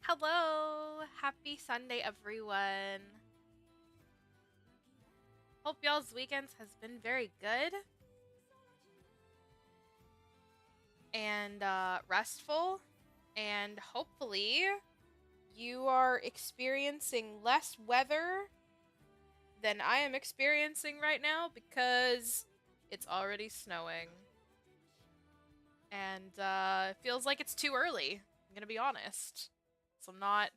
Hello! Happy Sunday, everyone. Hope y'all's weekends has been very good and restful, and hopefully you are experiencing less weather than I am experiencing right now because it's already snowing. And it feels like it's too early, I'm gonna be honest. So I'm not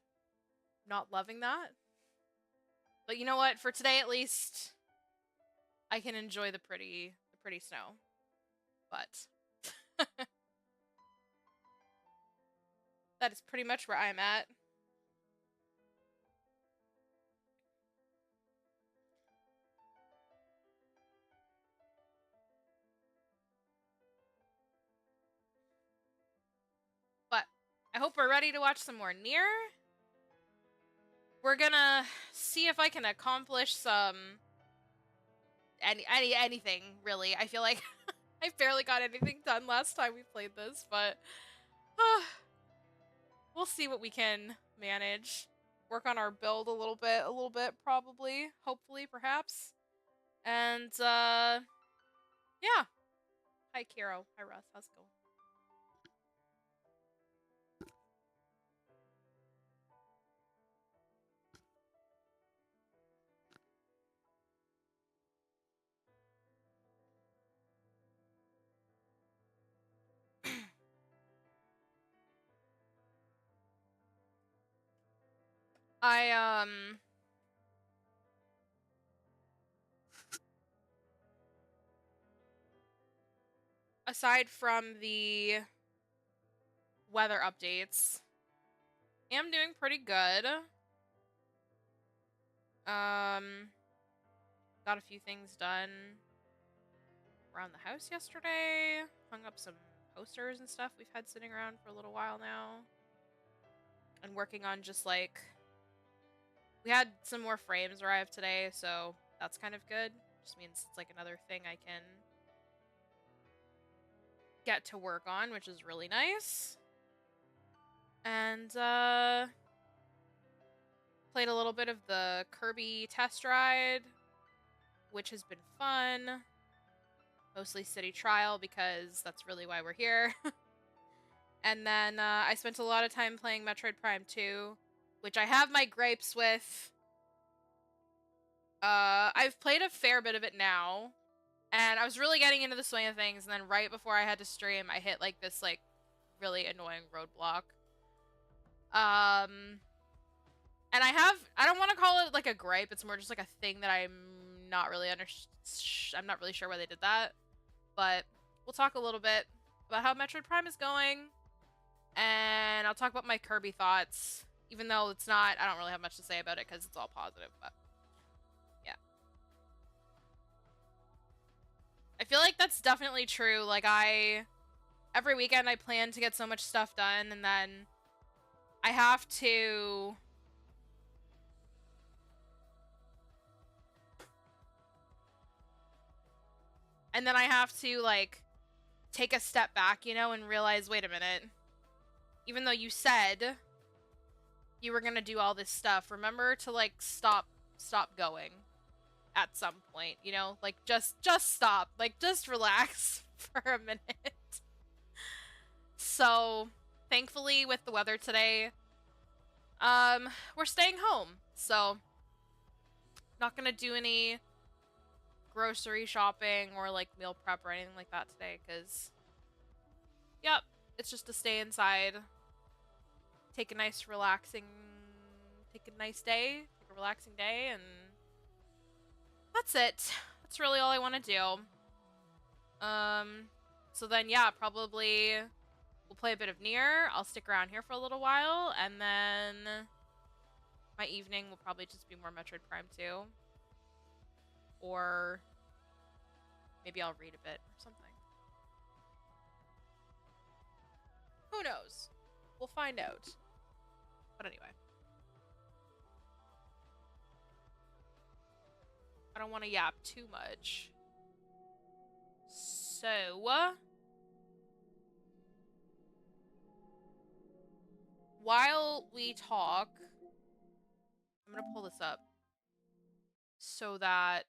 loving that. But you know what? For today at least, I can enjoy the pretty snow. But that is pretty much where I'm at. But I hope we're ready to watch some more Nier. We're gonna see if I can accomplish some anything really. I feel like I barely got anything done last time we played this, but we'll see what we can manage. Work on our build a little bit probably, hopefully, perhaps. And yeah. Hi Kiro. Hi Russ. How's it going? I aside from the weather updates, am doing pretty good. Got a few things done around the house yesterday. Hung up some posters and stuff we've had sitting around for a little while now. And working on just like we had some more frames arrive today, so that's kind of good. Just means it's like another thing I can get to work on, which is really nice. And played a little bit of the Kirby test ride, which has been fun. Mostly city trial because that's really why we're here. And then I spent a lot of time playing Metroid Prime 2, which I have my gripes with. I've played a fair bit of it now, and I was really getting into the swing of things, and then right before I had to stream, I hit like this like really annoying roadblock. And I don't want to call it like a gripe, it's more just like a thing that I'm not really I'm not really sure why they did that. But we'll talk a little bit about how Metroid Prime is going, and I'll talk about my Kirby thoughts, even though I don't really have much to say about it because it's all positive, but yeah. I feel like that's definitely true. Like, every weekend I plan to get so much stuff done, and then I have to like take a step back, and realize, wait a minute. Even though you said you were gonna do all this stuff, remember to like stop going at some point, like just stop, like just relax for a minute. So thankfully with the weather today, we're staying home, so not gonna do any grocery shopping or like meal prep or anything like that today, because yep, it's just to stay inside, take a nice relaxing day, and that's it. That's really all I want to do. So then, yeah, probably we'll play a bit of Nier. I'll stick around here for a little while, and then my evening will probably just be more Metroid Prime 2. Or maybe I'll read a bit or something. Who knows? We'll find out. But anyway. I don't want to yap too much. So, while we talk, I'm gonna pull this up so that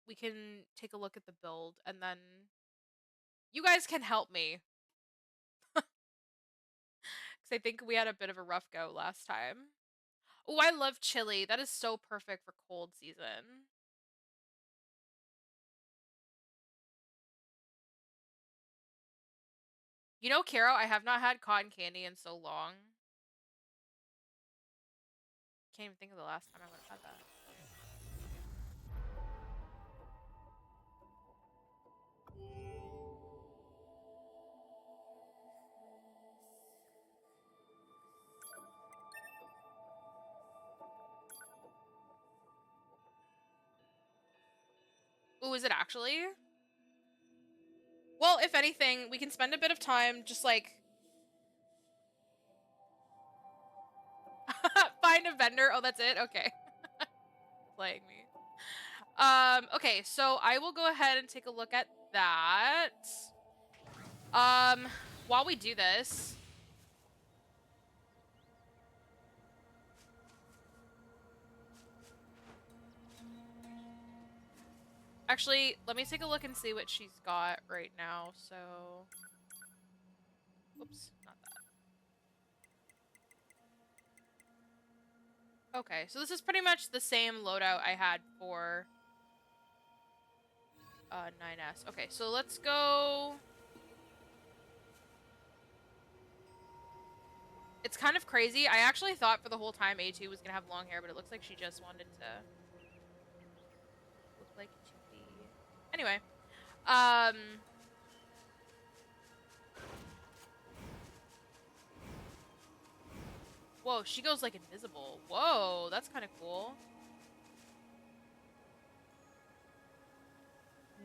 we can take a look at the build, and then you guys can help me. Because I think we had a bit of a rough go last time. Oh, I love chili. That is so perfect for cold season. You know, Karo, I have not had cotton candy in so long. Can't even think of the last time I would have had that. Ooh, is it actually? Well, if anything, we can spend a bit of time just like find a vendor. Oh, that's it? Okay. Playing me. Okay, so I will go ahead and take a look at that. While we do this, actually, let me take a look and see what she's got right now. So, whoops, not that. Okay, so this is pretty much the same loadout I had for 9S. Okay, so let's go. It's kind of crazy. I actually thought for the whole time A2 was gonna have long hair, but it looks like she just wanted to look like 2D. Anyway, um, whoa, she goes like invisible. Whoa, that's kind of cool.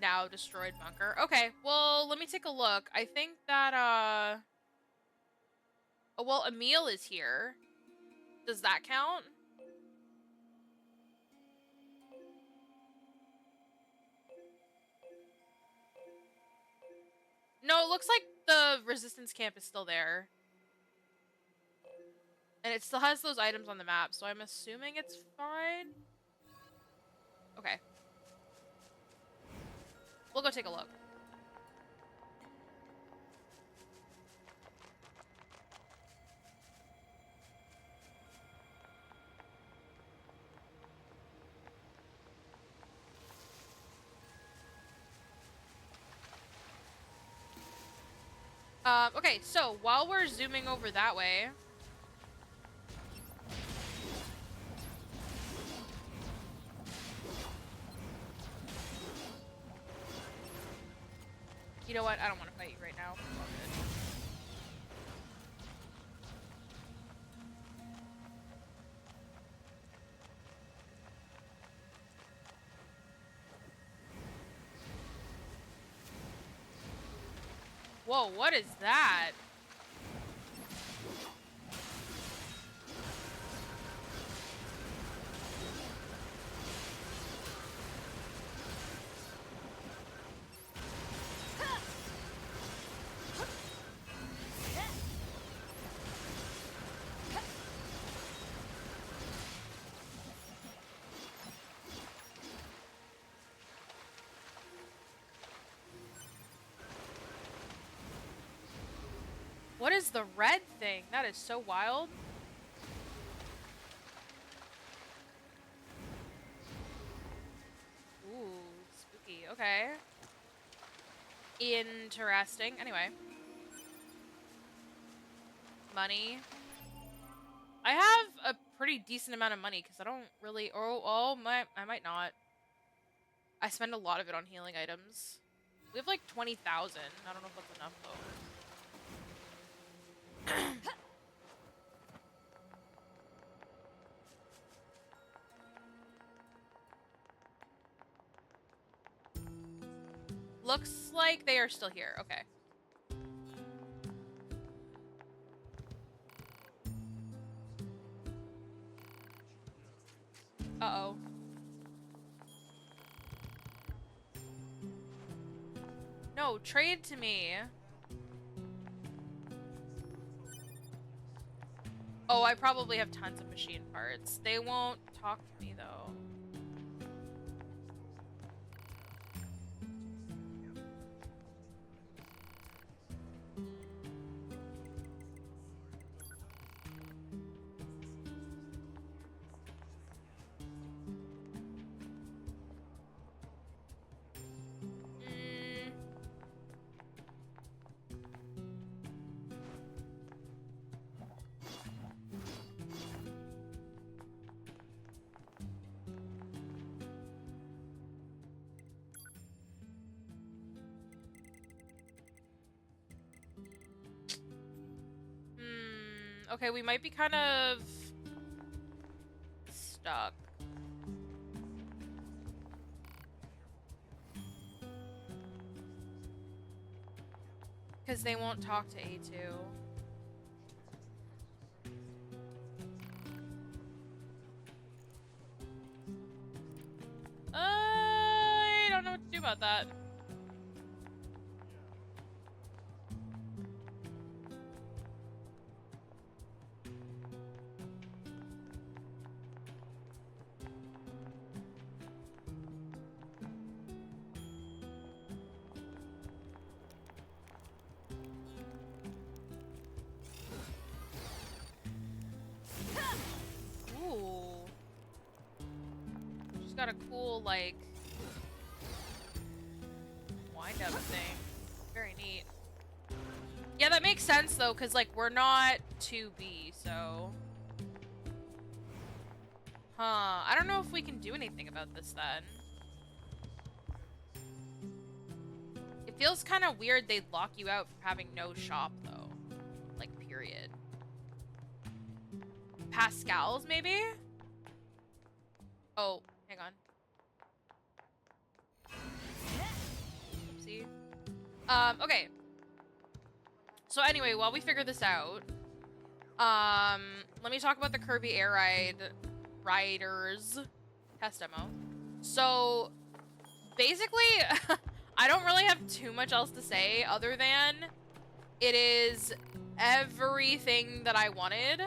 Now destroyed bunker. Okay, well, let me take a look. I think that, oh, well, Emil is here. Does that count? No, it looks like the resistance camp is still there. And it still has those items on the map, so I'm assuming it's fine. Okay. We'll go take a look. Okay, so while we're zooming over that way, you know what? I don't want to fight you right now. Whoa, what is that? What is the red thing? That is so wild. Ooh, spooky. Okay. Interesting. Anyway. Money. I have a pretty decent amount of money because I don't really... I might not. I spend a lot of it on healing items. We have like 20,000. I don't know if that's enough though. Looks like they are still here. Okay. Uh-oh. No, trade to me. Oh, I probably have tons of machine parts. They won't talk to me, though. Okay, we might be kind of stuck. Because they won't talk to A2. I don't know what to do about that. Got a cool, like, wind up thing. Very neat. Yeah, that makes sense, though, because, like, we're not 2B, so... Huh. I don't know if we can do anything about this, then. It feels kind of weird they'd lock you out for having no shop, though. Like, period. Pascal's, maybe? Oh. Hang on. Oopsie. Okay. So anyway, while we figure this out, let me talk about the Kirby Air Riders test demo. So, basically, I don't really have too much else to say other than it is everything that I wanted,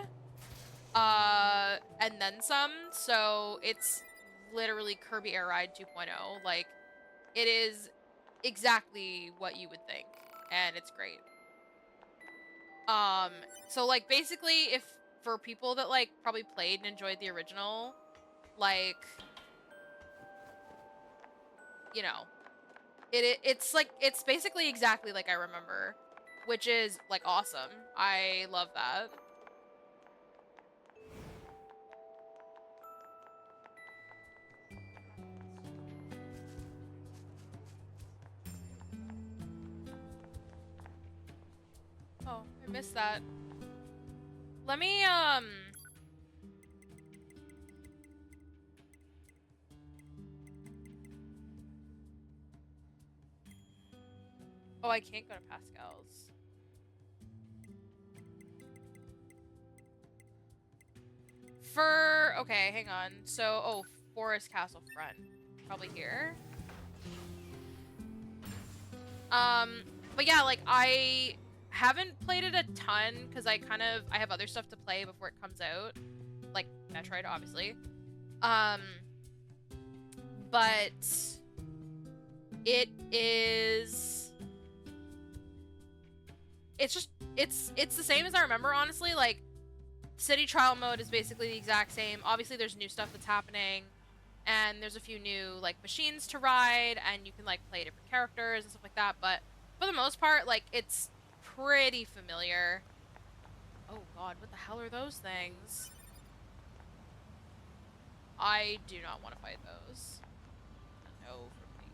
and then some. So, it's literally Kirby Air Ride 2.0. Like, it is exactly what you would think, and it's great. So, like, basically, if for people that, like, probably played and enjoyed the original, like, you know, it's like, it's basically exactly like I remember, which is, like, awesome. I love that. Oh, I missed that. Let me, oh, I can't go to Pascal's. Okay, hang on. So, oh, Forest Castle front. Probably here. But yeah, like, I haven't played it a ton, because I have other stuff to play before it comes out. Like, Metroid, obviously. But it is... It's just, it's the same as I remember, honestly. Like, City Trial mode is basically the exact same. Obviously, there's new stuff that's happening, and there's a few new, like, machines to ride, and you can, like, play different characters and stuff like that, but for the most part, like, it's pretty familiar. Oh god, what the hell are those things? I do not want to fight those. No, for me.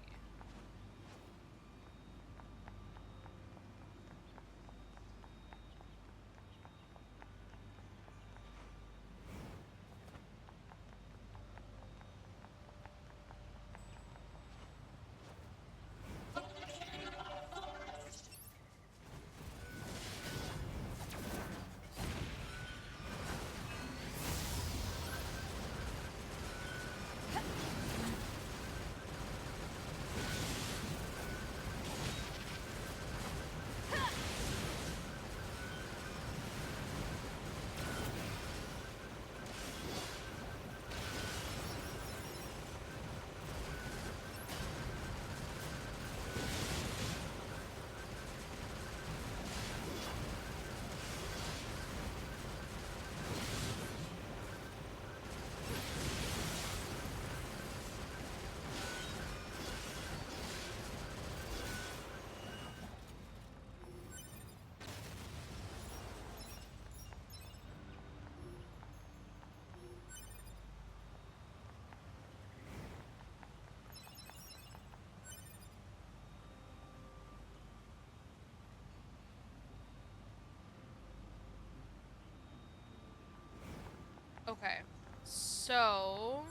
Okay. So...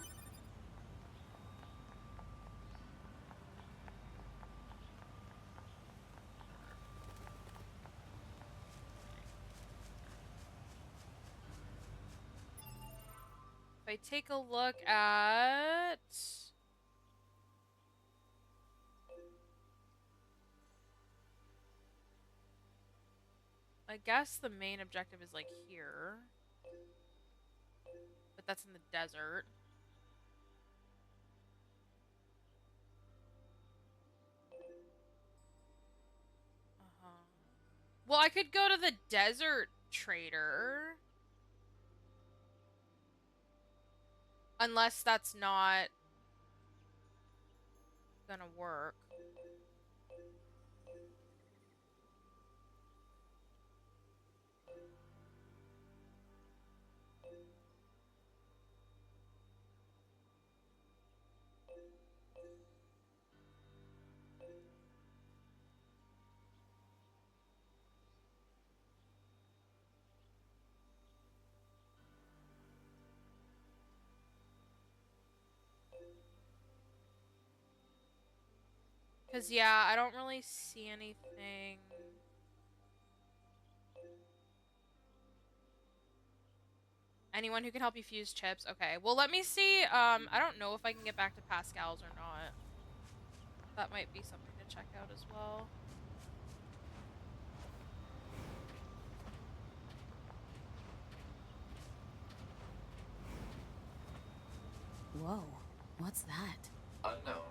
if I take a look at... I guess the main objective is like here. But that's in the desert. Uh-huh. Well, I could go to the desert trader. Unless that's not gonna work. Because, yeah, I don't really see anything. Anyone who can help you fuse chips? Okay, well, let me see. I don't know if I can get back to Pascal's or not. That might be something to check out as well. Whoa, what's that? Unknown.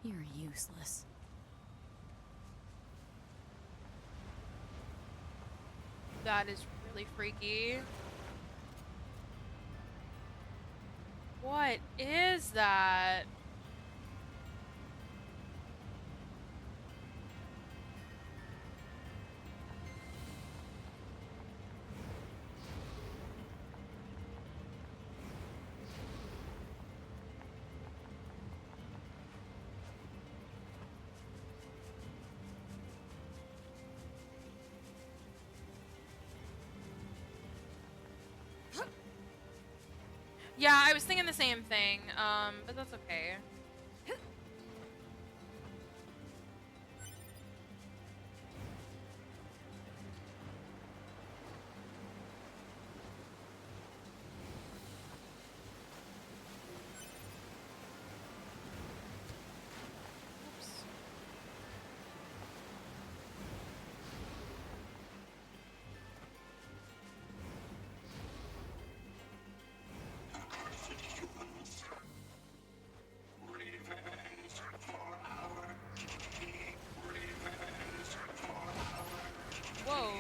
You're useless. That is really freaky. What is that? Yeah, I was thinking the same thing, but that's okay. Oops. Whoa.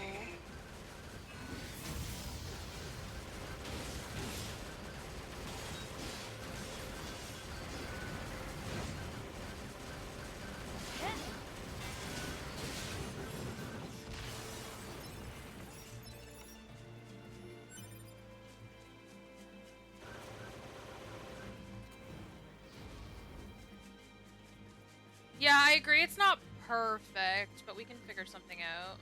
Yeah, I agree. It's not perfect, but we can figure something out.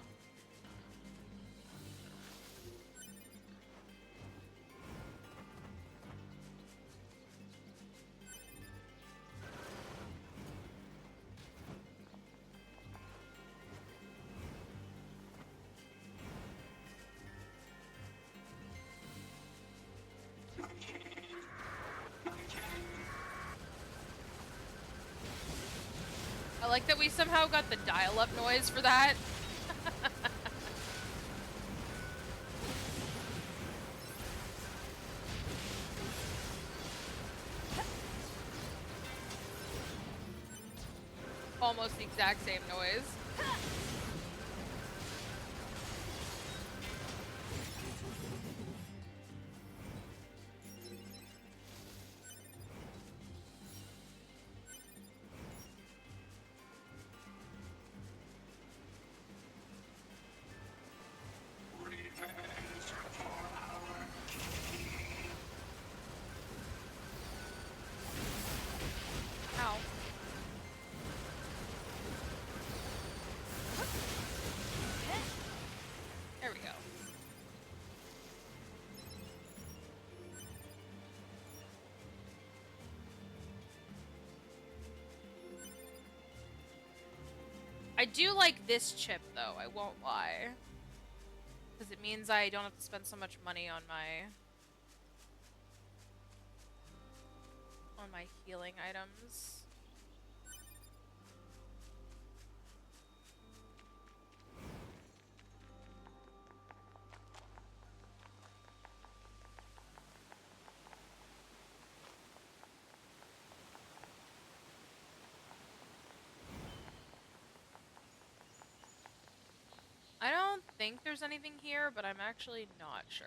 I like that we somehow got the dial-up noise for that. Almost the exact same noise. Ow. I do like this chip, though, I won't lie. Because it means I don't have to spend so much money on my healing items. I don't think there's anything here, but I'm actually not sure.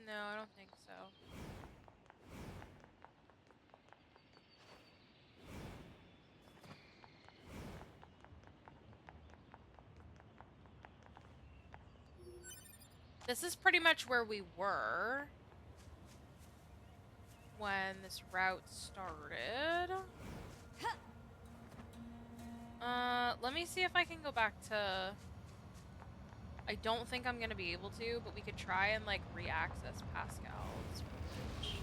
No, I don't think so. This is pretty much where we were when this route started. Let me see if I can go back to... I don't think I'm gonna be able to, but we could try and, like, re-access Pascal's village.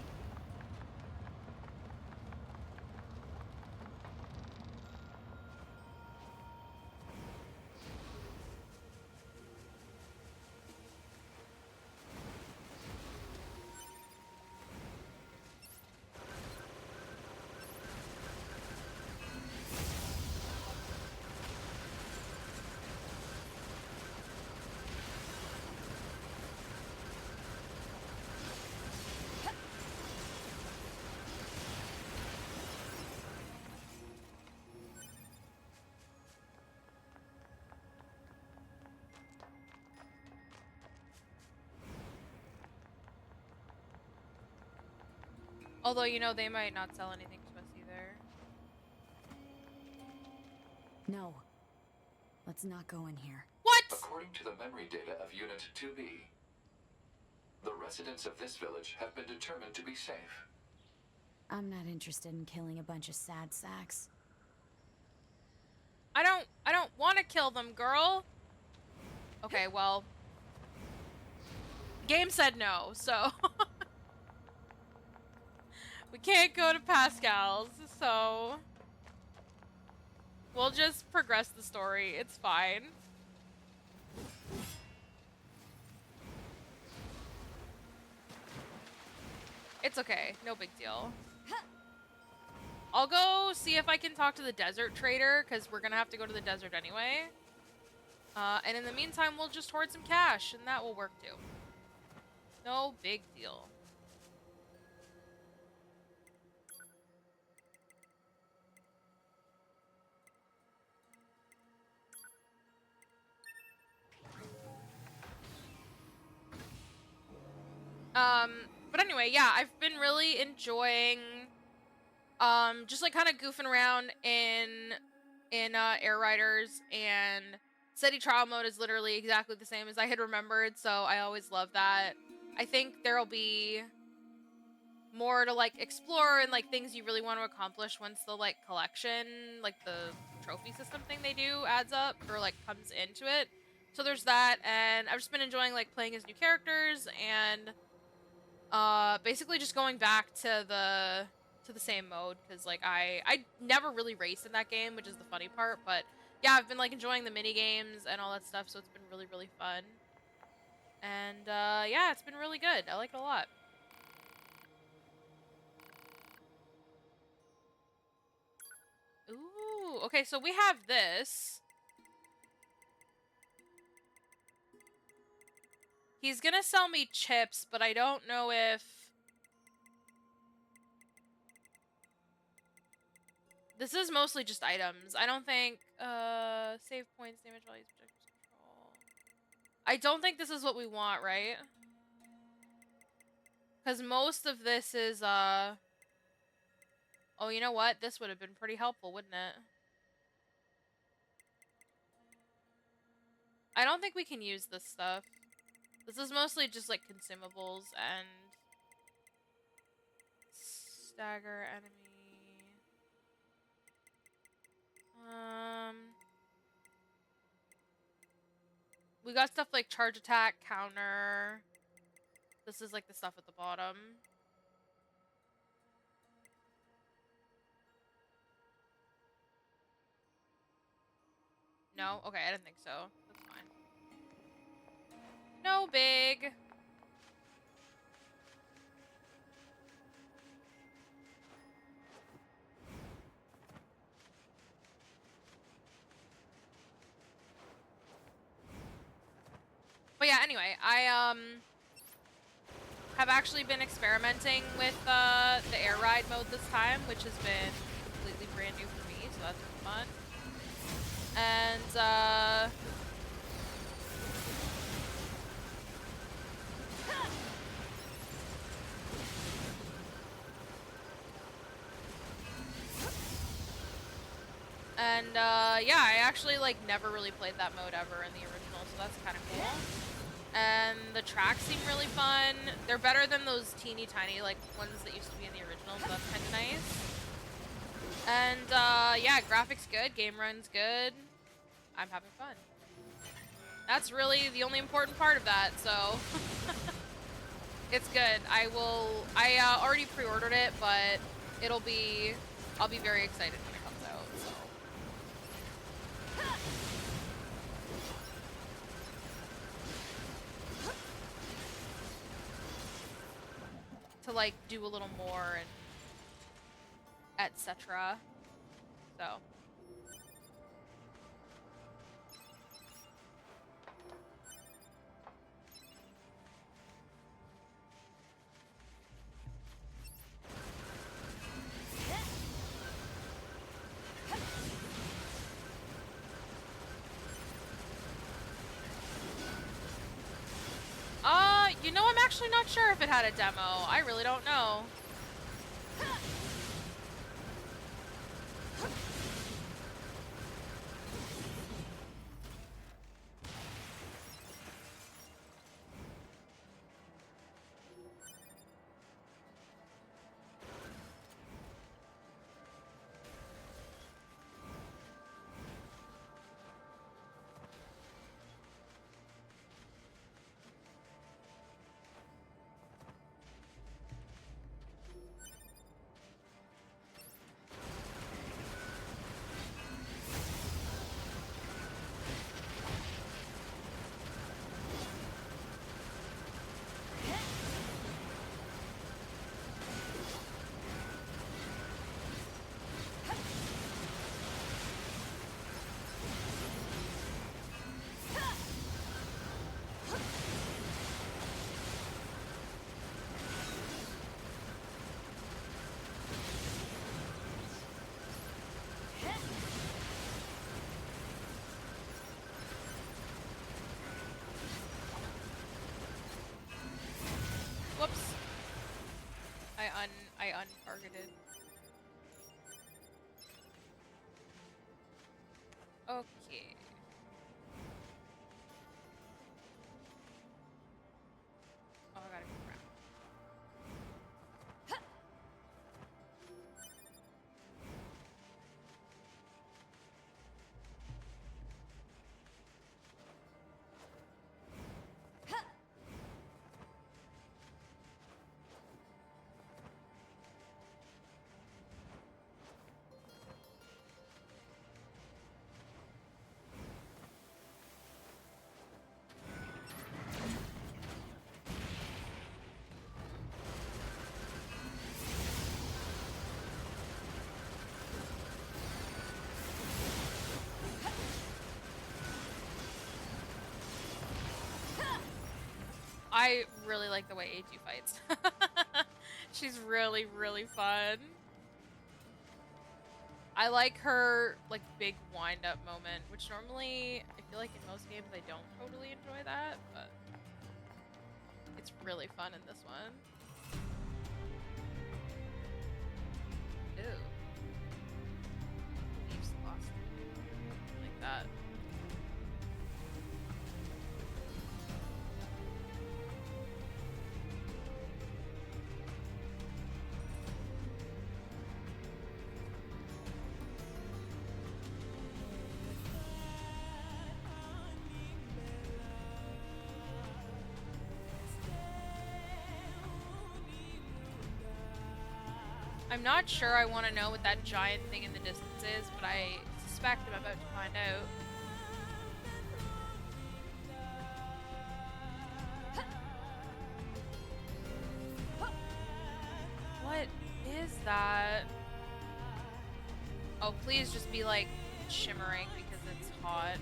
Although, you know, they might not sell anything to us either. No. Let's not go in here. What?! According to the memory data of Unit 2B, the residents of this village have been determined to be safe. I'm not interested in killing a bunch of sad sacks. I don't want to kill them, girl! Okay, well... Game said no, so... We can't go to Pascal's, so... We'll just progress the story. It's fine. It's okay. No big deal. I'll go see if I can talk to the desert trader, because we're gonna have to go to the desert anyway. And in the meantime, we'll just hoard some cash, and that will work too. No big deal. But anyway, yeah, I've been really enjoying, just like kind of goofing around in Air Riders, and steady trial mode is literally exactly the same as I had remembered, so I always love that. I think there'll be more to like explore and like things you really want to accomplish once the like collection, like the trophy system thing they do adds up or like comes into it. So there's that, and I've just been enjoying like playing as new characters and basically just going back to the same mode, because like I never really raced in that game, which is the funny part, but yeah, I've been like enjoying the mini games and all that stuff, so it's been really, really fun. And yeah, it's been really good. I like it a lot. Ooh, okay, so we have this. He's gonna sell me chips, but I don't know if... This is mostly just items. I don't think, save points, damage values, objectives, control. I don't think this is what we want, right? Because most of this is, oh, you know what? This would have been pretty helpful, wouldn't it? I don't think we can use this stuff. This is mostly just, like, consumables and... Stagger enemy... We got stuff like charge attack, counter. This is like the stuff at the bottom. No? Okay, I didn't think so. That's fine. No big. But yeah, anyway, I have actually been experimenting with the air ride mode this time, which has been completely brand new for me, so that's been fun. And yeah, I actually like never really played that mode ever in the original, so that's kind of cool. And the tracks seem really fun. They're better than those teeny tiny like ones that used to be in the original, so that's kind of nice. And yeah, graphics good, game run's good. I'm having fun. That's really the only important part of that, so it's good. I already pre-ordered it, but I'll be very excited when it comes out, so. To like do a little more and etc. So. You know, I'm actually not sure if it had a demo. I really don't know. Whoops. I untargeted. Okay. Oh, I gotta go around. I really like the way AG fights. She's really, really fun. I like her, like, big wind-up moment, which normally, I feel like in most games I don't totally enjoy that, but it's really fun in this one. Ew. Leaves lost. Like that. I'm not sure I want to know what that giant thing in the distance is, but I suspect I'm about to find out. What is that? Oh, please just be like shimmering because it's hot.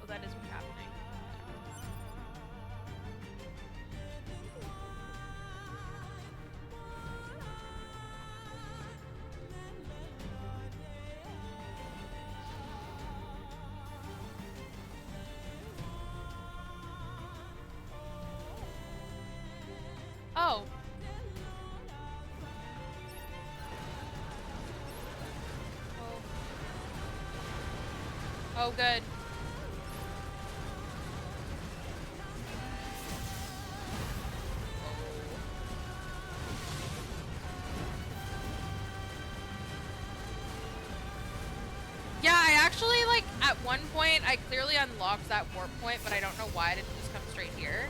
Oh, that is what's happening. Oh. Oh, good. Yeah, I actually, like, at one point, I clearly unlocked that warp point, but I don't know why I didn't just come straight here.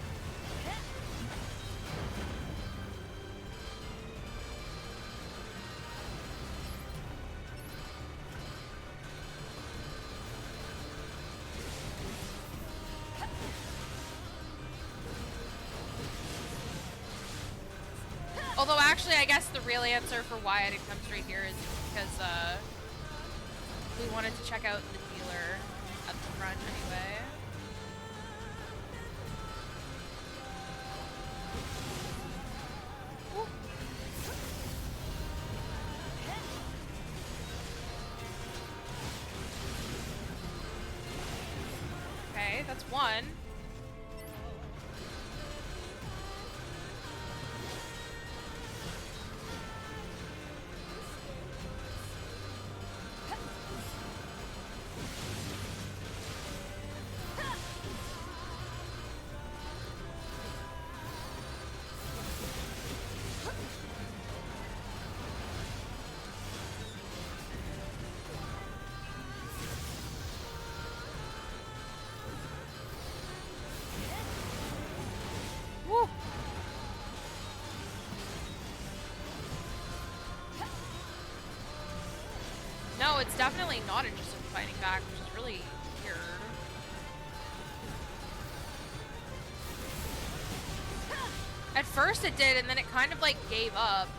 Although, actually, I guess the real answer for why I didn't come straight here is because, we wanted to check out the dealer at the front anyway. Ooh. Okay, that's one. Woo. No, it's definitely not interested in fighting back, which is really weird. At first it did, and then it kind of like gave up.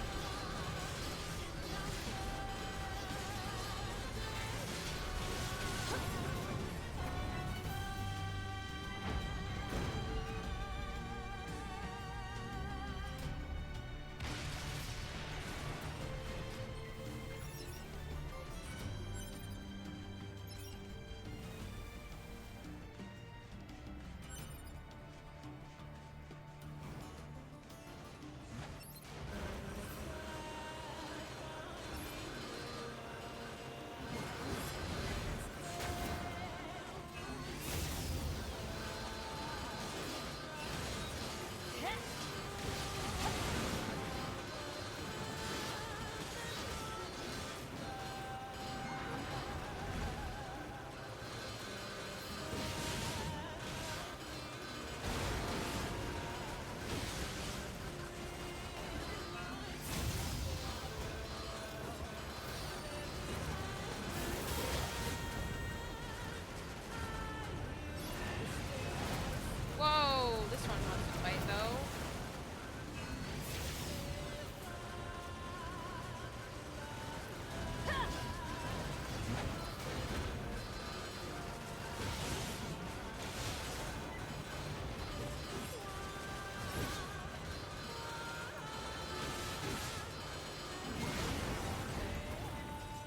Whoa, this one wants to fight though.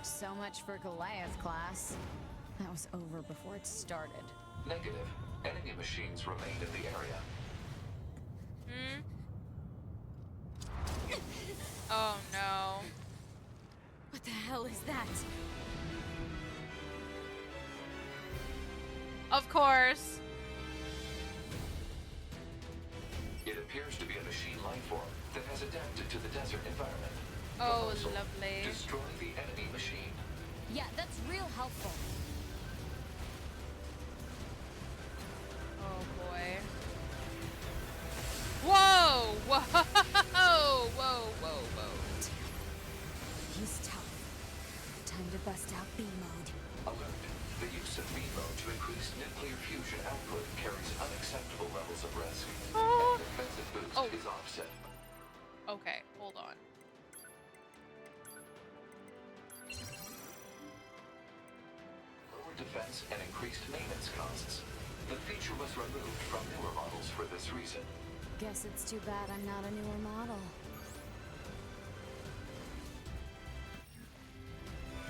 So much for Goliath class. That was over before it started. Negative. Enemy machines remain in the area. Oh no. What the hell is that? It Of course. appears to be a machine life form that has adapted to the desert environment. Oh, Proposal: lovely. destroy the enemy machine. Yeah, that's real helpful. Oh boy. Whoa! Whoa! Whoa! Whoa! Whoa! He's tough. Time to bust out B mode. Alert. The use of B mode to increase nuclear fusion output carries unacceptable levels of risk. Oh. An defensive boost Oh. is offset. Okay, hold on. Lower defense and increased maintenance costs. The feature was removed from newer models for this reason. Guess it's too bad I'm not a newer model.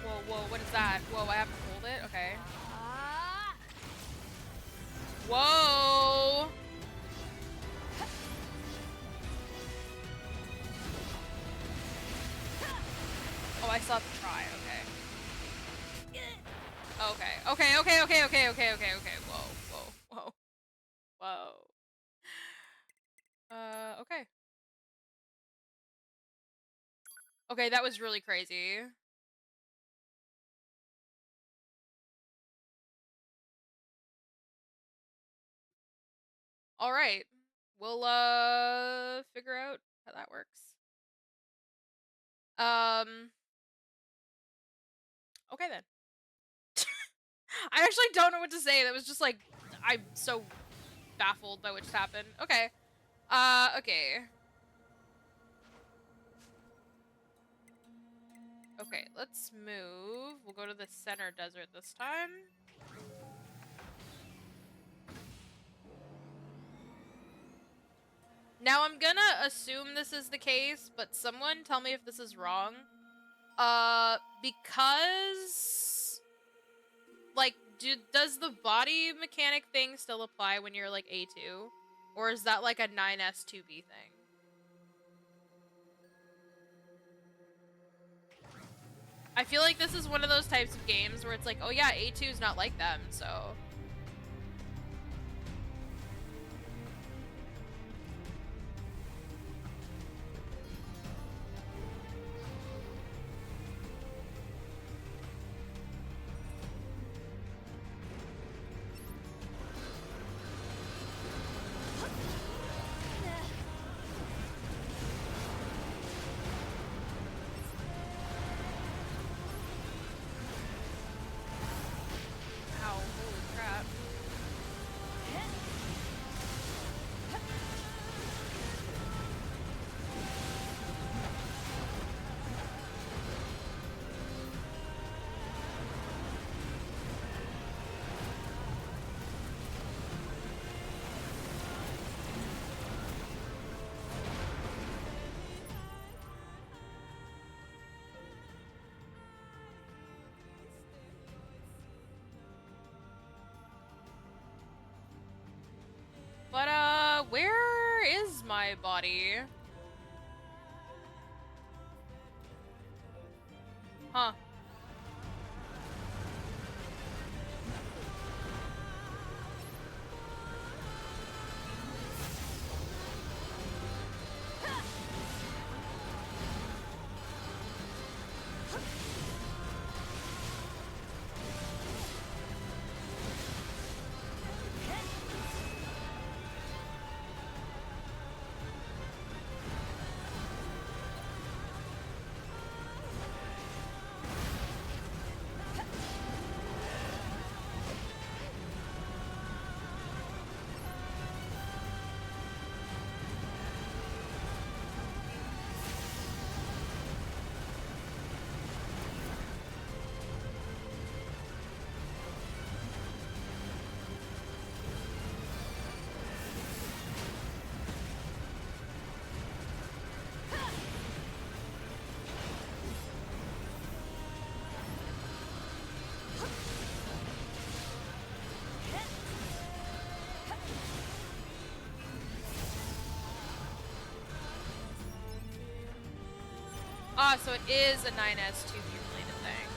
Whoa, whoa, what is that? Whoa, I have to hold it? Okay. Whoa! Oh, I still have to try, okay. Okay. Whoa. Okay. Okay, that was really crazy. Alright. We'll, figure out how that works. Okay then. I actually don't know what to say. That was just like, I'm so baffled by what just happened. Okay. Okay. Okay, let's move. We'll go to the center desert this time. Now I'm gonna assume this is the case, but someone tell me if this is wrong. Because like, does the body mechanic thing still apply when you're like A2? Or is that like a 9S2B thing? I feel like this is one of those types of games where it's like, oh yeah, A2 is not like them, so. Ow, holy crap. But, where is my body? Huh. Ah, so it is a 9S2B related thing.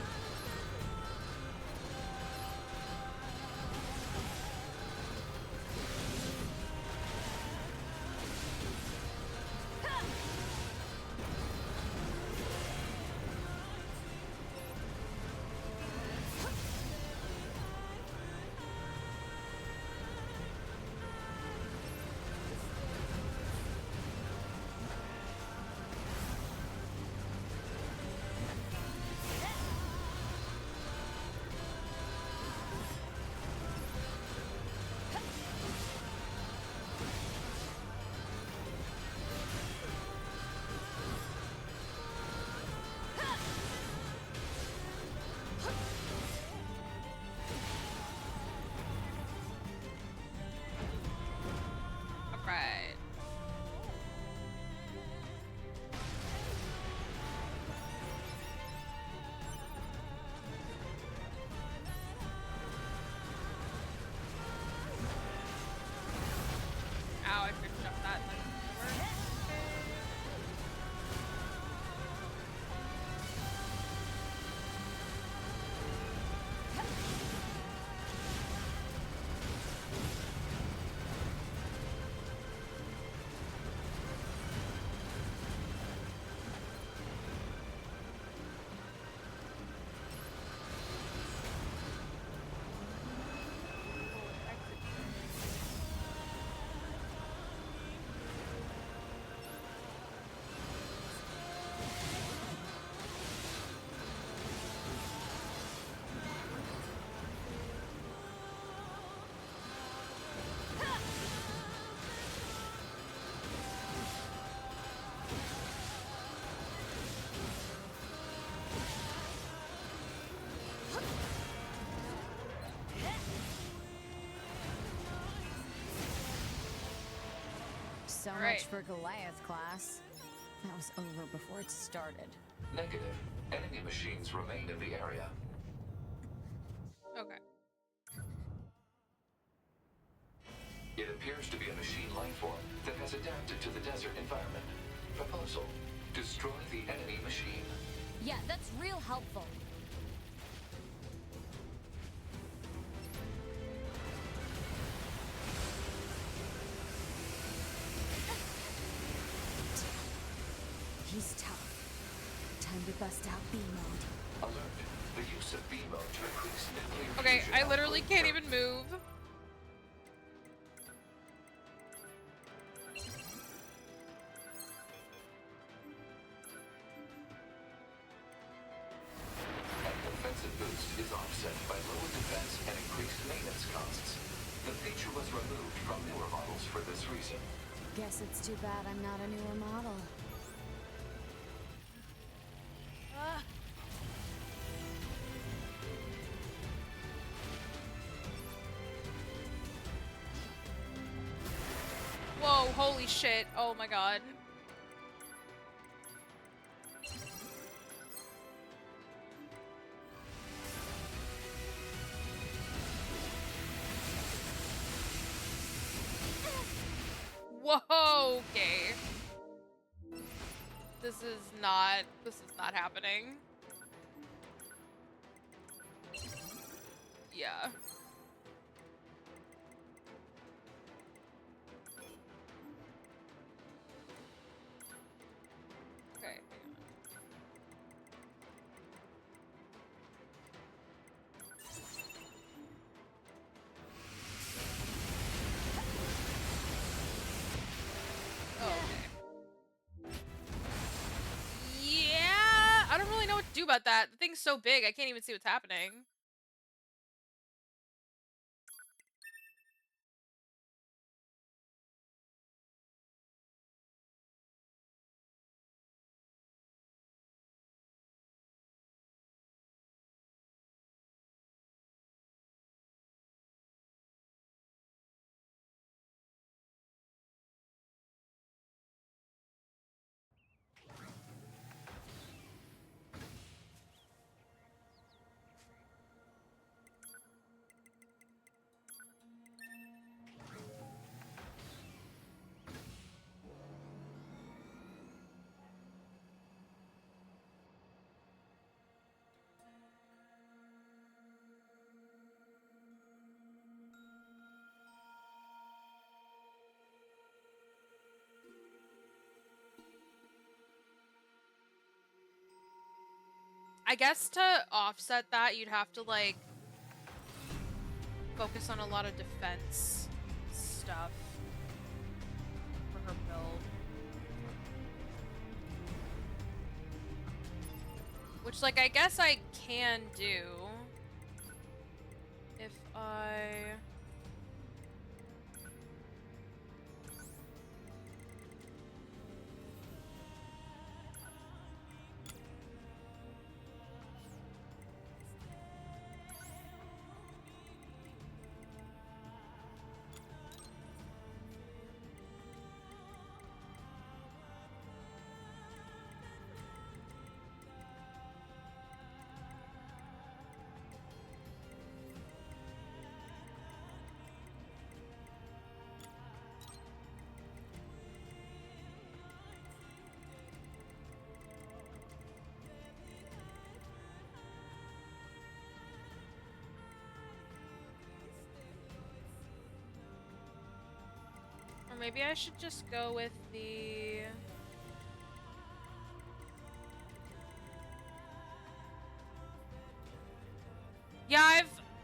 So All much right. for Goliath class. That was over before it started. Negative. Enemy machines remain in the area. Okay. It appears to be a machine life form that has adapted to the desert environment. Proposal: destroy the enemy machine. Yeah, that's real helpful. He's tough. Time to bust out B mode. Alert. The use of B mode to increase nuclear Okay, fusion I literally output. can't even move. An offensive boost is offset by lower defense and increased maintenance costs. The feature was removed from newer models for this reason. Guess it's too bad I'm not a newer model. Whoa, holy shit. Oh my god. Whoa, okay. This is not happening. Yeah. Okay, hang on. Oh, okay. Yeah, I don't really know what to do about that. The thing's so big, I can't even see what's happening. I guess to offset that, you'd have to, like, focus on a lot of defense stuff for her build. Which, like, I guess I can do if I... Or maybe I should just go with the... Yeah,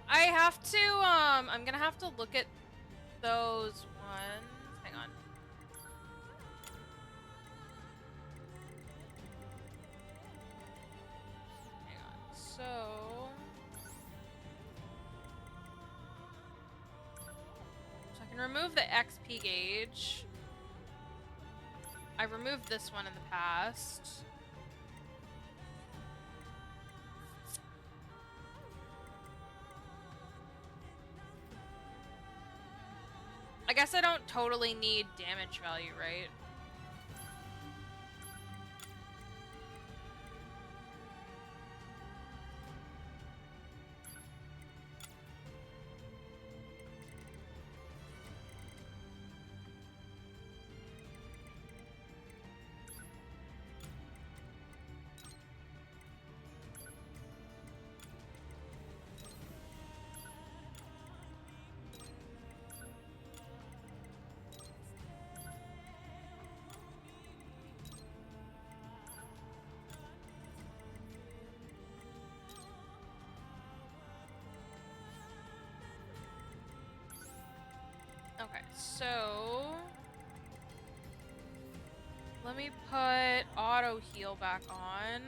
I have to, I'm gonna have to look at those ones. Hang on. Hang on. So I can remove the XP gauge. I removed this one in the past. I guess I don't totally need damage value, right? Okay, so let me put auto heal back on.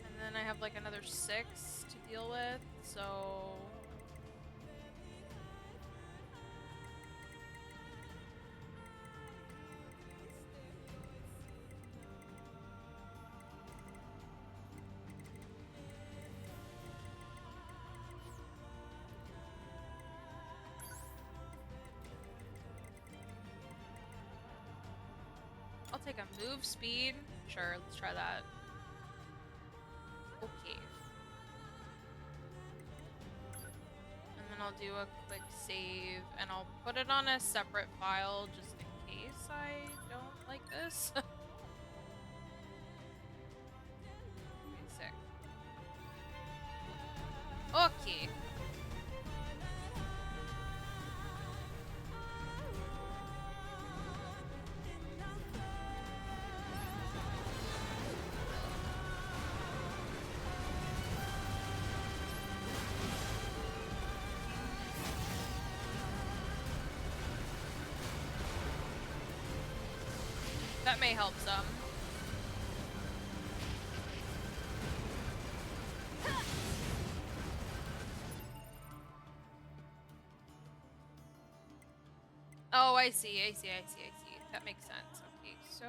And then I have like another 6 to deal with, so I'll take a move speed. Sure, let's try that. Okay. And then I'll do a quick save, and I'll put it on a separate file just in case I don't like this. Okay, sick. Okay. That may help some. Oh, I see. That makes sense. Okay, so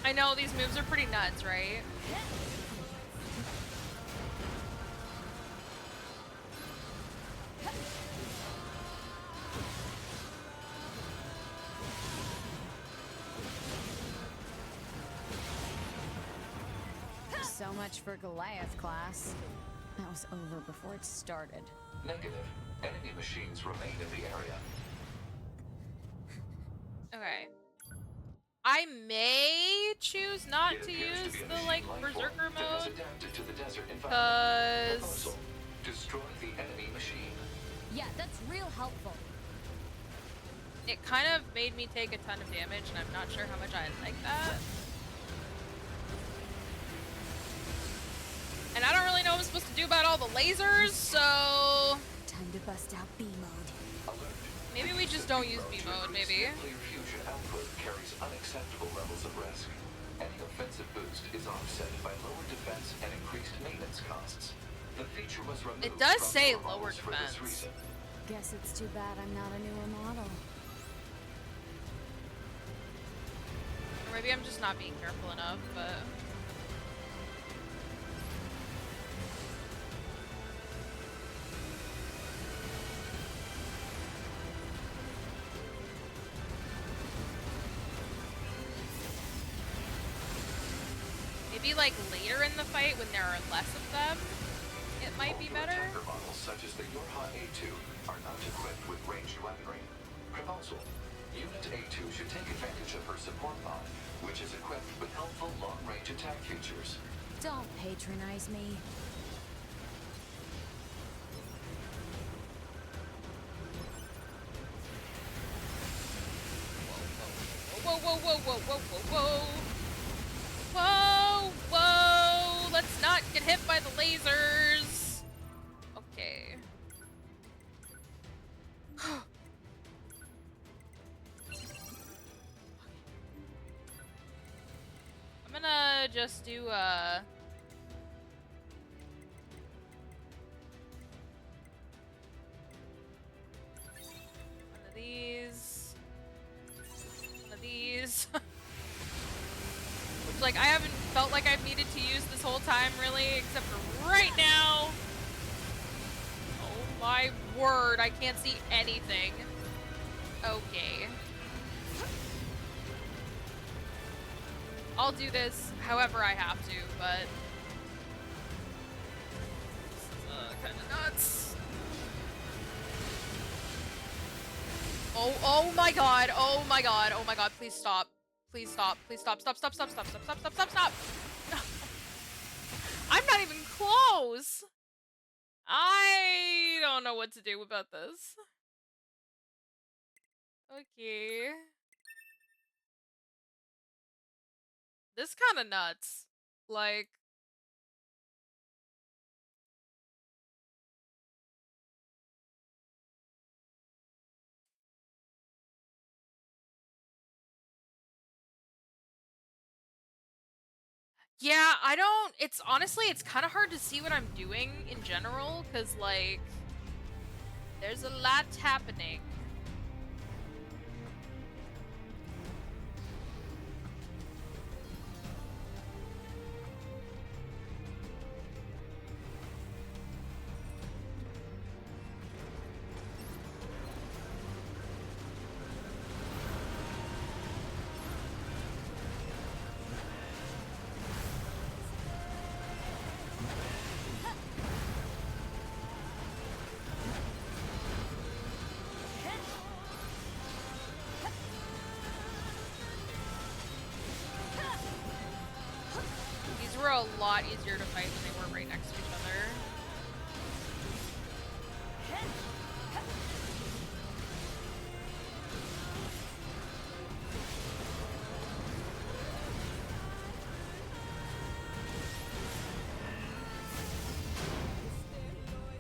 I know these moves are pretty nuts, right? much for Goliath class. That was over before it started. Negative. Enemy machines remain in the area. Okay. I may choose not It to appears use be a the, machine like, life form berserker that has mode. adapted to the desert environment. Because... Proposal. Destroy the enemy machine. Yeah, that's real helpful. it kind of made me take a ton of damage, and I'm not sure how much I like that. And I don't really know what I'm supposed to do about all the lasers, so... Time to bust out B mode. Alert. Maybe we just don't use B mode, maybe. Nuclear fusion output carries unacceptable levels of risk. Any offensive boost is offset by lower defense and increased maintenance costs. The feature was removed. It does from say newer lower models for this defense. reason. Guess it's too bad I'm not a newer model. Or maybe I'm just not being careful enough, but... Maybe like later in the fight when there are less of them, it might be better. Attacker models such as the Yorha A2 are not equipped with ranged weaponry. Proposal. Unit A2 should take advantage of her support pod, which is equipped with helpful long-range attack features. Don't patronize me. Whoa, whoa, whoa, whoa, whoa, whoa, whoa. Whoa, whoa. Let's not get hit by the lasers. Okay. I'm gonna just do, one of these. One of these. Which, like, I haven't felt like I've needed to use this whole time, really, except for right now. Oh my word, I can't see anything. Okay. I'll do this however I have to, but... This is, kinda nuts. Oh my god, oh my god, oh my god, please stop. Please stop, please stop, stop, stop, stop, stop, stop, stop, stop, stop, stop! I'm not even close! I don't know what to do about this. Okay. This kinda nuts. Like... Yeah, I don't... It's honestly, it's kind of hard to see what I'm doing in general, because, like... There's a lot happening. These were a lot easier to fight when they were right next to each other.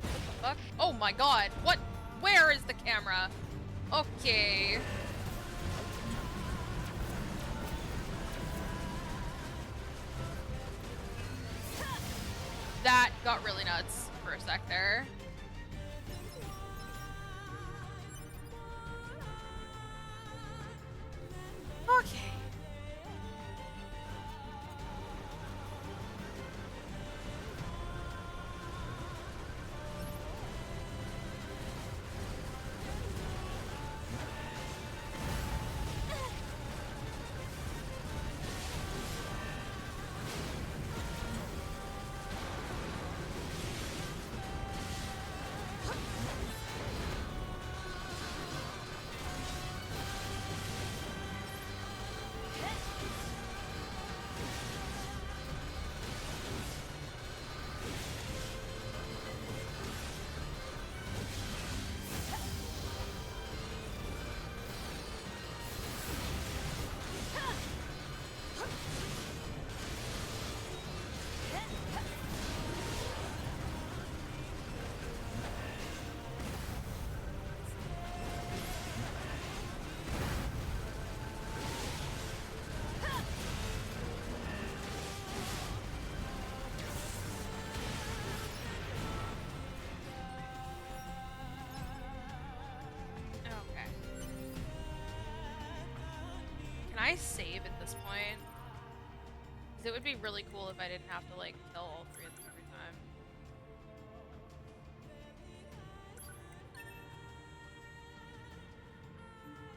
What the fuck? Oh my god, what? Where is the camera? Okay. That got really nuts for a sec there. Okay. I save at this point? Because it would be really cool if I didn't have to, like, kill all three of them every time.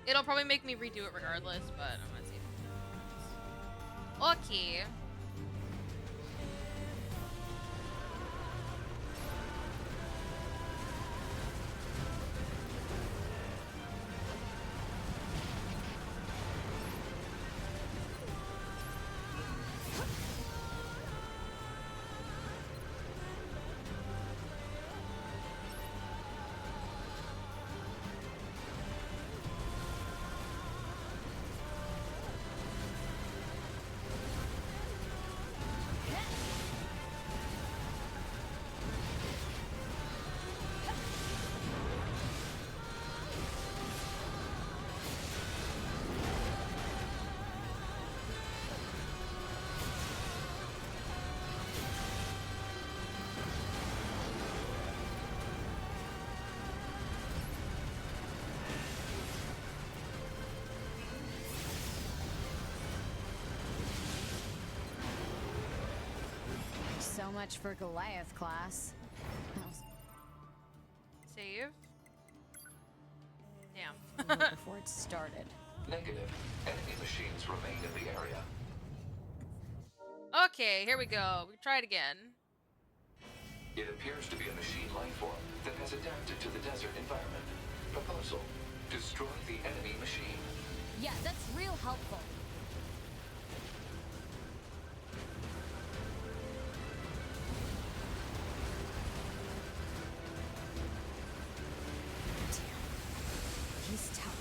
It'll probably make me redo it regardless, but I'm gonna save it. Okay. So much for Goliath class. That was Save. Damn. over before it started. Negative. Enemy machines remain in the area. Okay, here we go. We can try it again. It appears to be a machine life form that has adapted to the desert environment. Proposal: destroy the enemy machine. Yeah, that's real helpful. He's tough.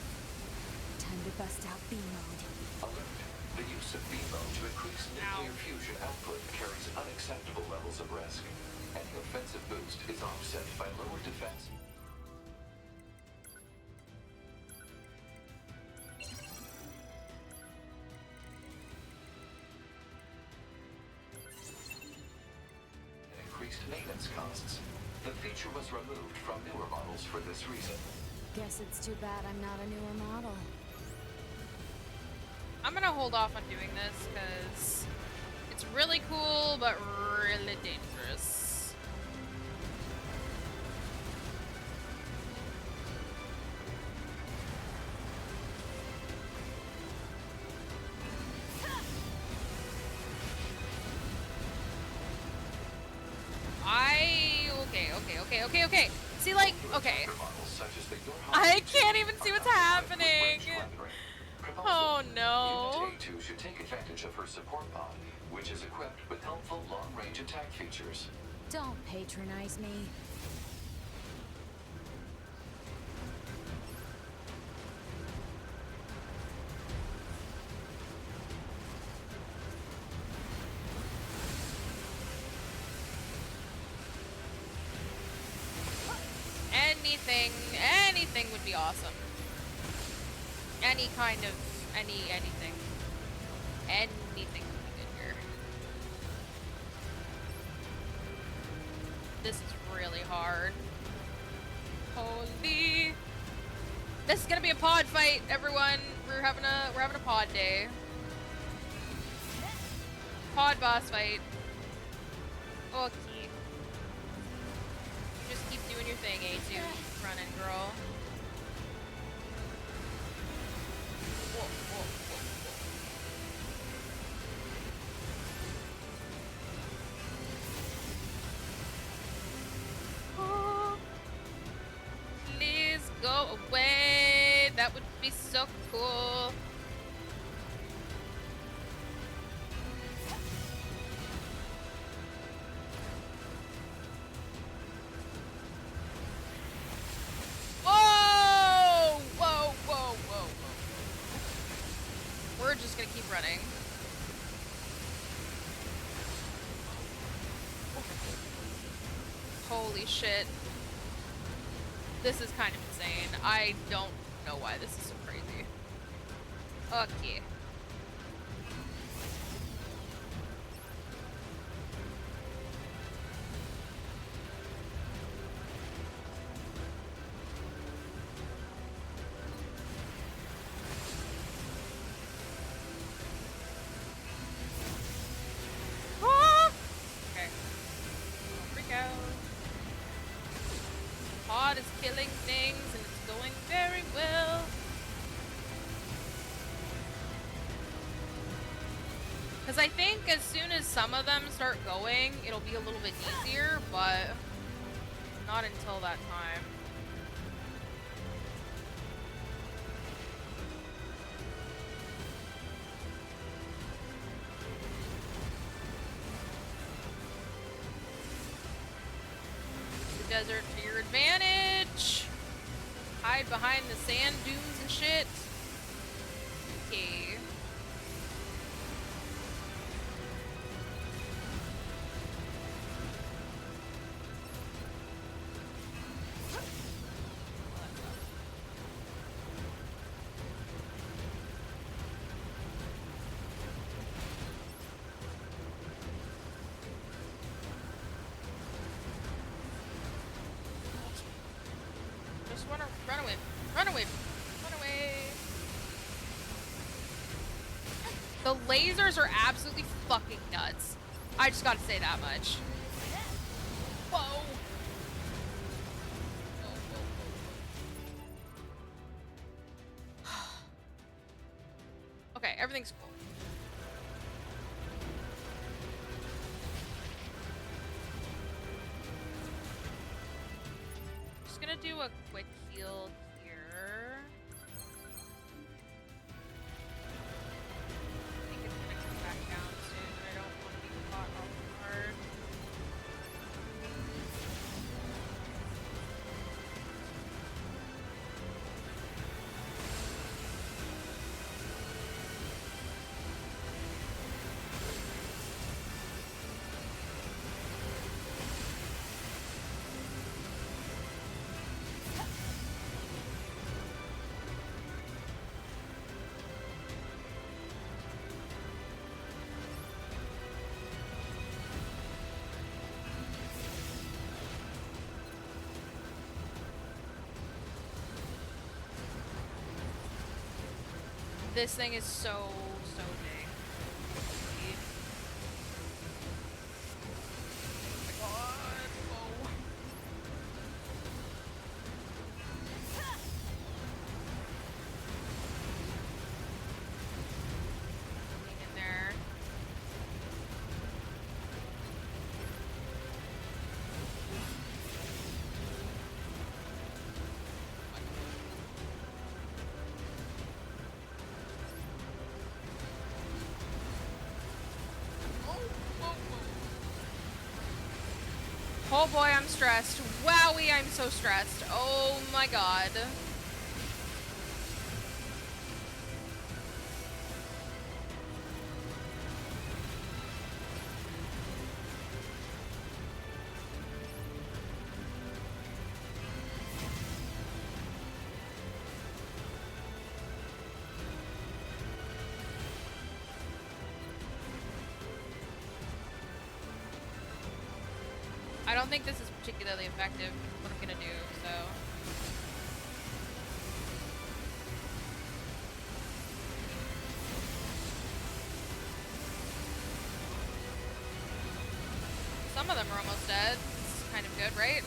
Time to bust out B mode. Alert. The use of B mode to increase nuclear fusion output carries unacceptable levels of risk. Any offensive boost is offset by lower defense. And increased maintenance costs. The feature was removed from newer models for this reason. Guess it's too bad I'm not a newer model. I'm gonna hold off on doing this because it's really cool, but really dangerous. Okay. See, like, okay. I can't even see what's happening. Oh no. Unit A2 should take advantage of her support pod, which is equipped with helpful long-range attack features. Don't patronize me. Anything would be awesome. Any kind of, anything. Anything would be good here. This is really hard. Holy. This is gonna be a pod fight, everyone. We're having a pod day. Pod boss fight. Okay. Just keep doing your thing, A2. Keep running, girl. Whoa. Oh, please go away. That would be so cool. Whoa. We're just gonna keep running. Holy shit. This is kind of insane. I don't know why this is so crazy. Okay. Because I think as soon as some of them start going, it'll be a little bit easier, but not until that time. The desert to your advantage. Hide behind the sand dunes and shit. Okay. Just wanna run away. Run away. Run away. The lasers are absolutely fucking nuts. I just gotta say that much. Whoa. Whoa, whoa, whoa. Okay, everything's cool. Just gonna do a quick heal here. I think it's gonna come back down soon, and I don't want to be caught off guard. This thing is so big. Oh my god. Oh. Hang in there. Oh boy, I'm stressed. Wowie, I'm so stressed. Oh my god. I don't think this is particularly effective, what I'm gonna do, so. Some of them are almost dead. This is kind of good, right?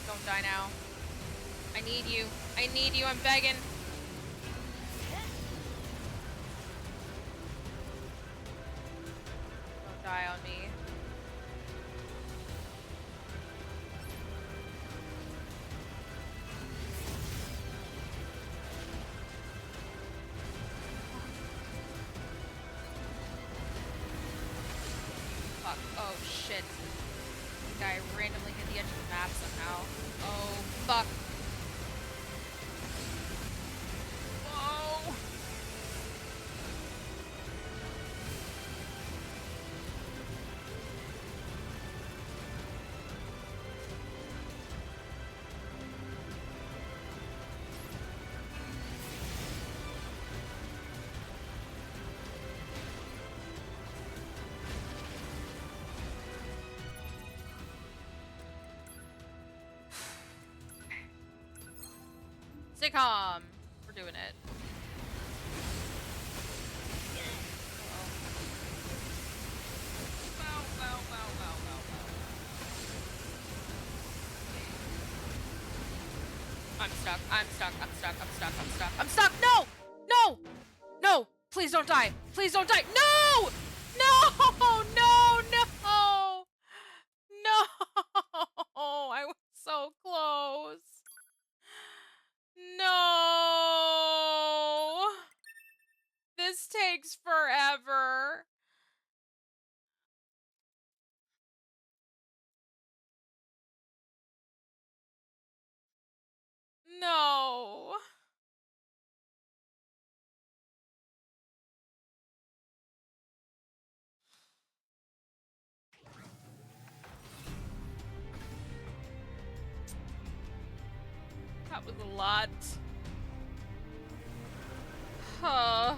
Don't die now. I need you. I need you. I'm begging. Don't die on me. Fuck. Oh shit. The guy randomly hit the edge of the map somehow. Oh, fuck. Whoa! Stay calm. We're doing it. I'm stuck. I'm stuck. I'm stuck. I'm stuck. I'm stuck. I'm stuck. No! No! No! Please don't die. Please don't die. No! No! No! No! No! I was so close. No! This takes forever. No. That was a lot. Huh.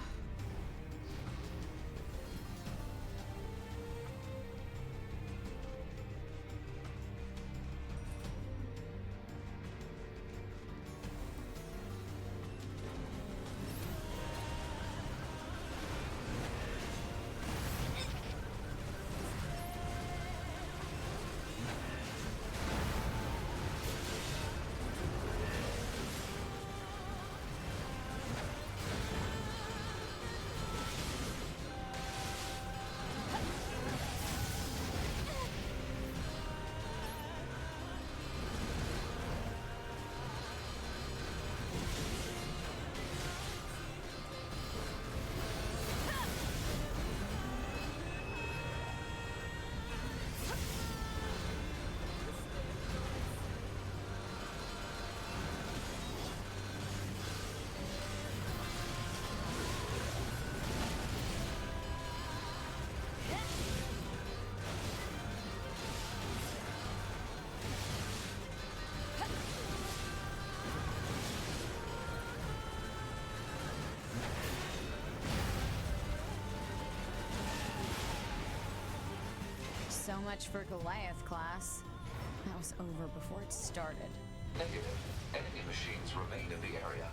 So much for Goliath class. That was over before it started. Negative. Enemy machines remain in the area.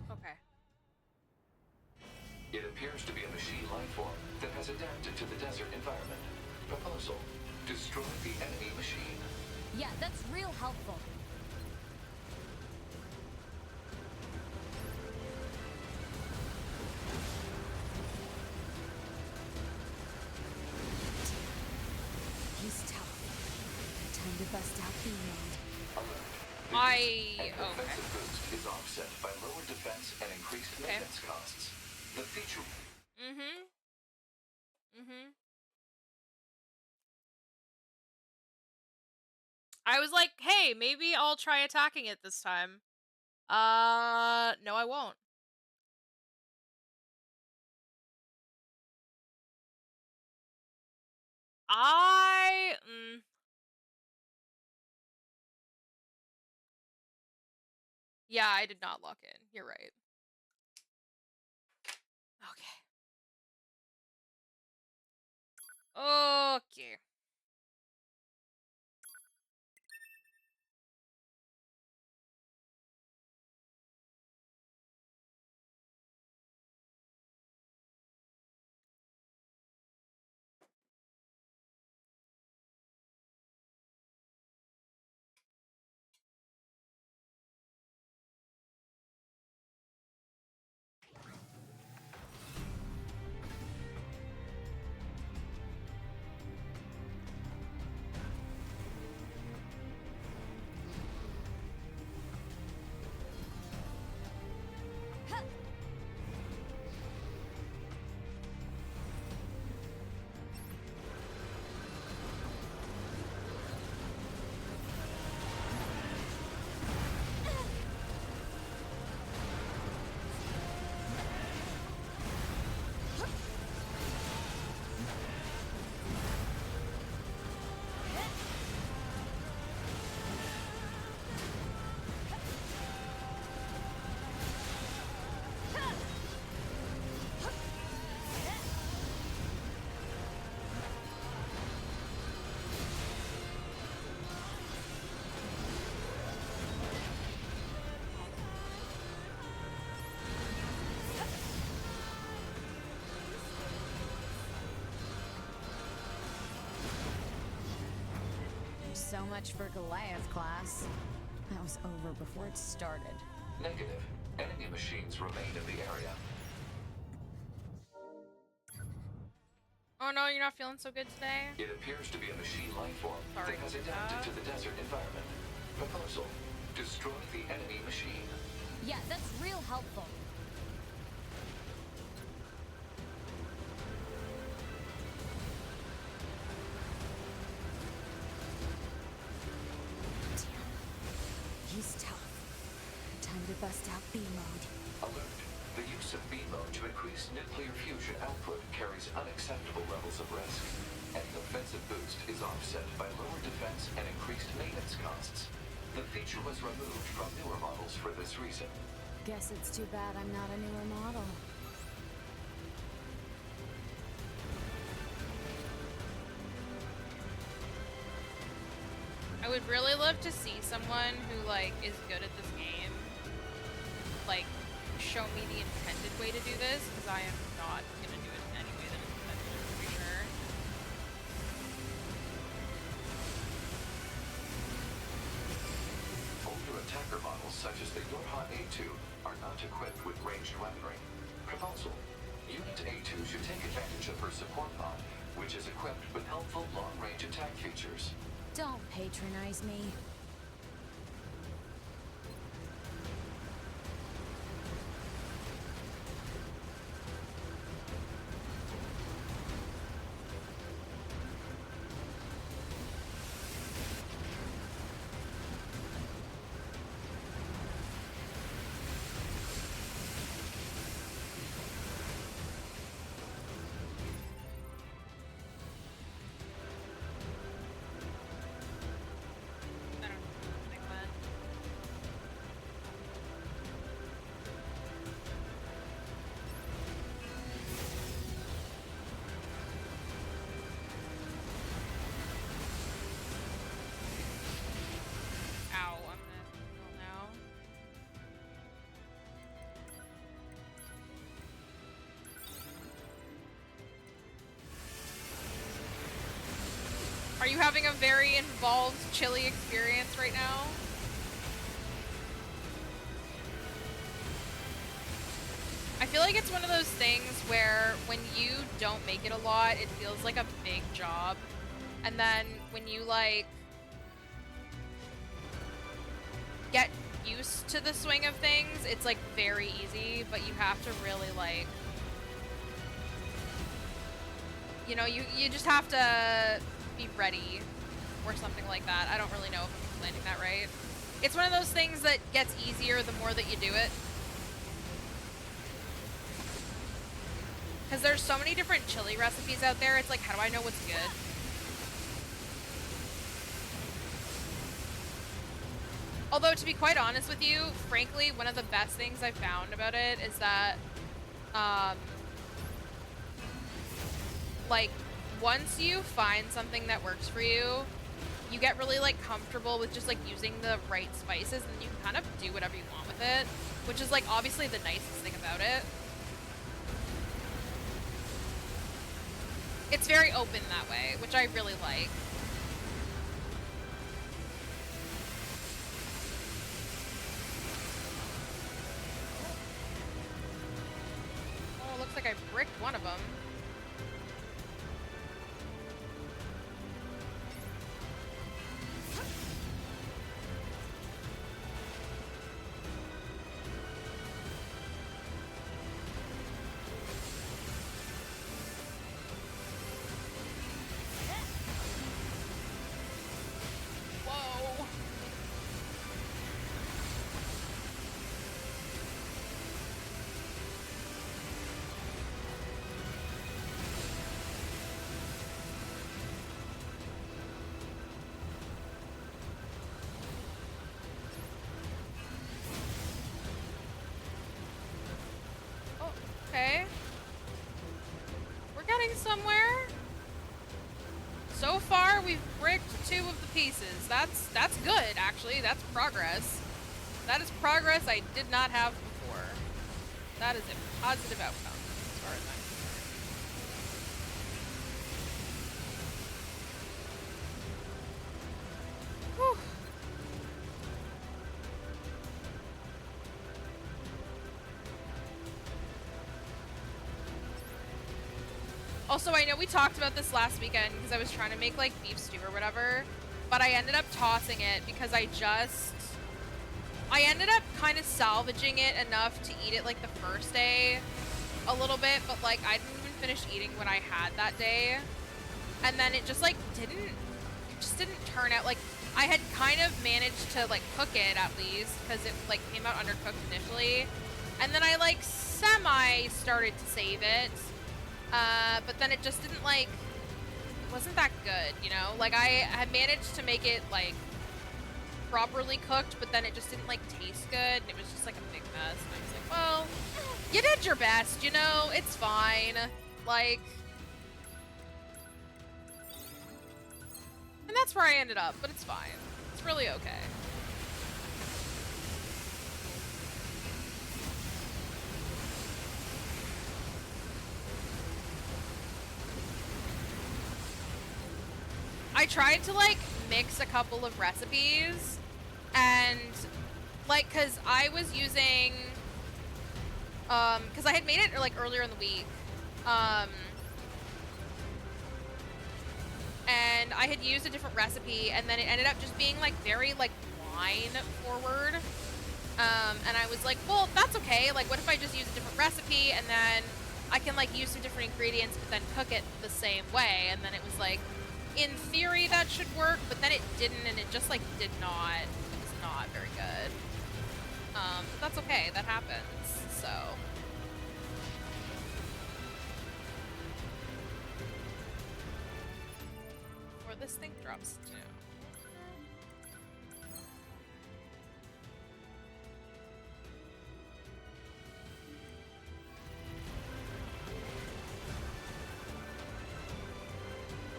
Okay. It appears to be a machine life form that has adapted to the desert environment. Proposal: destroy the enemy machine. Yeah, that's real helpful. He's tough. Time to bust out the end. Alert. Okay. Defensive boost is offset by lower defense and increased maintenance costs. The feature. I was like, hey, maybe I'll try attacking it this time. No, I won't. Yeah, I did not lock in. You're right. Okay. Okay. So much for Goliath class. That was over before it started. Negative. Enemy machines remain in the area. Oh no, you're not feeling so good today? It appears to be a machine life form Sorry that has about adapted that. to the desert environment. Proposal. Destroy the enemy machine. Yeah, that's real helpful. Damn. He's tough. Time to bust out B mode. Alert. The use of B mode to increase nuclear fusion output carries unacceptable levels of risk. Any offensive boost is offset by lower defense and increased maintenance costs. The feature was removed from newer models for this reason. Guess it's too bad I'm not a newer model. I would really love to see someone who, like, is good at this game, like, show me the intended way to do this, because I am not going to do it any way that it's intended, I'm pretty sure. Older attacker models such as the Yorha A2 are not equipped with ranged weaponry. Proposal. Unit A2 should take advantage of her support pod, which is equipped with helpful long-range attack features. Don't patronize me. I don't know where the thing went. Ow, I'm gonna heal now. Are you having a very involved, chilly experience right now? I feel like it's one of those things where when you don't make it a lot, it feels like a big job. And then when you, like, get used to the swing of things, it's, like, very easy, but you have to really, like, you know, you just have to be ready or something like that. I don't really know if I'm explaining that right. It's one of those things that gets easier the more that you do it. Because there's so many different chili recipes out there, it's like, how do I know what's good? Although, to be quite honest with you, frankly, one of the best things I've found about it is that, like, once you find something that works for you, you get really, like, comfortable with just, like, using the right spices, and you can kind of do whatever you want with it, which is, like, obviously the nicest thing about it. It's very open that way, which I really like. Oh, looks like I bricked one of them. Whoa. Oh, okay. We're getting somewhere. So far, we've bricked 2 of the pieces. That's good, actually. That's progress. That is progress I did not have before. That is a positive outcome, as far as I'm concerned. Whew. Also, I know we talked about this last weekend because I was trying to make like beef stew or whatever, but I ended up tossing it because I ended up kind of salvaging it enough to eat it like the first day a little bit, but like I didn't even finish eating what I had that day. And then it just like didn't turn out like I had kind of managed to like cook it at least because it like came out undercooked initially. And then I like semi started to save it. But then it just didn't like, it wasn't that good, you know? Like I had managed to make it like properly cooked, but then it just didn't like taste good. And it was just like a big mess. And I was like, well, you did your best, you know? It's fine. Like, and that's where I ended up, but it's fine. It's really okay. I tried to like mix a couple of recipes and like cuz I was using cuz I had made it like earlier in the week and I had used a different recipe and then it ended up just being like very like wine forward and I was like, well, that's okay, like what if I just use a different recipe and then I can like use some different ingredients but then cook it the same way. And then it was like, in theory that should work, but then it didn't, and it just like did not. It was not very good. But that's okay. That happens. So. Or this thing drops too.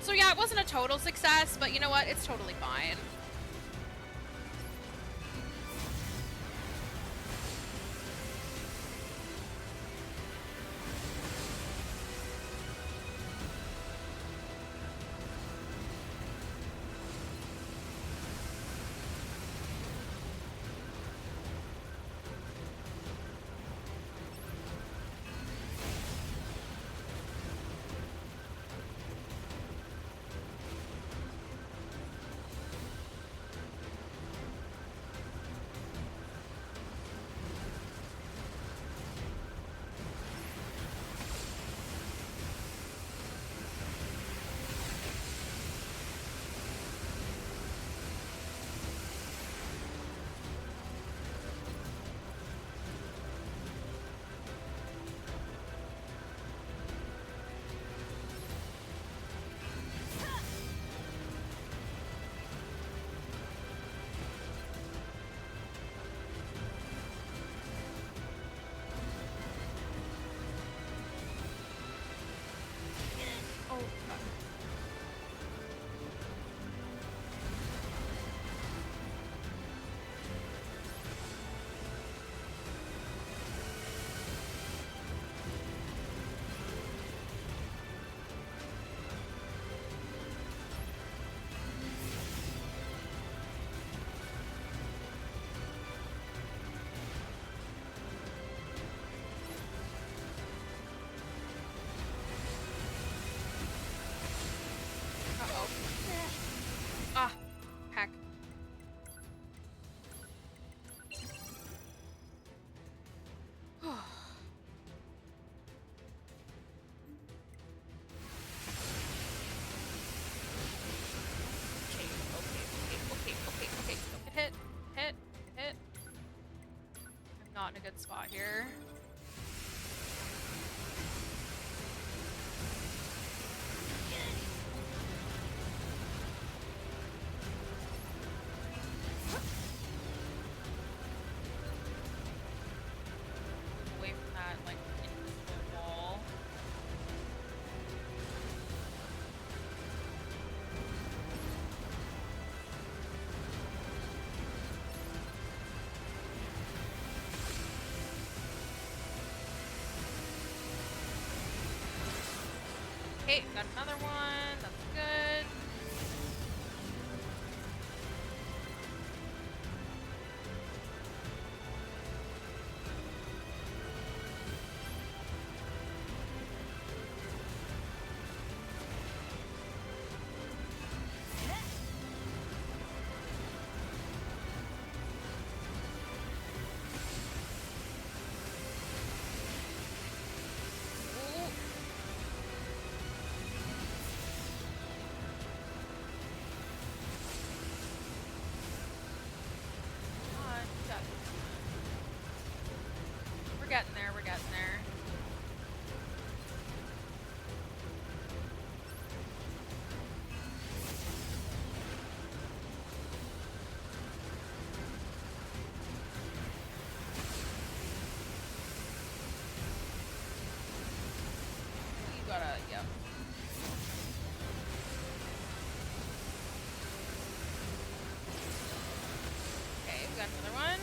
So yeah, it wasn't a total success, but you know what? It's totally fine. Ah, heck. Okay. Hit. I'm not in a good spot here. Away from that, like, invisible wall. Okay, got another one. That's good. getting there, we're getting there. You gotta, yep. Okay, we got another one.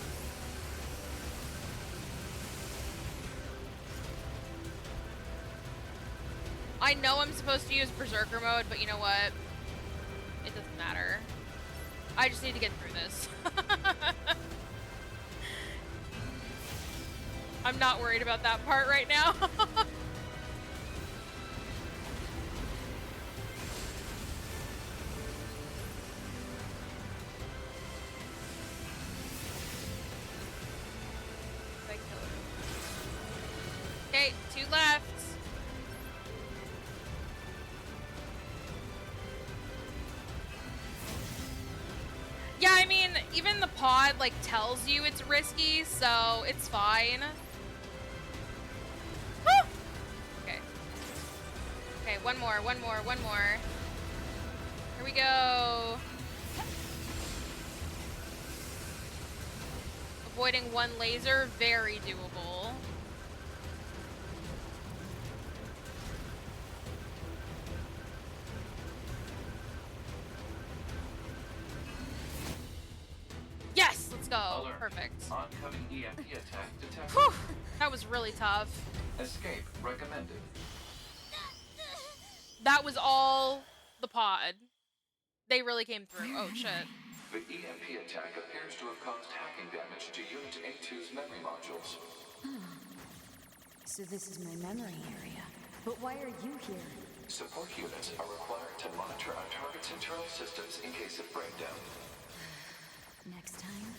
I know I'm supposed to use Berserker mode, but you know what? It doesn't matter. I just need to get through this. I'm not worried about that part right now. Okay, 2 left. Yeah, I mean, even the pod, like, tells you it's risky, so it's fine. Woo! Okay. Okay, one more. Here we go. Avoiding 1 laser, very doable. Yes, let's go. Alert. Perfect. Oncoming EMP attack detected. Whew, that was really tough. Escape recommended. That was all the pod. They really came through. Oh, shit. The EMP attack appears to have caused hacking damage to Unit A2's memory modules. So this is my memory area. But why are you here? Support units are required to monitor our target's internal systems in case of breakdown. Next time,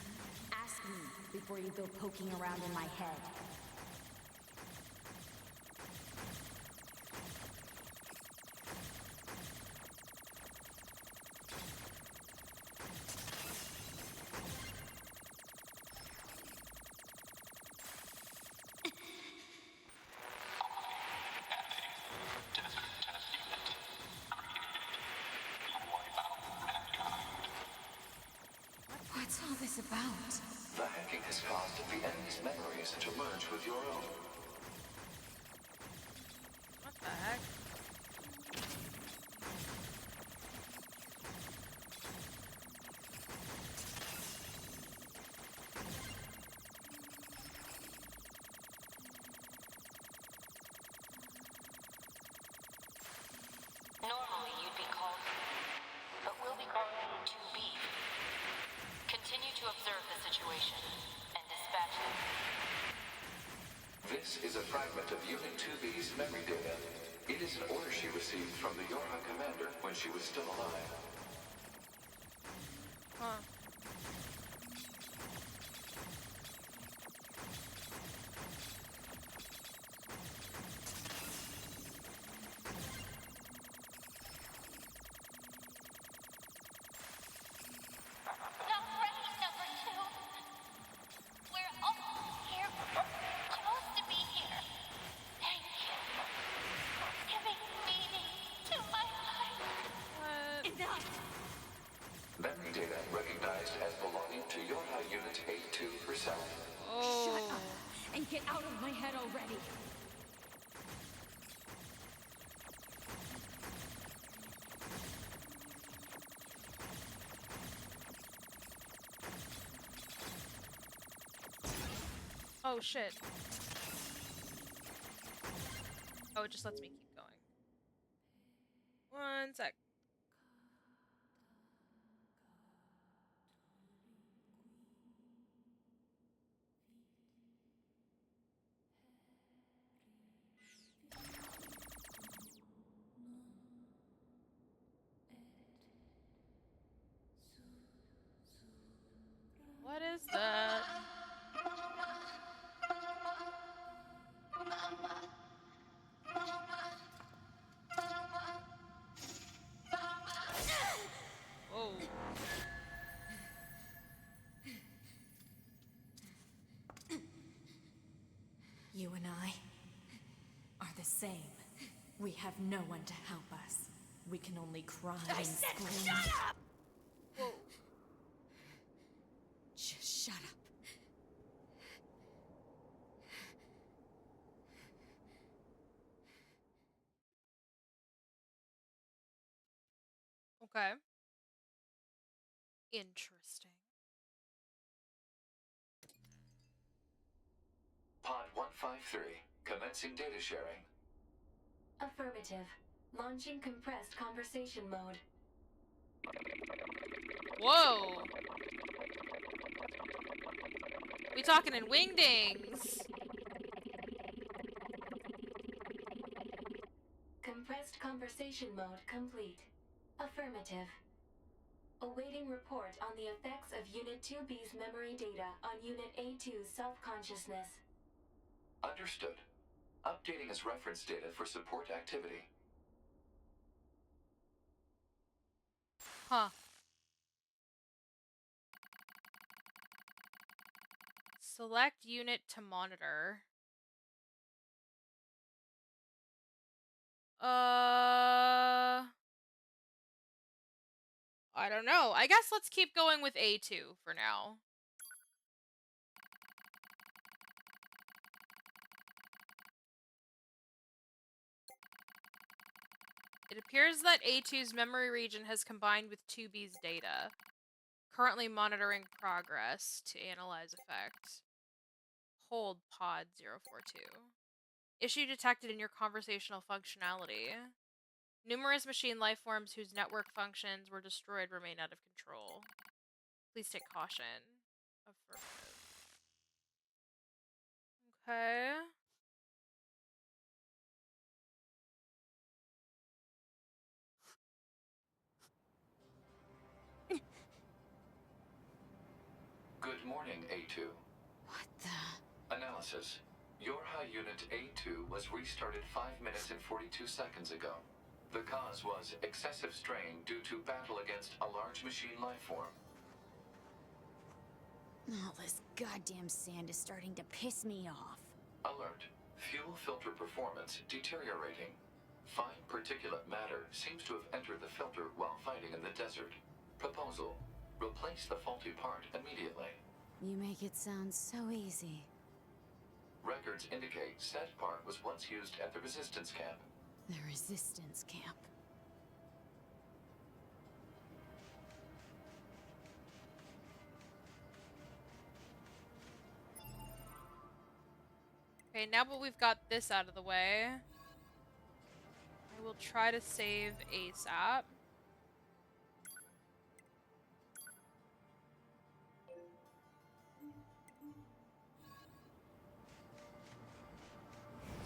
ask me before you go poking around in my head. What's all this about? The hacking has caused the enemy's memories to merge with your own. What the heck? Normally you'd be called, but we'll be calling you 2B. Continue to observe the situation and dispatch them. This is a fragment of Unit 2B's memory data. It is an order she received from the Yorha commander when she was still alive. Huh. Not ready, number 2. We're almost here. Supposed to be here. Thank you. Giving meaning to my life. What? Enough. Memory data recognized as belonging to Yorha Unit A2 herself. Oh. Shut up and get out of my head already. Oh, shit. Oh, it just lets me keep going. 1 sec. What is that? You and I are the same. We have no one to help us. We can only cry and scream. Shut up! Whoa. Just shut up. Okay. Interesting. Pod 153, commencing data sharing. Affirmative. Launching compressed conversation mode. Whoa. We talking in wingdings. Compressed conversation mode complete. Affirmative. Awaiting report on the effects of Unit 2B's memory data on Unit A2's self-consciousness. Understood. Updating as reference data for support activity. Huh. Select unit to monitor. I don't know. I guess let's keep going with A2 for now. It appears that A2's memory region has combined with 2B's data. Currently monitoring progress to analyze effect. Hold pod 042. Issue detected in your conversational functionality. Numerous machine life forms whose network functions were destroyed remain out of control. Please take caution. Affirmative. Okay. Good morning, A2. What the? Analysis. Your high unit A2 was restarted 5 minutes and 42 seconds ago. The cause was excessive strain due to battle against a large machine life form. All this goddamn sand is starting to piss me off. Alert. Fuel filter performance deteriorating. Fine particulate matter seems to have entered the filter while fighting in the desert. Proposal. Replace the faulty part immediately. You make it sound so easy. Records indicate said part was once used at the resistance camp. The resistance camp. Okay, now that we've got this out of the way, I will try to save ASAP.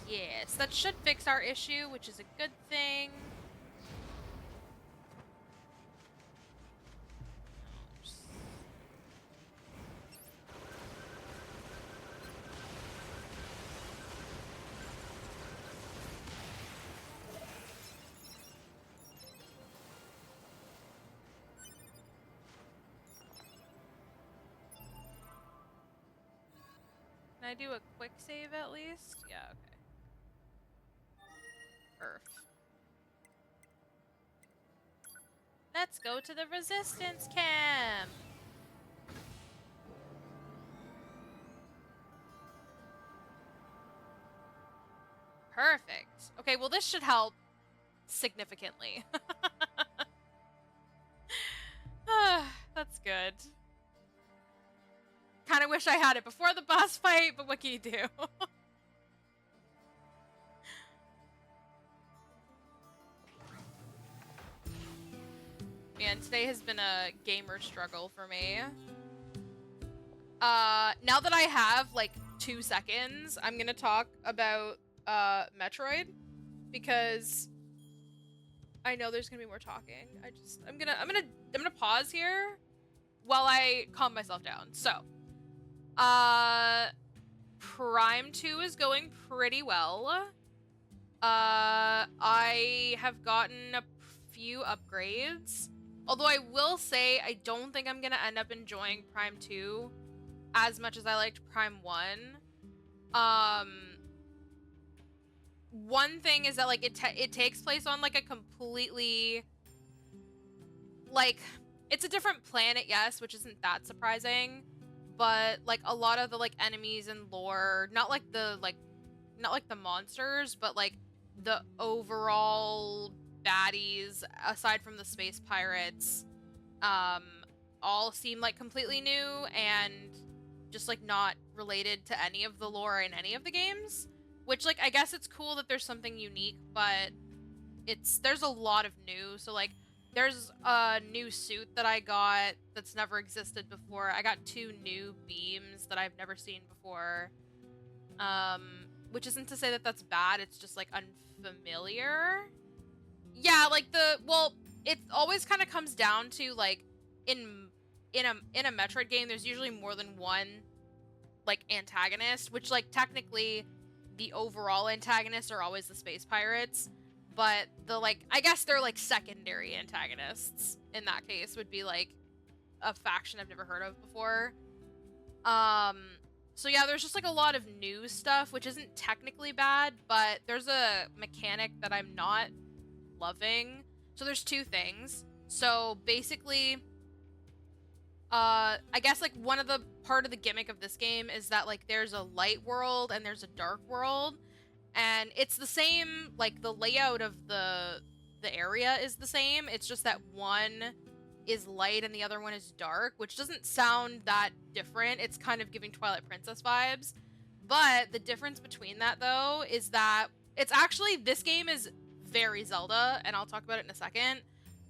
Yes, that should fix our issue, which is a good thing. Can I do a quick save at least? Yeah, okay. Earth. Let's go to the resistance camp! Perfect. Okay, well this should help significantly. That's good. Kind of wish I had it before the boss fight, but what can you do? Man, today has been a gamer struggle for me. Now that I have like 2 seconds, I'm gonna talk about Metroid because I know there's gonna be more talking. I'm gonna pause here while I calm myself down. So, Prime 2 is going pretty well. I have gotten a few upgrades. Although I will say I don't think I'm gonna end up enjoying Prime 2 as much as I liked Prime 1. one thing is that like it takes place on like a completely like it's a different planet, yes, which isn't that surprising, but like a lot of the like enemies and lore, not like the monsters, but like the overall baddies aside from the space pirates all seem like completely new and just like not related to any of the lore in any of the games, which like I guess it's cool that there's something unique, but there's a lot of new. So like there's a new suit that I got that's never existed before. I got 2 new beams that I've never seen before. Which isn't to say that that's bad, it's just like unfamiliar. Yeah, like it always kind of comes down to like in a Metroid game, there's usually more than one like antagonist, which like technically the overall antagonists are always the space pirates, but the like I guess they're like secondary antagonists in that case would be like a faction I've never heard of before. So yeah, there's just like a lot of new stuff, which isn't technically bad, but there's a mechanic that I'm not loving. So there's 2 things. So basically, I guess like one of the part of the gimmick of this game is that like there's a light world and there's a dark world, and it's the same, like the layout of the area is the same. It's just that one is light and the other one is dark, which doesn't sound that different. It's kind of giving Twilight Princess vibes. But the difference between that though is that it's actually, this game is very Zelda, and I'll talk about it in a second.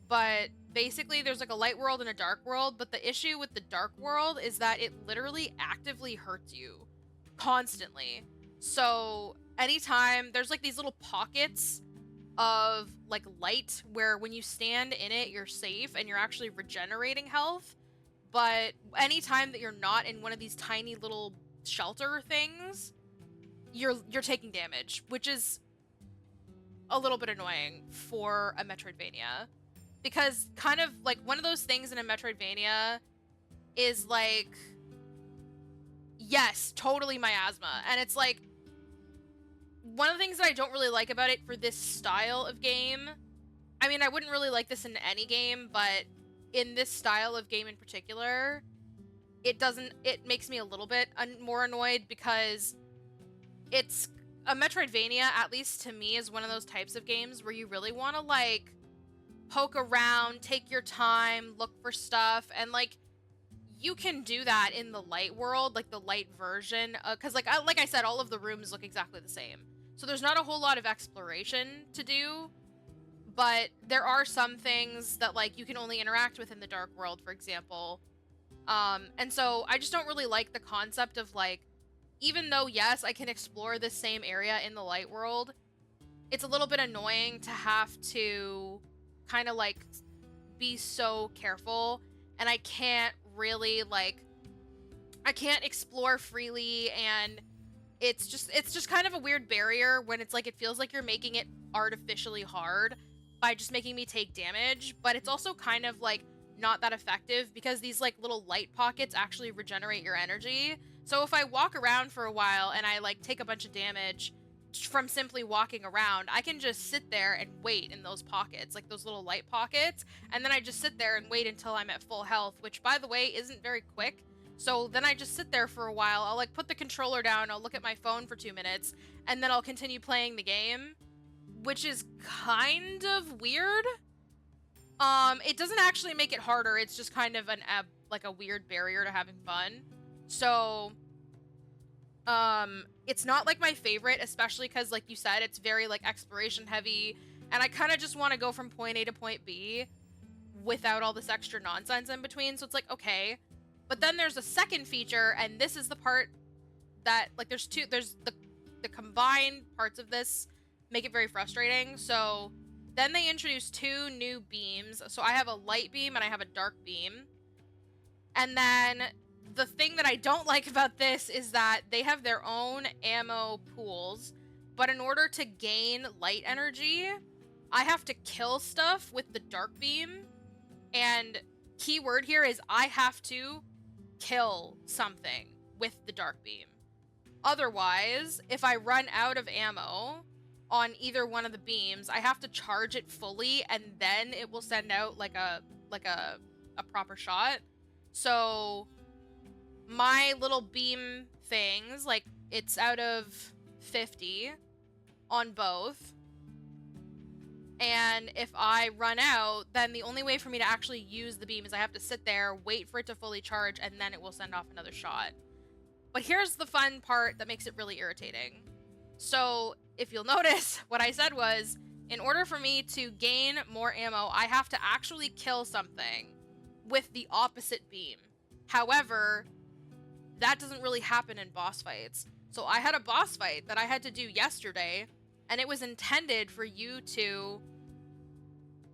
But basically there's like a light world and a dark world, but the issue with the dark world is that it literally actively hurts you constantly. So anytime there's like these little pockets of like light where when you stand in it you're safe and you're actually regenerating health, but anytime that you're not in one of these tiny little shelter things, you're taking damage, which is a little bit annoying for a Metroidvania, because kind of like one of those things in a Metroidvania is like, yes, totally miasma, and it's like one of the things that I don't really like about it for this style of game, I mean, I wouldn't really like this in any game, but in this style of game in particular, it makes me a little bit more annoyed, because it's a Metroidvania, at least to me, is one of those types of games where you really want to like poke around, take your time, look for stuff, and like you can do that in the light world, like the light version, because like I said, all of the rooms look exactly the same. So there's not a whole lot of exploration to do, but there are some things that like you can only interact with in the dark world, for example. And so I just don't really like the concept of like, even though yes, I can explore this same area in the light world, it's a little bit annoying to have to kind of like be so careful, and I can't really like, I can't explore freely, and it's just kind of a weird barrier when it's like it feels like you're making it artificially hard by just making me take damage, but it's also kind of like not that effective because these like little light pockets actually regenerate your energy. So if I walk around for a while and I like take a bunch of damage from simply walking around, I can just sit there and wait in those pockets, like those little light pockets, and then I just sit there and wait until I'm at full health, which by the way isn't very quick. So then I just sit there for a while, I'll like put the controller down, I'll look at my phone for 2 minutes, and then I'll continue playing the game, which is kind of weird. It doesn't actually make it harder, it's just kind of like a weird barrier to having fun. So it's not like my favorite, especially because like you said, it's very like exploration heavy, and I kind of just want to go from point A to point B without all this extra nonsense in between. So it's like, okay. But then there's a second feature, and this is the part that like there's the combined parts of this make it very frustrating. So then they introduced 2 new beams. So I have a light beam and I have a dark beam. And then the thing that I don't like about this is that they have their own ammo pools, but in order to gain light energy, I have to kill stuff with the dark beam. And key word here is I have to kill something with the dark beam. Otherwise, if I run out of ammo, on either one of the beams, I have to charge it fully, and then it will send out like a proper shot. So my little beam things, like, it's out of 50 on both. And if I run out, then the only way for me to actually use the beam is I have to sit there, wait for it to fully charge, and then it will send off another shot. But here's the fun part that makes it really irritating. So if you'll notice, what I said was, in order for me to gain more ammo, I have to actually kill something with the opposite beam. However, that doesn't really happen in boss fights. So I had a boss fight that I had to do yesterday, and it was intended for you to,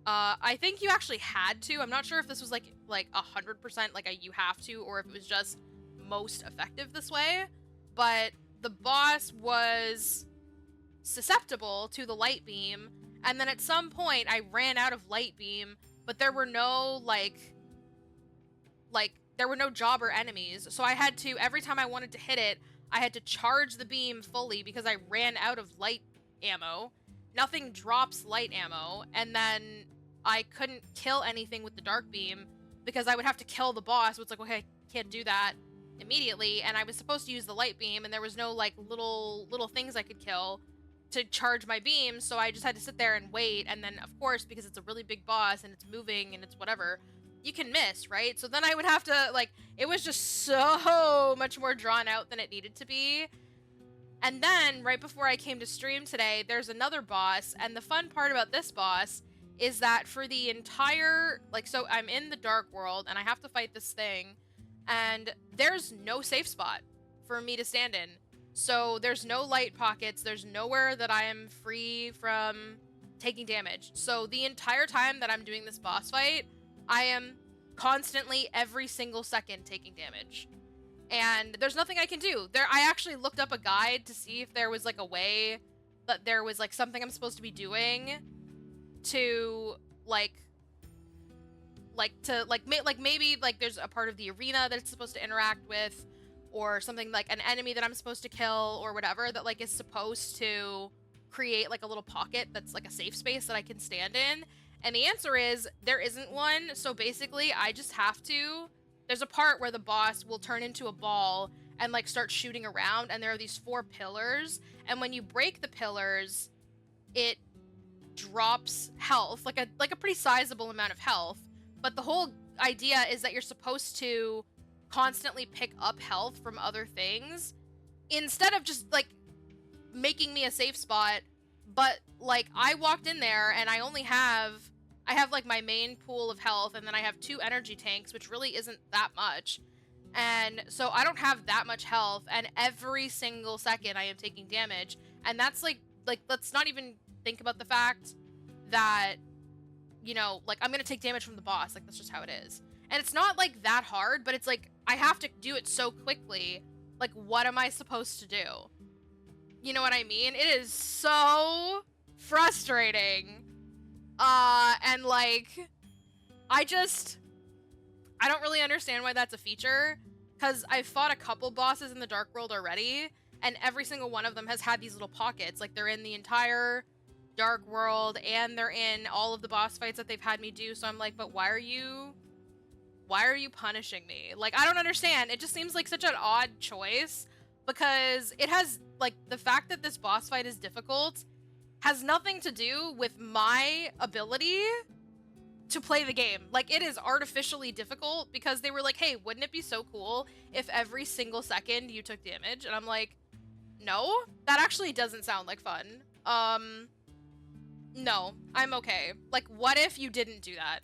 I think you actually had to. I'm not sure if this was like 100% like a you have to, or if it was just most effective this way. But the boss was susceptible to the light beam, and then at some point I ran out of light beam, but there were no there were no jobber enemies. So I had to, every time I wanted to hit it, I had to charge the beam fully because I ran out of light ammo. Nothing drops light ammo, and then I couldn't kill anything with the dark beam because I would have to kill the boss. So it's like, okay, I can't do that immediately, and I was supposed to use the light beam, and there was no like little things I could kill to charge my beam, so I just had to sit there and wait. And then of course, because it's a really big boss and it's moving and it's whatever, you can miss, right? So then I would have to, like, it was just so much more drawn out than it needed to be. And then right before I came to stream today, there's another boss, and the fun part about this boss is that for the entire, like, so I'm in the dark world and I have to fight this thing, and there's no safe spot for me to stand in. So there's no light pockets, there's nowhere that I am free from taking damage. So the entire time that I'm doing this boss fight, I am constantly, every single second, taking damage. And there's nothing I can do. I actually looked up a guide to see if there was like a way that there was like something I'm supposed to be doing to maybe like there's a part of the arena that it's supposed to interact with, or something like an enemy that I'm supposed to kill or whatever that like is supposed to create like a little pocket that's like a safe space that I can stand in. And the answer is there isn't one. So basically I just have to, there's a part where the boss will turn into a ball and like start shooting around, and there are these 4 pillars, and when you break the pillars, it drops health, like a pretty sizable amount of health. But the whole idea is that you're supposed to constantly pick up health from other things instead of just like making me a safe spot. But like I walked in there and I have like my main pool of health, and then I have 2 energy tanks, which really isn't that much. And so I don't have that much health, and every single second I am taking damage. And that's like let's not even think about the fact that, you know, like I'm gonna take damage from the boss. Like that's just how it is. And it's not like that hard, but it's like I have to do it so quickly. Like, what am I supposed to do? You know what I mean? It is so frustrating. And like, I don't really understand why that's a feature, because I've fought a couple bosses in the Dark World already, and every single one of them has had these little pockets. Like, they're in the entire Dark World, and they're in all of the boss fights that they've had me do. So I'm like, but why are you punishing me? Like, I don't understand. It just seems like such an odd choice, because it has, like, the fact that this boss fight is difficult has nothing to do with my ability to play the game. Like, it is artificially difficult because they were like, hey, wouldn't it be so cool if every single second you took damage? And I'm like, no, that actually doesn't sound like fun. No, I'm okay. Like, what if you didn't do that?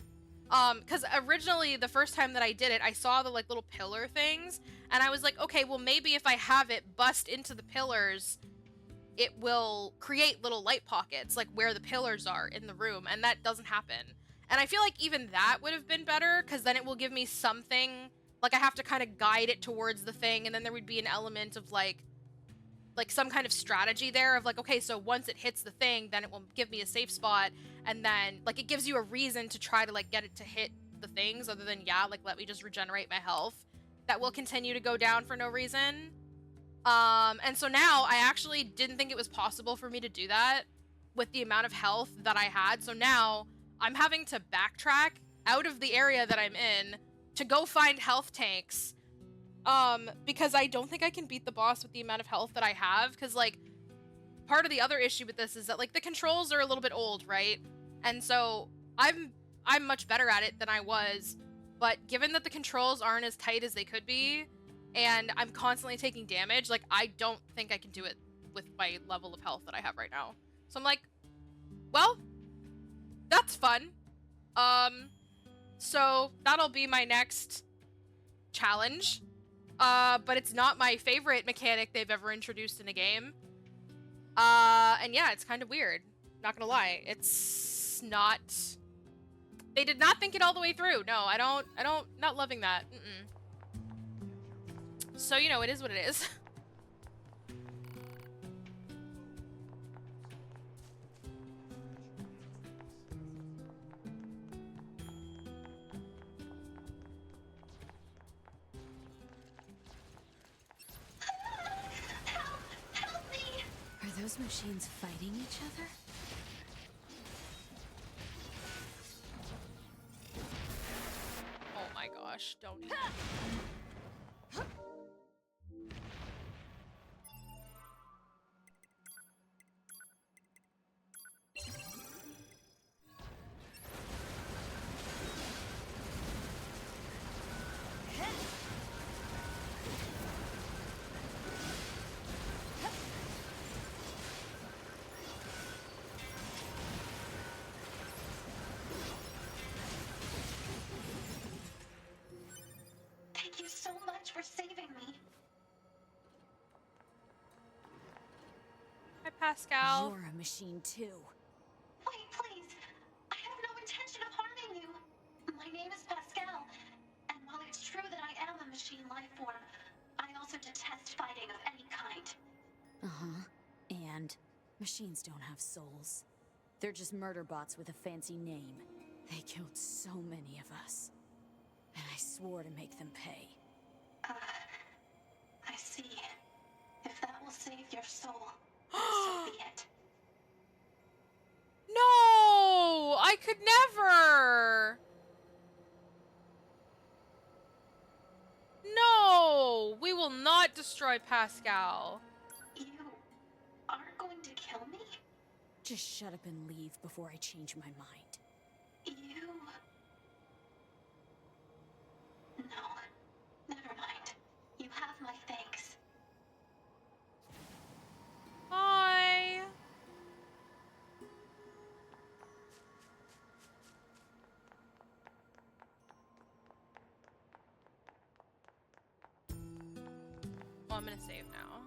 Because originally, the first time that I did it, I saw the, like, little pillar things, and I was like, okay, well, maybe if I have it bust into the pillars, it will create little light pockets, like, where the pillars are in the room, and that doesn't happen. And I feel like even that would have been better, because then it will give me something, like, I have to kind of guide it towards the thing, and then there would be an element of, like some kind of strategy there of, like, okay, so once it hits the thing, then it will give me a safe spot, and then, like, it gives you a reason to try to, like, get it to hit the things, other than, yeah, like, let me just regenerate my health. That will continue to go down for no reason. And so now, I actually didn't think it was possible for me to do that, with the amount of health that I had. So now I'm having to backtrack out of the area that I'm in to go find health tanks. Because I don't think I can beat the boss with the amount of health that I have. Because, like, part of the other issue with this is that, like, the controls are a little bit old, right? And so I'm much better at it than I was. But given that the controls aren't as tight as they could be, and I'm constantly taking damage, like, I don't think I can do it with my level of health that I have right now. So I'm like, well, that's fun. So that'll be my next challenge. But it's not my favorite mechanic they've ever introduced in a game. And yeah, it's kind of weird. Not gonna lie. It's not... They did not think it all the way through. No, I don't, not loving that. So, you know, it is what it is. Help me! Are those machines fighting each other? Oh my gosh, don't even. Thank you so much for saving me. Hi, Pascal. You're a machine too. Wait, please. I have no intention of harming you. My name is Pascal, and while it's true that I am a machine life form, I also detest fighting of any kind. Uh-huh. And machines don't have souls. They're just murder bots with a fancy name. They killed so many of us. And I swore to make them pay. I see. If that will save your soul, so be it. No! I could never! No! We will not destroy Pascal. You aren't going to kill me? Just shut up and leave before I change my mind. You... No. Never mind. You have my thanks. Bye! Oh, I'm gonna save now.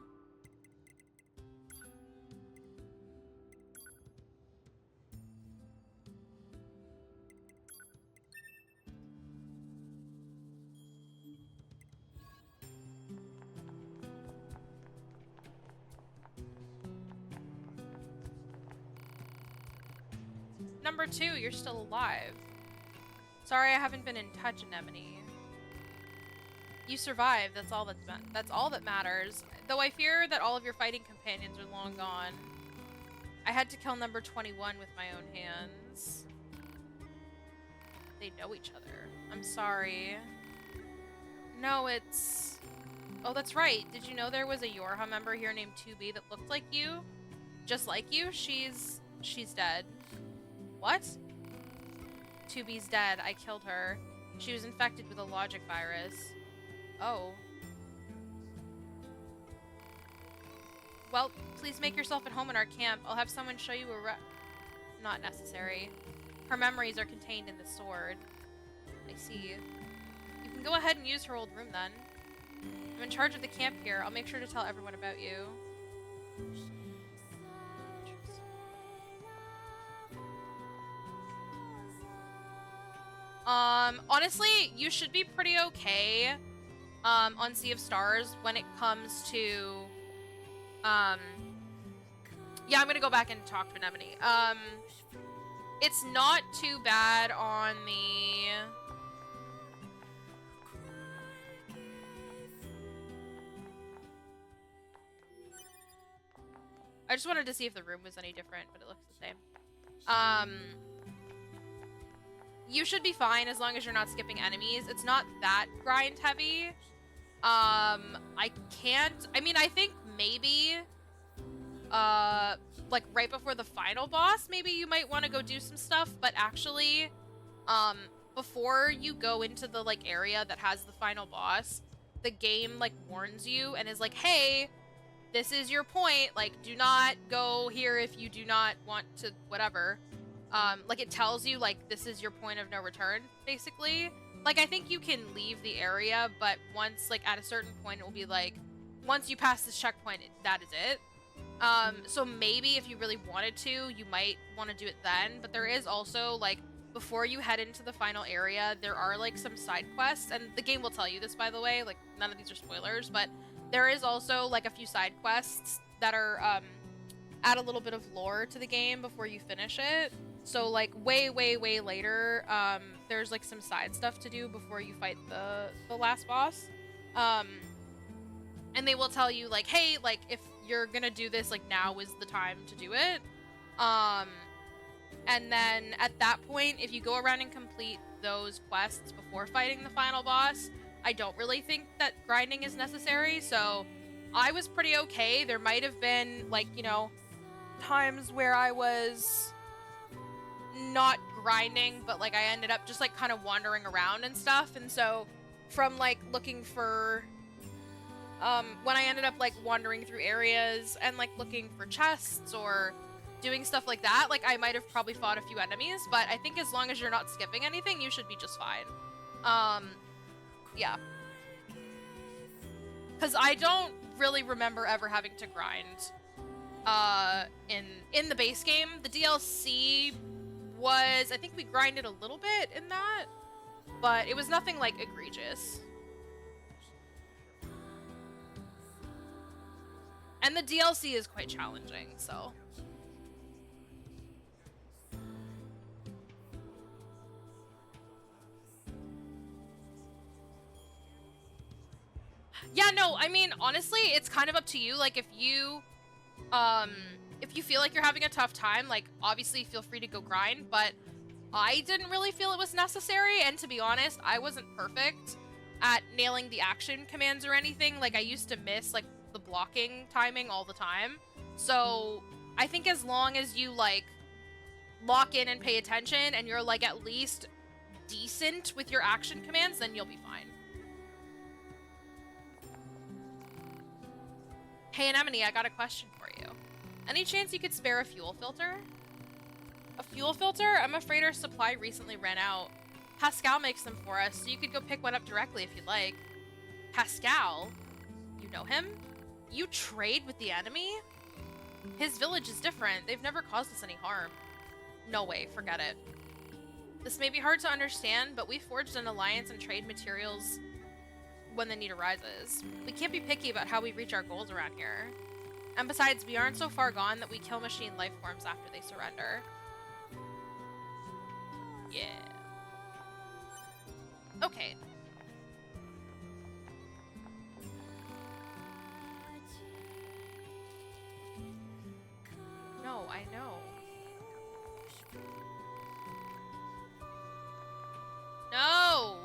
Number 2, you're still alive. Sorry I haven't been in touch, Anemone. You survived, that's all that matters. Though I fear that all of your fighting companions are long gone. I had to kill number 21 with my own hands. They know each other. I'm sorry. No, it's... Oh, that's right. Did you know there was a Yorha member here named 2B that looked like you? Just like you? She's dead. What? 2B's dead. I killed her. She was infected with a logic virus. Oh. Well, please make yourself at home in our camp. I'll have someone show you a Not necessary. Her memories are contained in the sword. I see. You can go ahead and use her old room then. I'm in charge of the camp here. I'll make sure to tell everyone about you. Honestly, you should be pretty okay, on Sea of Stars when it comes to, yeah, I'm gonna go back and talk to Anemone. It's not too bad on the... I just wanted to see if the room was any different, but it looks the same. You should be fine as long as you're not skipping enemies. It's not that grind heavy. I think maybe, like right before the final boss, maybe you might want to go do some stuff, but actually, before you go into the, like, area that has the final boss, the game, like, warns you and is like, hey, this is your point, like, do not go here if you do not want to, whatever. Like, it tells you, like, this is your point of no return, basically. Like, I think you can leave the area, but once, like, at a certain point, it will be like, once you pass this checkpoint, that is it. So maybe if you really wanted to, you might want to do it then, but there is also, like, before you head into the final area, there are, like, some side quests, and the game will tell you this, by the way, like, none of these are spoilers, but there is also, like, a few side quests that are, add a little bit of lore to the game before you finish it. So, like, way, way, way later, there's, like, some side stuff to do before you fight the last boss. And they will tell you, like, hey, like, if you're gonna do this, like, now is the time to do it. And then at that point, if you go around and complete those quests before fighting the final boss, I don't really think that grinding is necessary, so I was pretty okay. There might have been, like, you know, times where I was not grinding, but, like, I ended up just, like, kind of wandering around and stuff, and so from, like, looking for, when I ended up, like, wandering through areas and, like, looking for chests or doing stuff like that, like, I might have probably fought a few enemies, but I think as long as you're not skipping anything, you should be just fine. Yeah. Because I don't really remember ever having to grind, in the base game. The DLC was, I think we grinded a little bit in that, but it was nothing, like, egregious. And the DLC is quite challenging, so. Yeah, no, I mean, honestly, it's kind of up to you. Like, if you feel like you're having a tough time, like, obviously feel free to go grind, but I didn't really feel it was necessary, and to be honest, I wasn't perfect at nailing the action commands or anything. Like, I used to miss, like, the blocking timing all the time. So, I think as long as you, like, lock in and pay attention, and you're, like, at least decent with your action commands, then you'll be fine. Hey, Anemone, I got a question for you. Any chance you could spare a fuel filter? A fuel filter? I'm afraid our supply recently ran out. Pascal makes them for us, so you could go pick one up directly if you'd like. Pascal? You know him? You trade with the enemy? His village is different. They've never caused us any harm. No way, forget it. This may be hard to understand, but we forged an alliance and trade materials when the need arises. We can't be picky about how we reach our goals around here. And besides, we aren't so far gone that we kill machine life forms after they surrender. Yeah. Okay. No, I know. No!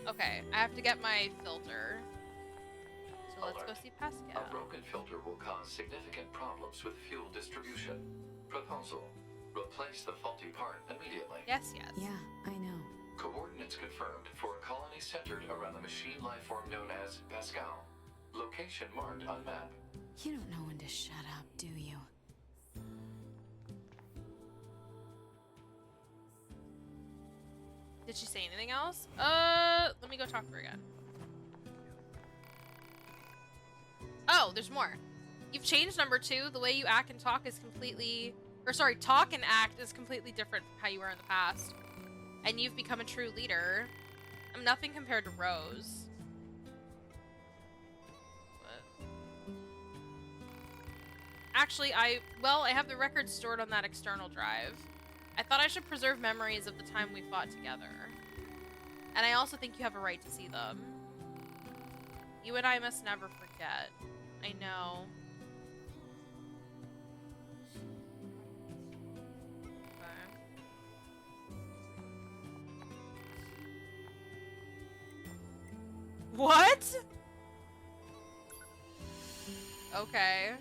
Okay, I have to get my filter. So let's go see Pascal. A broken filter will cause significant problems with fuel distribution. Proposal: replace the faulty part immediately. Yes, yes. Yeah, I know. Coordinates confirmed for a colony centered around the machine life form known as Pascal. Location marked on map. You don't know when to shut up, do you? Did she say anything else? Let me go talk to her again. Oh, there's more. You've changed number 2. The way you act and talk is completely... Or sorry, talk and act is completely different from how you were in the past. And you've become a true leader. I'm nothing compared to Rose. What? Actually, I have the records stored on that external drive. I thought I should preserve memories of the time we fought together. And I also think you have a right to see them. You and I must never forget. I know. What? Okay.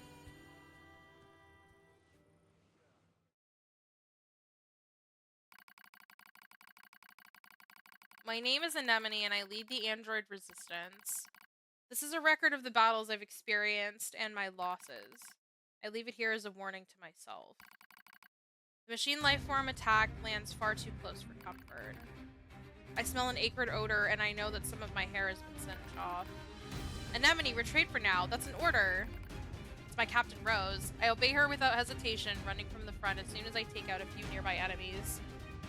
My name is Anemone and I lead the android resistance. This is a record of the battles I've experienced and my losses. I leave it here as a warning to myself. The machine lifeform attack lands far too close for comfort. I smell an acrid odor and I know that some of my hair has been singed off. Anemone, retreat for now. That's an order. It's my Captain Rose. I obey her without hesitation, running from the front as soon as I take out a few nearby enemies.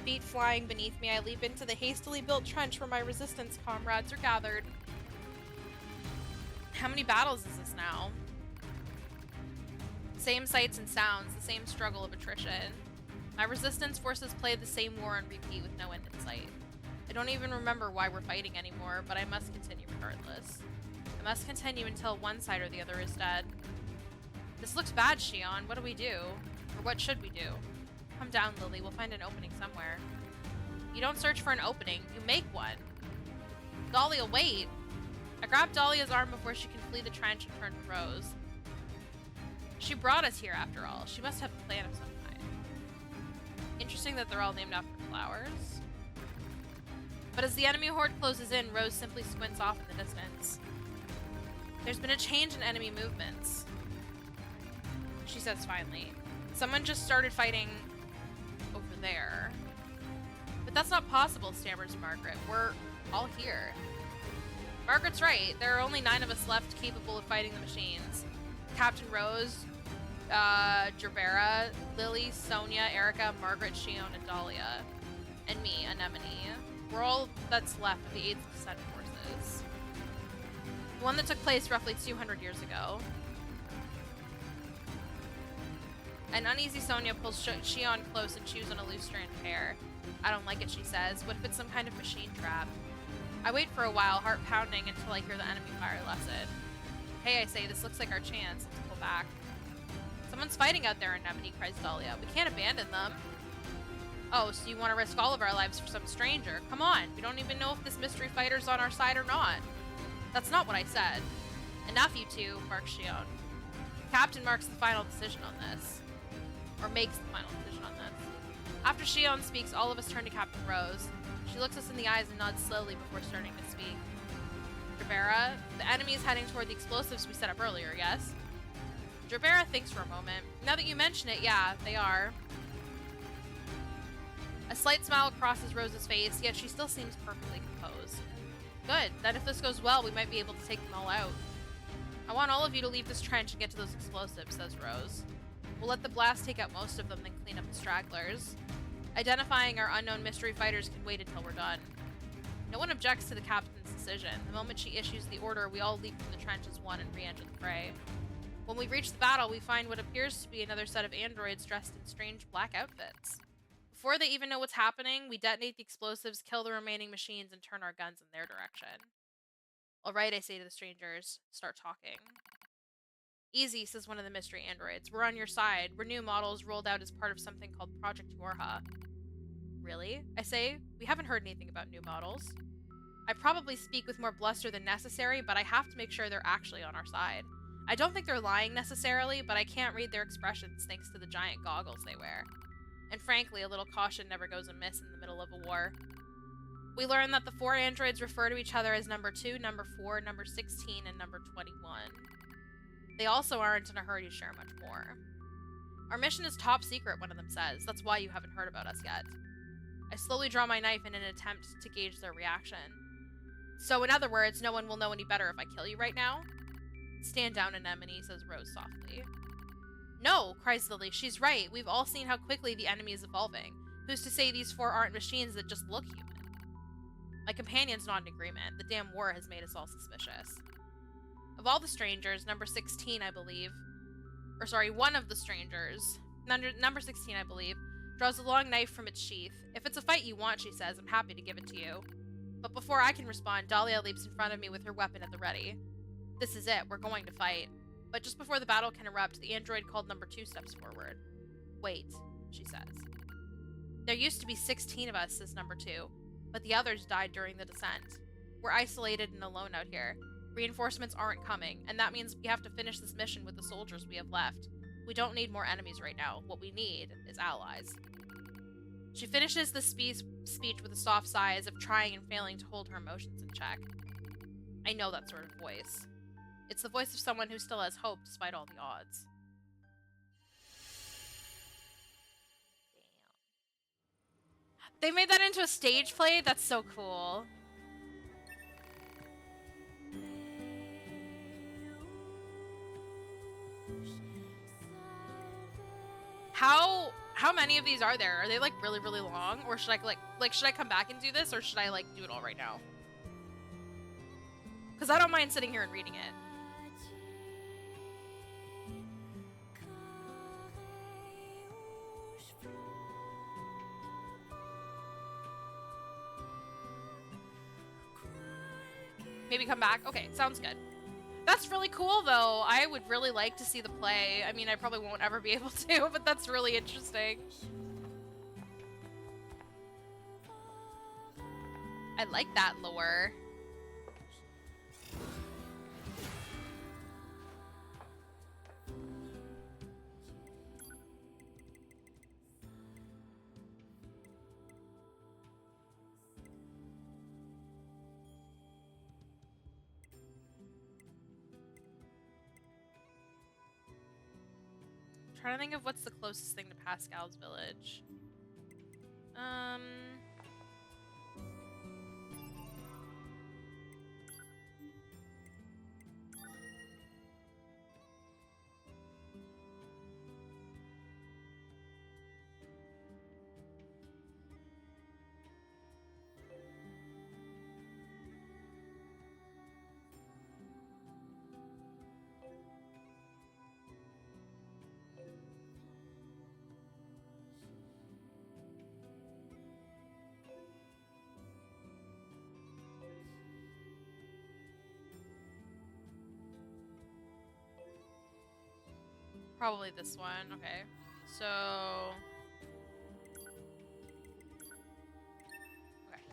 Feet flying beneath me, I leap into the hastily built trench where my resistance comrades are gathered. How many battles is this now? Same sights and sounds, the same struggle of attrition. My resistance forces play the same war on repeat with no end in sight. I don't even remember why we're fighting anymore, but I must continue regardless. I must continue until one side or the other is dead. This looks bad, Shion. What do we do? Or what should we do? Come down, Lily. We'll find an opening somewhere. You don't search for an opening. You make one. Dahlia, wait! I grab Dahlia's arm before she can flee the trench and turn to Rose. She brought us here, after all. She must have a plan of some kind. Interesting that they're all named after flowers. But as the enemy horde closes in, Rose simply squints off in the distance. There's been a change in enemy movements, she says finally. Someone just started fighting over there. But that's not possible, stammers Margaret. We're all here. Margaret's right. There are only 9 of us left capable of fighting the machines. Captain Rose, Gerbera, Lily, Sonia, Erica, Margaret, Shion, and Dahlia. And me, Anemone. We're all that's left of the 8th Descent forces. The one that took place roughly 200 years ago. An uneasy Sonia pulls Shion close and chews on a loose strand of hair. I don't like it, she says. What if it's some kind of machine trap? I wait for a while, heart pounding, until I hear the enemy fire lessen. Hey, I say, this looks like our chance. Let's pull back. Someone's fighting out there, Anemone, cries Dahlia. We can't abandon them. Oh, so you want to risk all of our lives for some stranger? Come on, we don't even know if this mystery fighter's on our side or not. That's not what I said. Enough, you two, barks Shion. Captain marks the final decision on this. Or makes the final decision on this. After Shion speaks, all of us turn to Captain Rose. She looks us in the eyes and nods slowly before starting to speak. Gerbera, the enemy is heading toward the explosives we set up earlier, yes? Gerbera thinks for a moment. Now that you mention it, yeah, they are. A slight smile crosses Rose's face, yet she still seems perfectly composed. Good, then if this goes well, we might be able to take them all out. I want all of you to leave this trench and get to those explosives, says Rose. We'll let the blast take out most of them, then clean up the stragglers. Identifying our unknown mystery fighters can wait until we're done. No one objects to the captain's decision. The moment she issues the order, we all leap from the trench as one and re-enter the fray. When we reach the battle, we find what appears to be another set of androids dressed in strange black outfits. Before they even know what's happening, we detonate the explosives, kill the remaining machines, and turn our guns in their direction. Alright, I say to the strangers. Start talking. Easy, says one of the mystery androids. We're on your side. We're new models rolled out as part of something called Project Yorha. Really? I say. We haven't heard anything about new models. I probably speak with more bluster than necessary, but I have to make sure they're actually on our side. I don't think they're lying necessarily, but I can't read their expressions thanks to the giant goggles they wear. And frankly, a little caution never goes amiss in the middle of a war. We learn that the 4 androids refer to each other as number 2, number 4, number 16, and number 21. They also aren't in a hurry to share much more. Our mission is top secret, one of them says. That's why you haven't heard about us yet. I slowly draw my knife in an attempt to gauge their reaction. So in other words, no one will know any better if I kill you right now? Stand down, Anemone, says Rose softly. No, cries Lily. She's right. We've all seen how quickly the enemy is evolving. Who's to say these 4 aren't machines that just look human? My companion's not in agreement. The damn war has made us all suspicious. Of all the strangers, number 16, I believe, or sorry, one of the strangers, number 16, I believe, draws a long knife from its sheath. If it's a fight you want, she says, I'm happy to give it to you. But before I can respond, Dahlia leaps in front of me with her weapon at the ready. This is it. We're going to fight. But just before the battle can erupt, the android called number 2 steps forward. Wait, she says. There used to be 16 of us, says number 2, but the others died during the descent. We're isolated and alone out here. Reinforcements aren't coming, and that means we have to finish this mission with the soldiers we have left. We don't need more enemies right now. What we need is allies. She finishes the speech with a soft sigh, as if trying and failing to hold her emotions in check. I know that sort of voice. It's the voice of someone who still has hope despite all the odds. Damn. They made that into a stage play? That's so cool. How many of these are there? Are they like really, really long? Or should I like should I come back and do this, or should I like do it all right now? Because I don't mind sitting here and reading it. Maybe come back? Okay, sounds good. That's really cool, though. I would really like to see the play. I mean, I probably won't ever be able to, but that's really interesting. I like that lore. Trying to think of what's the closest thing to Pascal's village. Probably this one. Okay. So... Okay.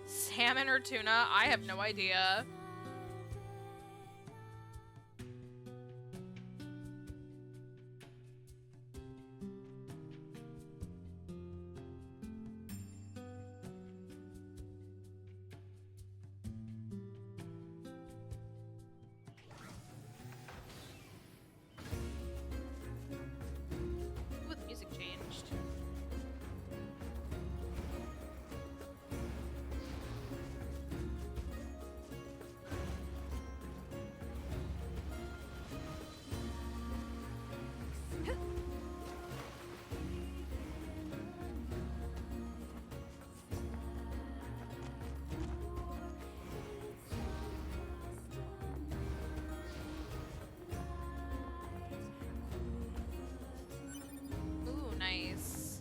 Salmon or tuna? I have no idea. Ooh, the music changed. Ooh, nice.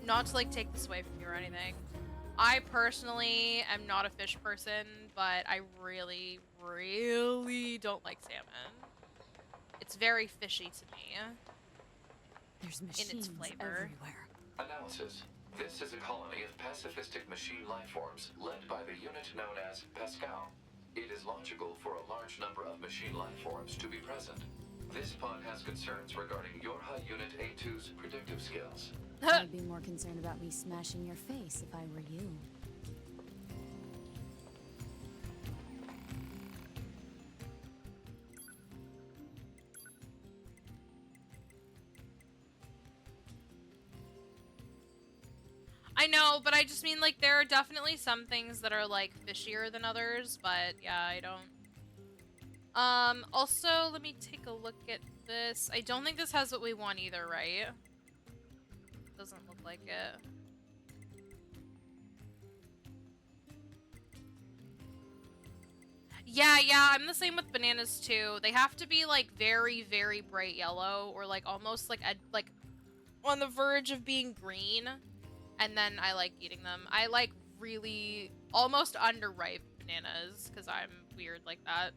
Not to like take this away from you or anything, I personally am not a fish person, but I really, really don't like salmon. It's very fishy to me. There's In machines its flavor. everywhere. Analysis. This is a colony of pacifistic machine lifeforms led by the unit known as Pascal. It is logical for a large number of machine lifeforms to be present. This pod has concerns regarding Yorha Unit A2's predictive skills. I'd be more concerned about me smashing your face if I were you. I know, but I just mean, like, there are definitely some things that are, like, fishier than others, but yeah, I don't. Also, let me take a look at this. I don't think this has what we want either, right? Doesn't look like it. Yeah, I'm the same with bananas too. They have to be, like, very, very bright yellow, or, like, almost, like, on the verge of being green. And then I like eating them. I like really almost underripe bananas because I'm weird like that.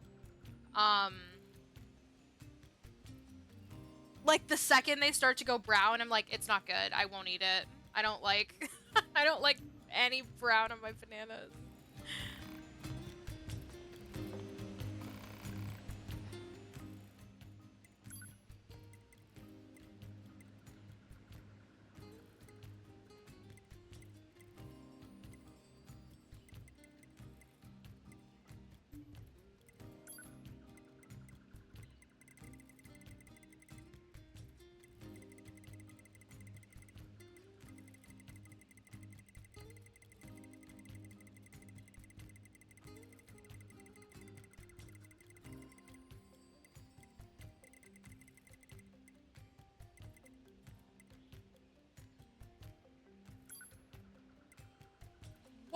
Like the second they start to go brown, I'm like, it's not good. I won't eat it. I don't like I don't like any brown on my bananas.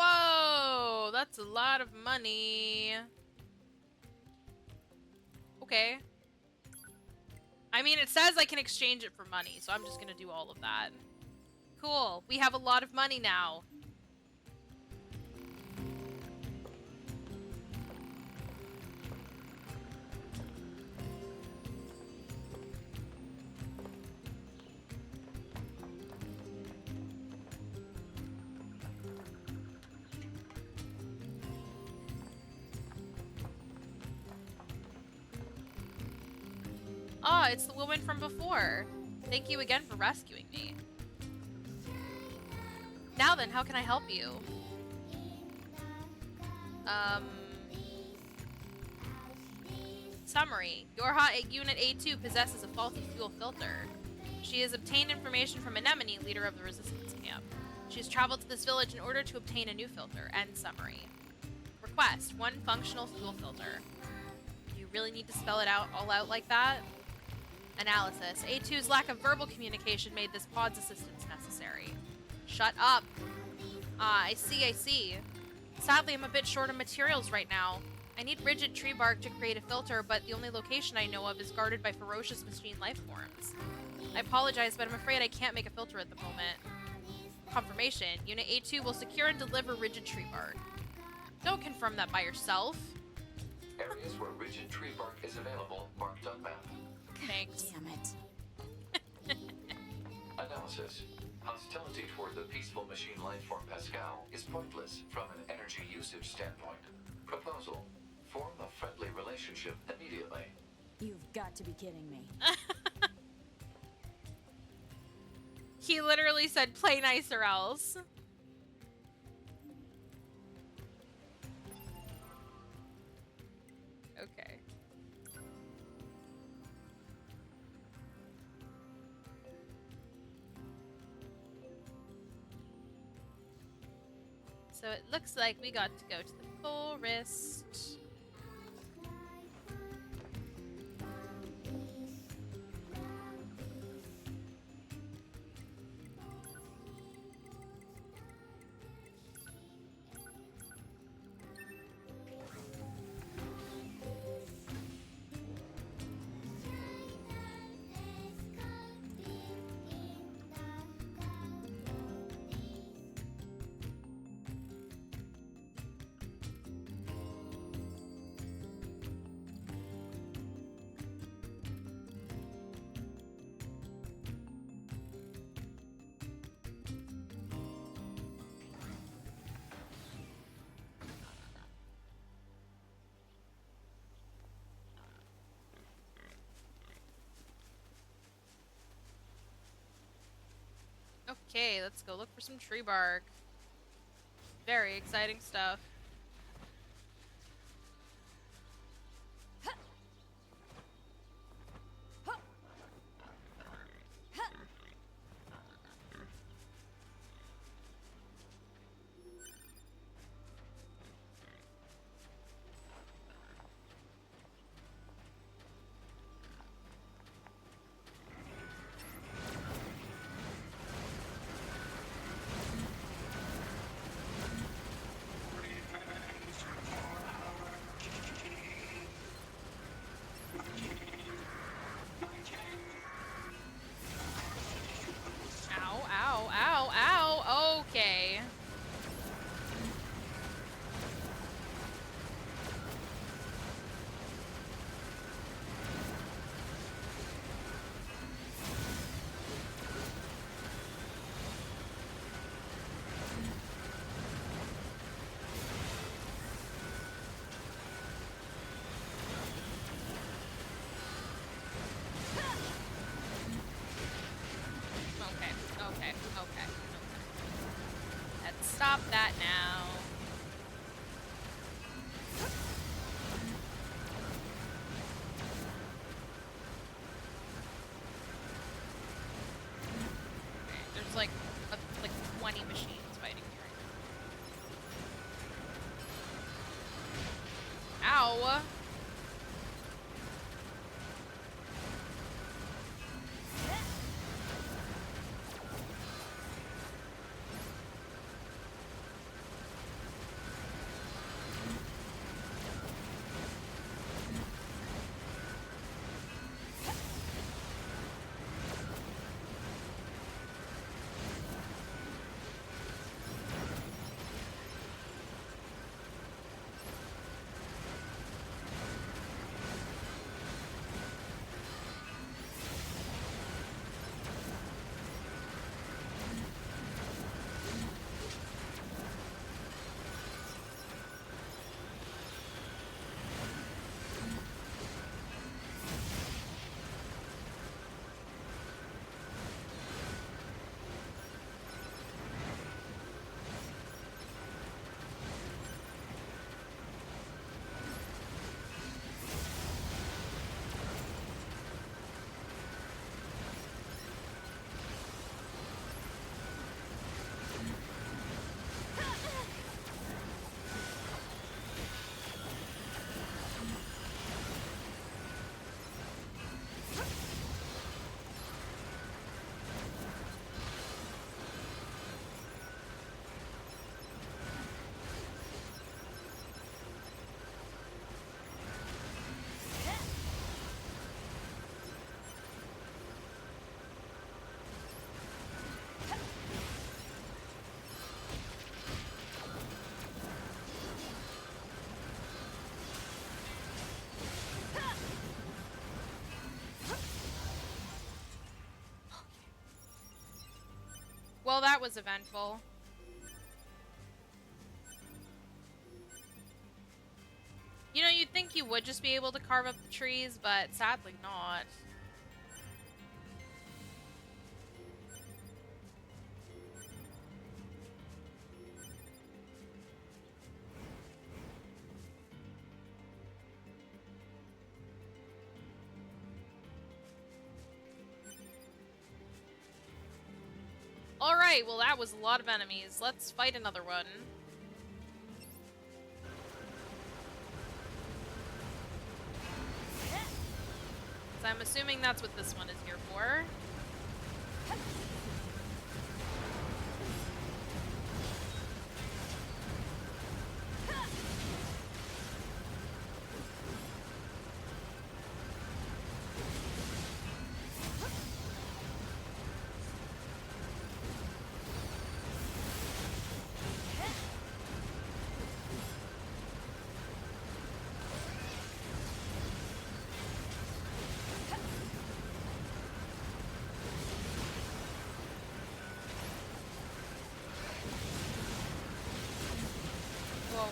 Whoa, that's a lot of money. Okay. I mean, it says I can exchange it for money, so I'm just gonna do all of that. Cool. We have a lot of money now. Ah, it's the woman from before. Thank you again for rescuing me. Now then, how can I help you? Summary. Yorha at Unit A2 possesses a faulty fuel filter. She has obtained information from Anemone, leader of the resistance camp. She has traveled to this village in order to obtain a new filter. End summary. Request. 1 functional fuel filter. Do you really need to spell it out all out like that? Analysis. A2's lack of verbal communication made this pod's assistance necessary. Shut up. Ah, I see. Sadly, I'm a bit short of materials right now. I need rigid tree bark to create a filter, but the only location I know of is guarded by ferocious machine life forms. I apologize, but I'm afraid I can't make a filter at the moment. Confirmation. Unit A2 will secure and deliver rigid tree bark. Don't confirm that by yourself. Areas where rigid tree bark is available marked on map. Thanks. Damn it. Analysis. Hostility toward the peaceful machine life form Pascal is pointless from an energy usage standpoint. Proposal. Form a friendly relationship immediately. You've got to be kidding me. He literally said, play nice or else. Okay. So it looks like we got to go to the forest. Okay, let's go look for some tree bark. Very exciting stuff. Stop that now. Okay, there's like 20 machines fighting me right now. Ow! Well, that was eventful. You know, you'd think you would just be able to carve up the trees, but sadly not. Alright, well that was a lot of enemies. Let's fight another one. So I'm assuming that's what this one is here for.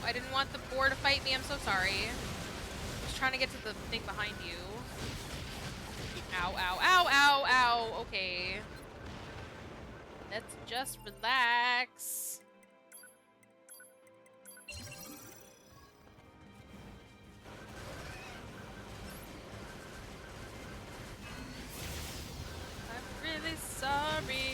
I didn't want the boar to fight me, I'm so sorry. I was trying to get to the thing behind you. Ow, ow, ow, ow, ow, okay. Let's just relax. I'm really sorry.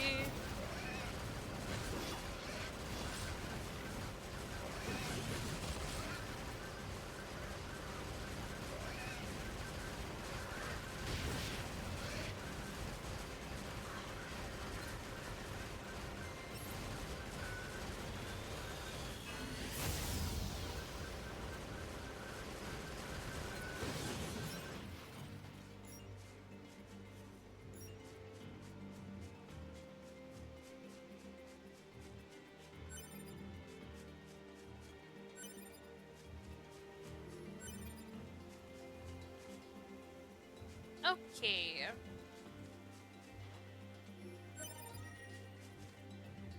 Okay.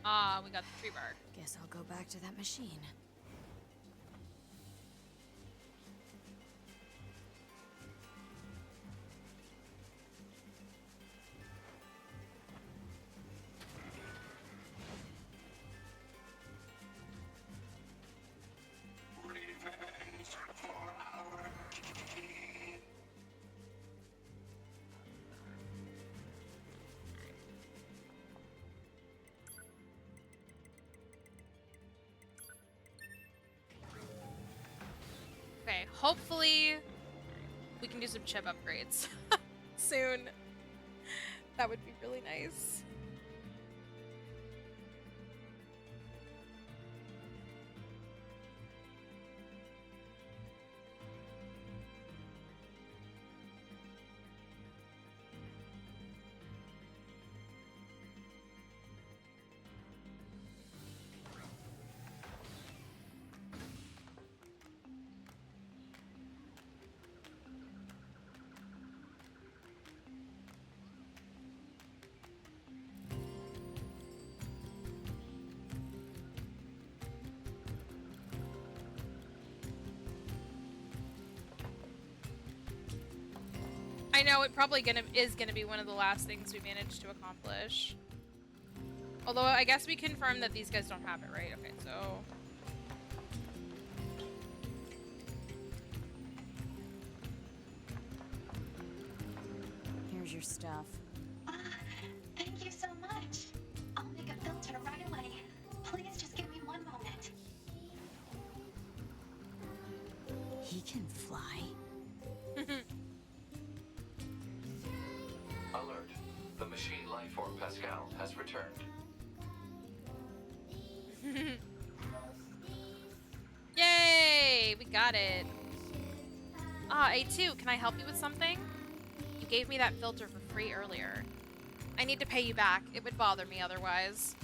Ah, we got the tree bark. Guess I'll go back to that machine. hopefully we can do some chip upgrades soon. That would be really nice. I know it probably is gonna be one of the last things we manage to accomplish. Although I guess we confirmed that these guys don't have it, right? Okay, so Here's your stuff. Thank you so much. I'll make a filter right away. Please just give me one moment. He can fly. Alert. The machine lifeform Pascal has returned. Yay! We got it. Ah, A2, can I help you with something? You gave me that filter for free earlier. I need to pay you back. It would bother me otherwise.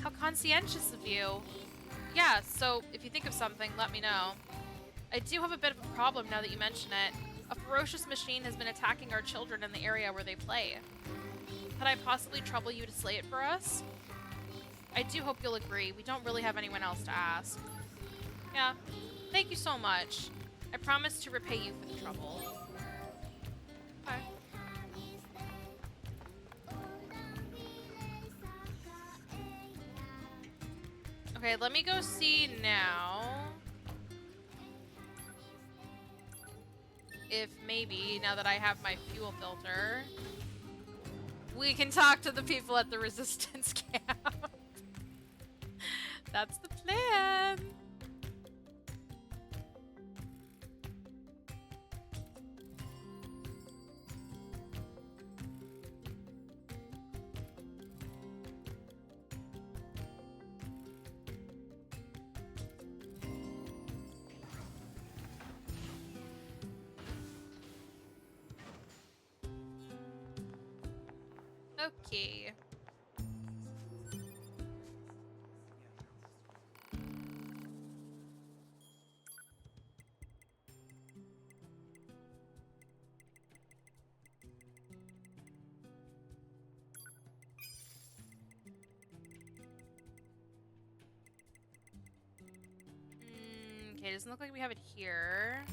How conscientious of you. Yeah, so if you think of something, let me know. I do have a bit of a problem now that you mention it. A ferocious machine has been attacking our children in the area where they play. Could I possibly trouble you to slay it for us? I do hope you'll agree. We don't really have anyone else to ask. Yeah. Thank you so much. I promise to repay you for the trouble. Okay. Okay, let me go see now if maybe, now that I have my fuel filter, we can talk to the people at the resistance camp. That's the plan. Okay. Okay, doesn't look like we have it here.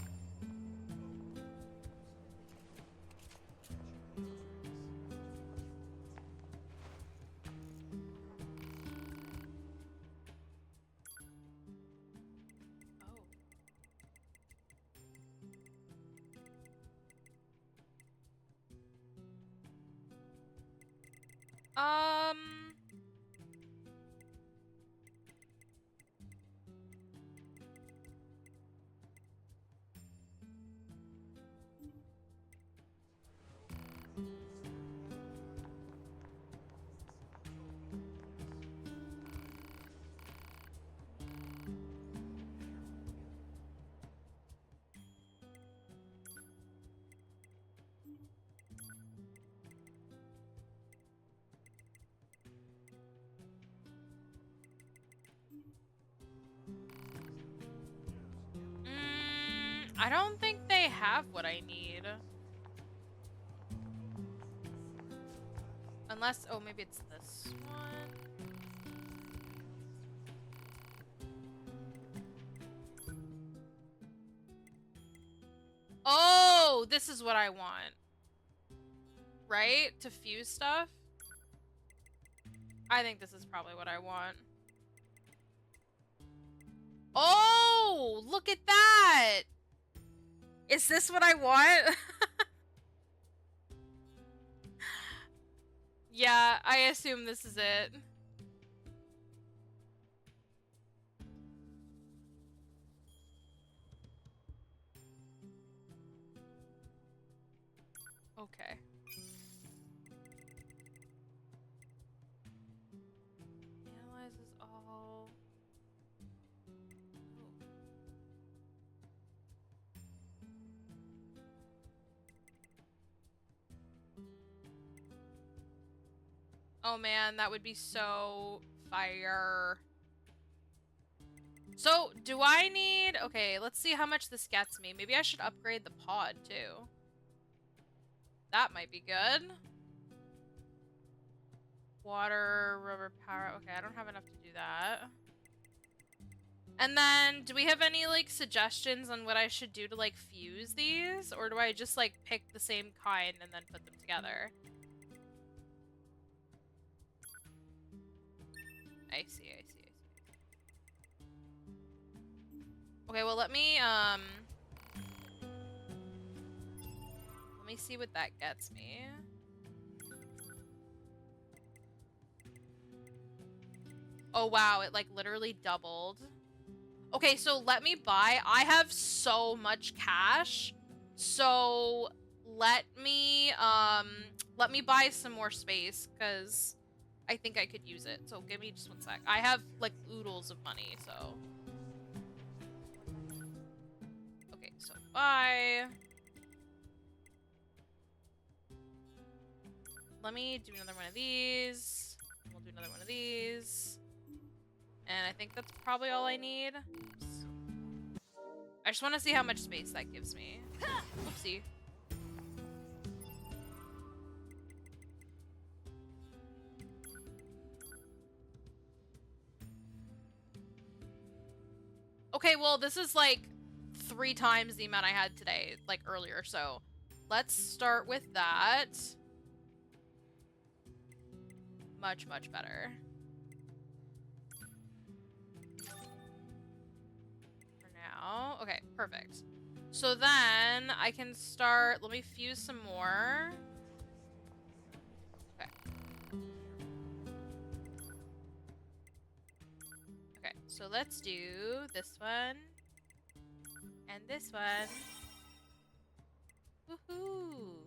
Oh. I don't think they have what I need. Unless, oh, maybe it's this one. Oh, this is what I want. Right? To fuse stuff? I think this is probably what I want. Oh, look at that! Is this what I want? Yeah, I assume this is it. Okay. Analyzes all. Oh man, that would be so fire. So, do I need... Okay, let's see how much this gets me. Maybe I should upgrade the pod, too. That might be good. Water, rubber power... Okay, I don't have enough to do that. And then, do we have any, like, suggestions on what I should do to, like, fuse these? Or do I just, like, pick the same kind and then put them together? I see, I see, I see. Okay, well, let me see what that gets me. Oh, wow, it, like, literally doubled. Okay, so let me buy... I have so much cash, so let me buy some more space, because I think I could use it. So give me just one sec. I have, like, oodles of money, so... Okay, so buy... Let me do another one of these. We'll do another one of these. And I think that's probably all I need. Oops. I just want to see how much space that gives me. Oopsie. Okay, well, this is like 3 times the amount I had today, like earlier, so let's start with that. Much, much better. For now. Okay, perfect. So then I can start... Let me fuse some more. Okay. Okay, so let's do this one. And this one. Woohoo!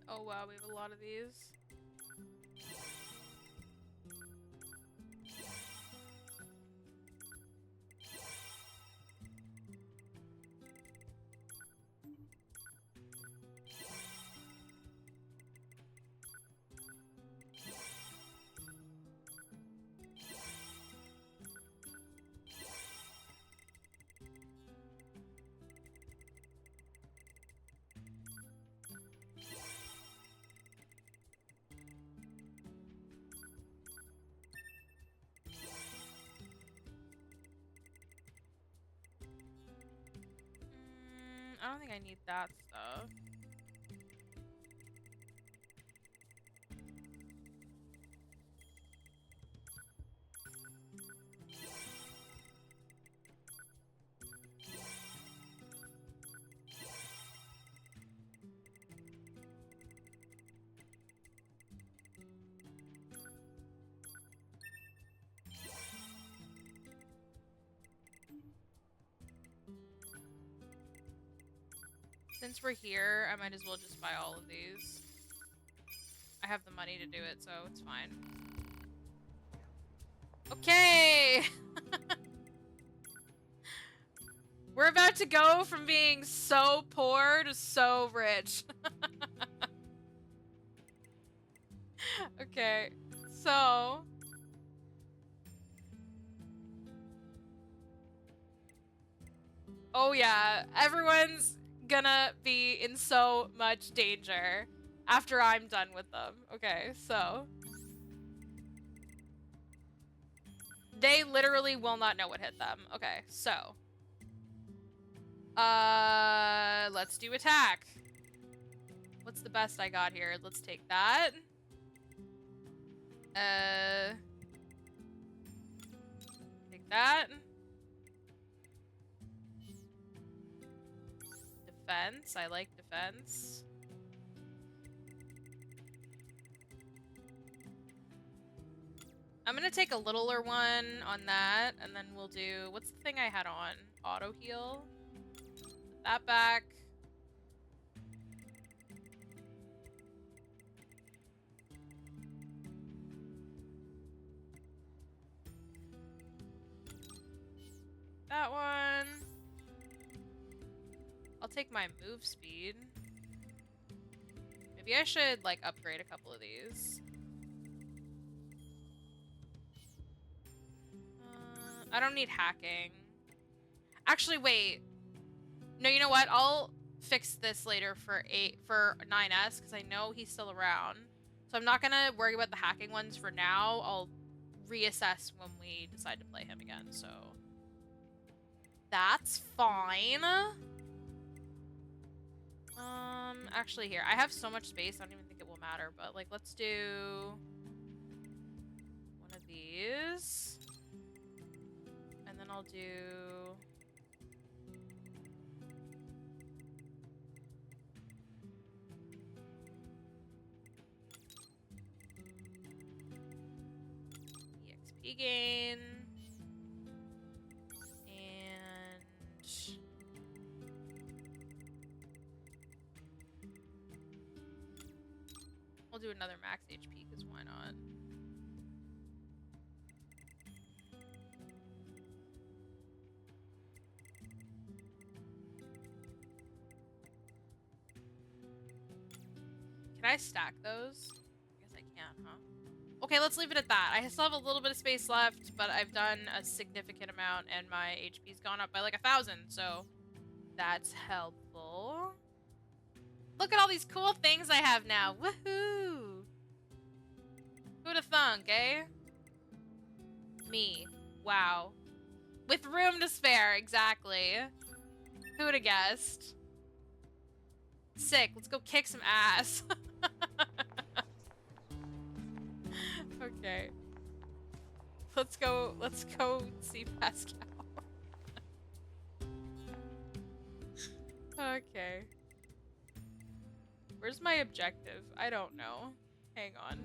Oh wow, we have a lot of these. I don't think I need that stuff. Since we're here, I might as well just buy all of these. I have the money to do it, so it's fine. Okay! We're about to go from being so poor to so rich. Okay, so... Oh yeah, everyone's gonna be in so much danger after I'm done with them. Okay, so... They literally will not know what hit them. Okay, so. Let's do attack. What's the best I got here? Let's take that. Take that. Defense. I like defense. I'm gonna take a littler one on that, and then we'll do... What's the thing I had on? Auto heal. Put that back. That one. I'll take my move speed. Maybe I should, like, upgrade a couple of these. I don't need hacking. Actually, wait. No, you know what? I'll fix this later for 9S, because I know he's still around. So I'm not gonna worry about the hacking ones for now. I'll reassess when we decide to play him again, so... That's fine. Actually here, I have so much space, I don't even think it will matter, but like, let's do one of these. And then I'll do... EXP gain. I'll do another max HP, because why not? Can I stack those? I guess I can, huh? Okay, let's leave it at that. I still have a little bit of space left, but I've done a significant amount, and my HP's gone up by like 1,000, so that's helpful. Look at all these cool things I have now. Woohoo! Who'da thunk, eh? Me. Wow. With room to spare, exactly. Who'da guessed? Sick. Let's go kick some ass. Okay. Let's go see Pascal. Okay. Where's my objective? I don't know. Hang on.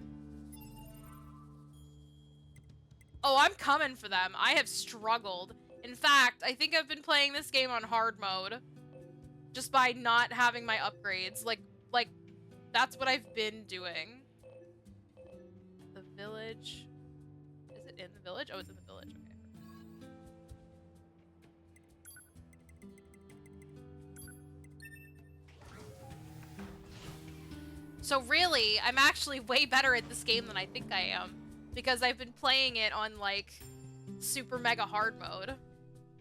Oh, I'm coming for them. I have struggled. In fact, I think I've been playing this game on hard mode. Just by not having my upgrades. Like, that's what I've been doing. The village. Is it in the village? Oh, it's in the village. Okay. So really, I'm actually way better at this game than I think I am. Because I've been playing it on, like, super mega hard mode.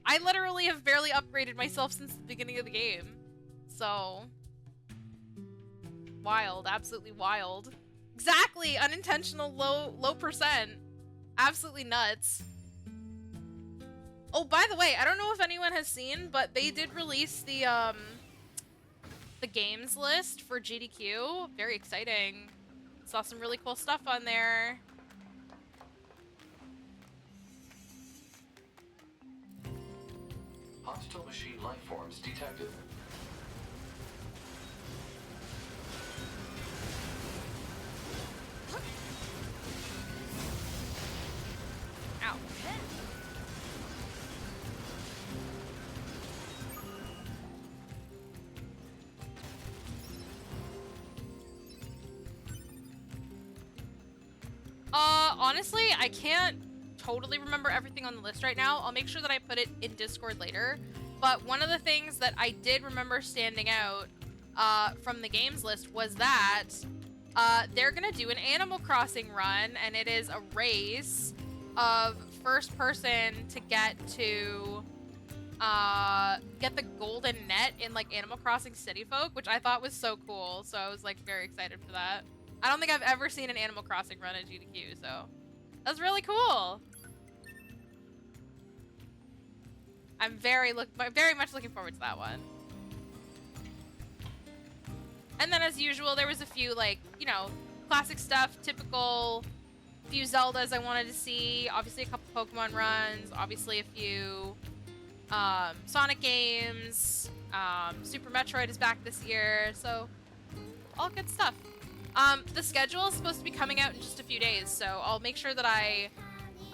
I literally have barely upgraded myself since the beginning of the game. So... Wild. Absolutely wild. Exactly! Unintentional low percent. Absolutely nuts. Oh, by the way, I don't know if anyone has seen, but they did release the games list for GDQ. Very exciting. Saw some really cool stuff on there. Hostile machine life forms detected. Ow. Honestly, I can't totally remember everything on the list right now. I'll make sure that I put it in Discord later. But one of the things that I did remember standing out from the games list was that they're gonna do an Animal Crossing run, and it is a race of first person to get the golden net in like Animal Crossing City Folk, which I thought was so cool. So I was like very excited for that. I don't think I've ever seen an Animal Crossing run at GDQ, so that's really cool. I'm very much looking forward to that one. And then as usual, there was a few, like, you know, classic stuff, typical, few Zeldas I wanted to see, obviously a couple Pokemon runs, obviously a few Sonic games, Super Metroid is back this year, so all good stuff. The schedule is supposed to be coming out in just a few days, so I'll make sure that I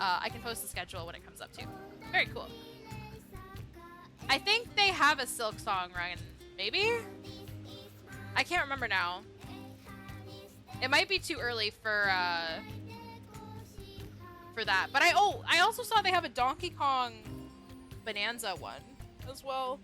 can post the schedule when it comes up too. Very cool. I think they have a Silk Song run, maybe? I can't remember now. It might be too early for that. But I also saw they have a Donkey Kong Bonanza one as well.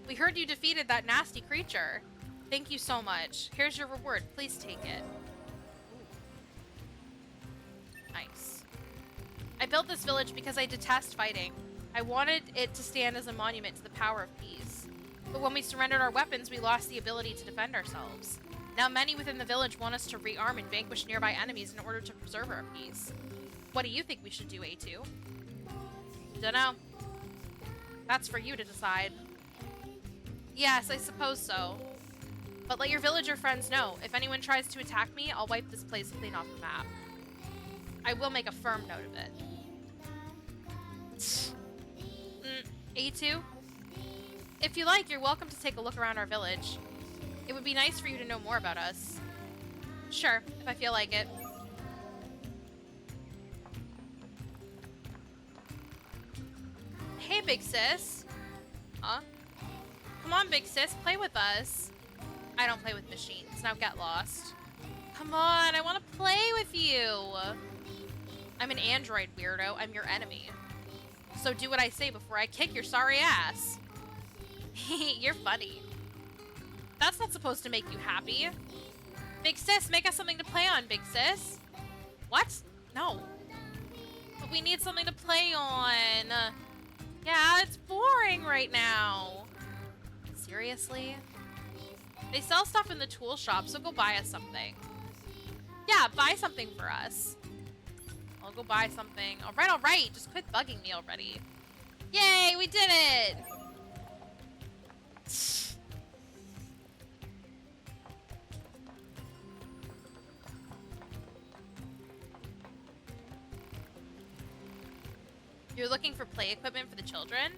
We heard you defeated that nasty creature. Thank you so much. Here's your reward. Please take it. Nice. I built this village because I detest fighting. I wanted it to stand as a monument to the power of peace. But when we surrendered our weapons, we lost the ability to defend ourselves. Now many within the village want us to rearm and vanquish nearby enemies in order to preserve our peace. What do you think we should do, A2? Dunno. That's for you to decide. Yes, I suppose so. But let your villager friends know, if anyone tries to attack me, I'll wipe this place clean off the map. I will make a firm note of it. A2? If you like, you're welcome to take a look around our village. It would be nice for you to know more about us. Sure, if I feel like it. Hey, big sis. Huh? Come on, big sis, play with us. I don't play with machines. Now get lost. Come on, I want to play with you. I'm an android, weirdo. I'm your enemy. So do what I say before I kick your sorry ass. You're funny. That's not supposed to make you happy. Big sis, make us something to play on, big sis. What? No. But we need something to play on. Yeah, it's boring right now. Seriously? They sell stuff in the tool shop, so go buy us something. Yeah, buy something for us. I'll go buy something. Alright. Just quit bugging me already. Yay, we did it! You're looking for play equipment for the children?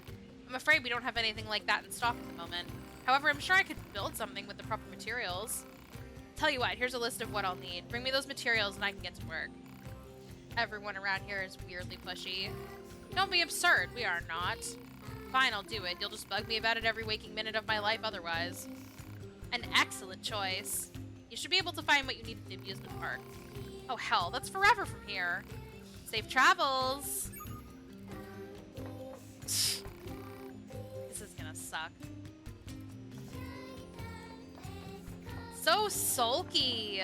I'm afraid we don't have anything like that in stock at the moment. However, I'm sure I could build something with the proper materials. Tell you what, here's a list of what I'll need. Bring me those materials and I can get to work. Everyone around here is weirdly pushy. Don't be absurd, we are not. Fine, I'll do it. You'll just bug me about it every waking minute of my life otherwise. An excellent choice. You should be able to find what you need at the amusement park. Oh hell, that's forever from here. Safe travels! This is gonna suck. So sulky!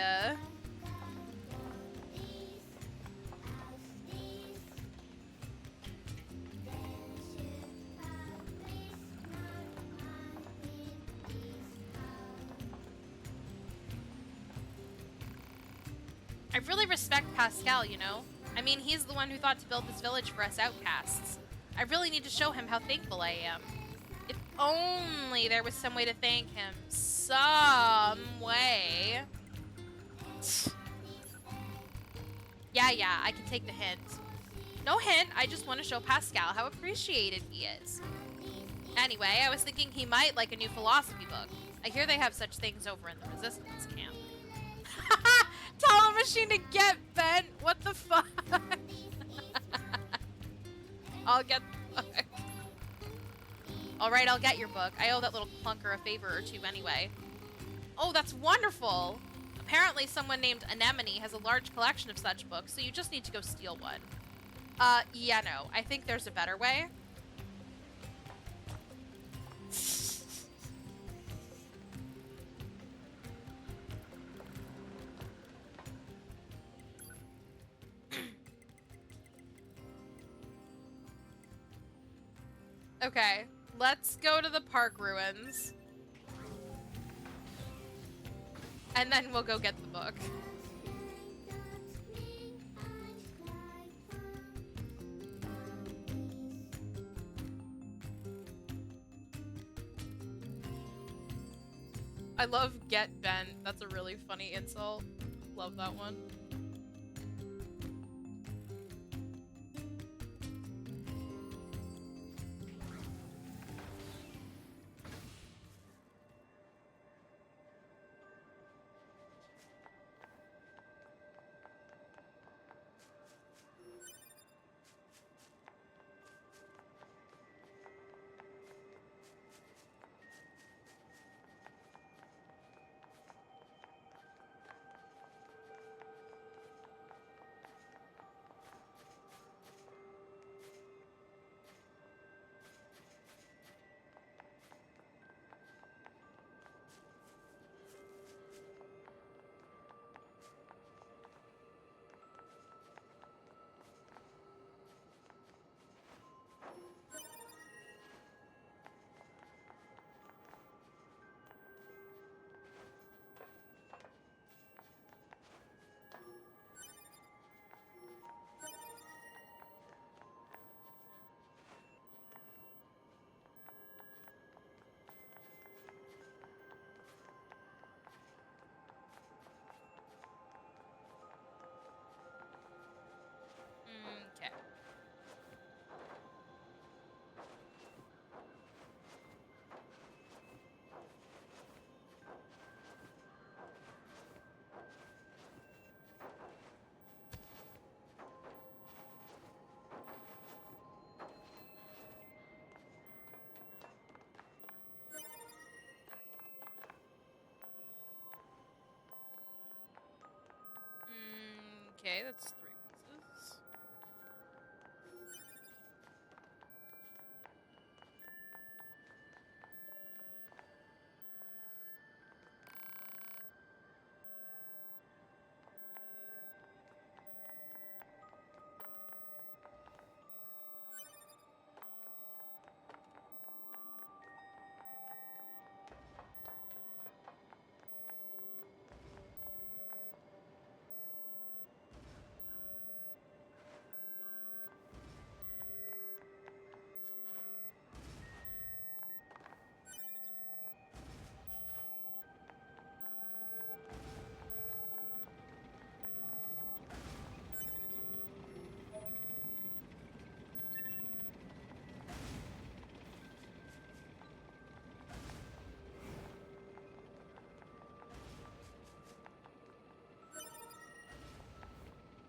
I really respect Pascal, you know? I mean, he's the one who thought to build this village for us outcasts. I really need to show him how thankful I am. If only there was some way to thank him. Some way. Yeah, I can take the hint. No hint, I just want to show Pascal how appreciated he is. Anyway, I was thinking he might like a new philosophy book. I hear they have such things over in the resistance camp. Tell a machine to get bent. What the fuck? I'll get the book. Alright, I'll get your book. I owe that little clunker a favor or two anyway. Oh, that's wonderful. Apparently someone named Anemone has a large collection of such books, so you just need to go steal one. Yeah, no. I think there's a better way. Okay. let's go to the park ruins. And then we'll go get the book. I love get bent. That's a really funny insult. Love that one. Okay. Okay, that's 3 pieces.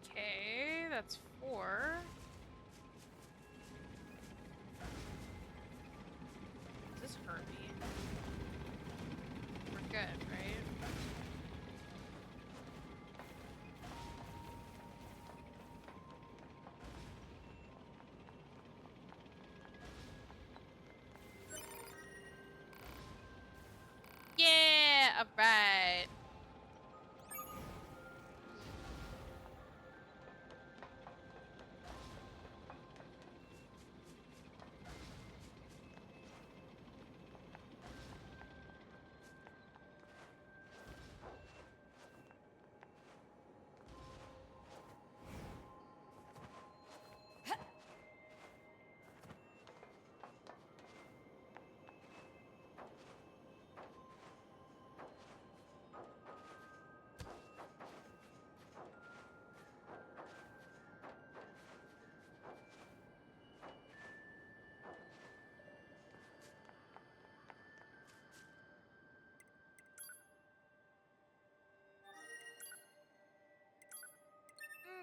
Okay, that's 4. Is this Herbie? We're good, right? Yeah, alright.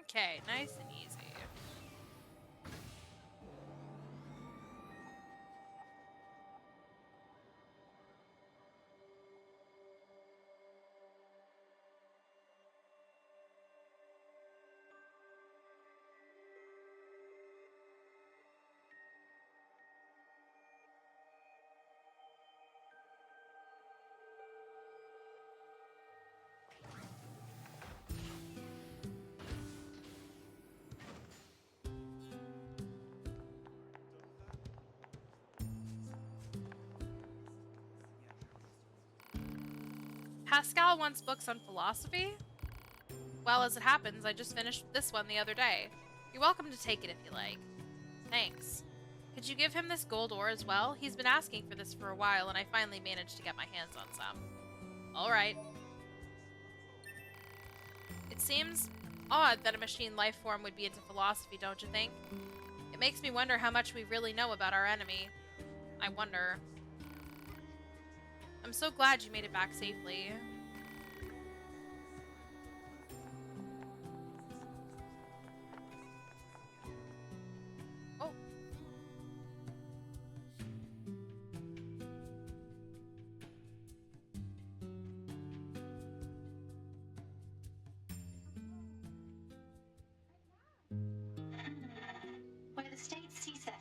Okay, nice and easy. Pascal wants books on philosophy? Well, as it happens, I just finished this one the other day. You're welcome to take it if you like. Thanks. Could you give him this gold ore as well? He's been asking for this for a while, and I finally managed to get my hands on some. Alright. It seems odd that a machine life form would be into philosophy, don't you think? It makes me wonder how much we really know about our enemy. I wonder. I'm so glad you made it back safely. Oh. Where the state ceaseth,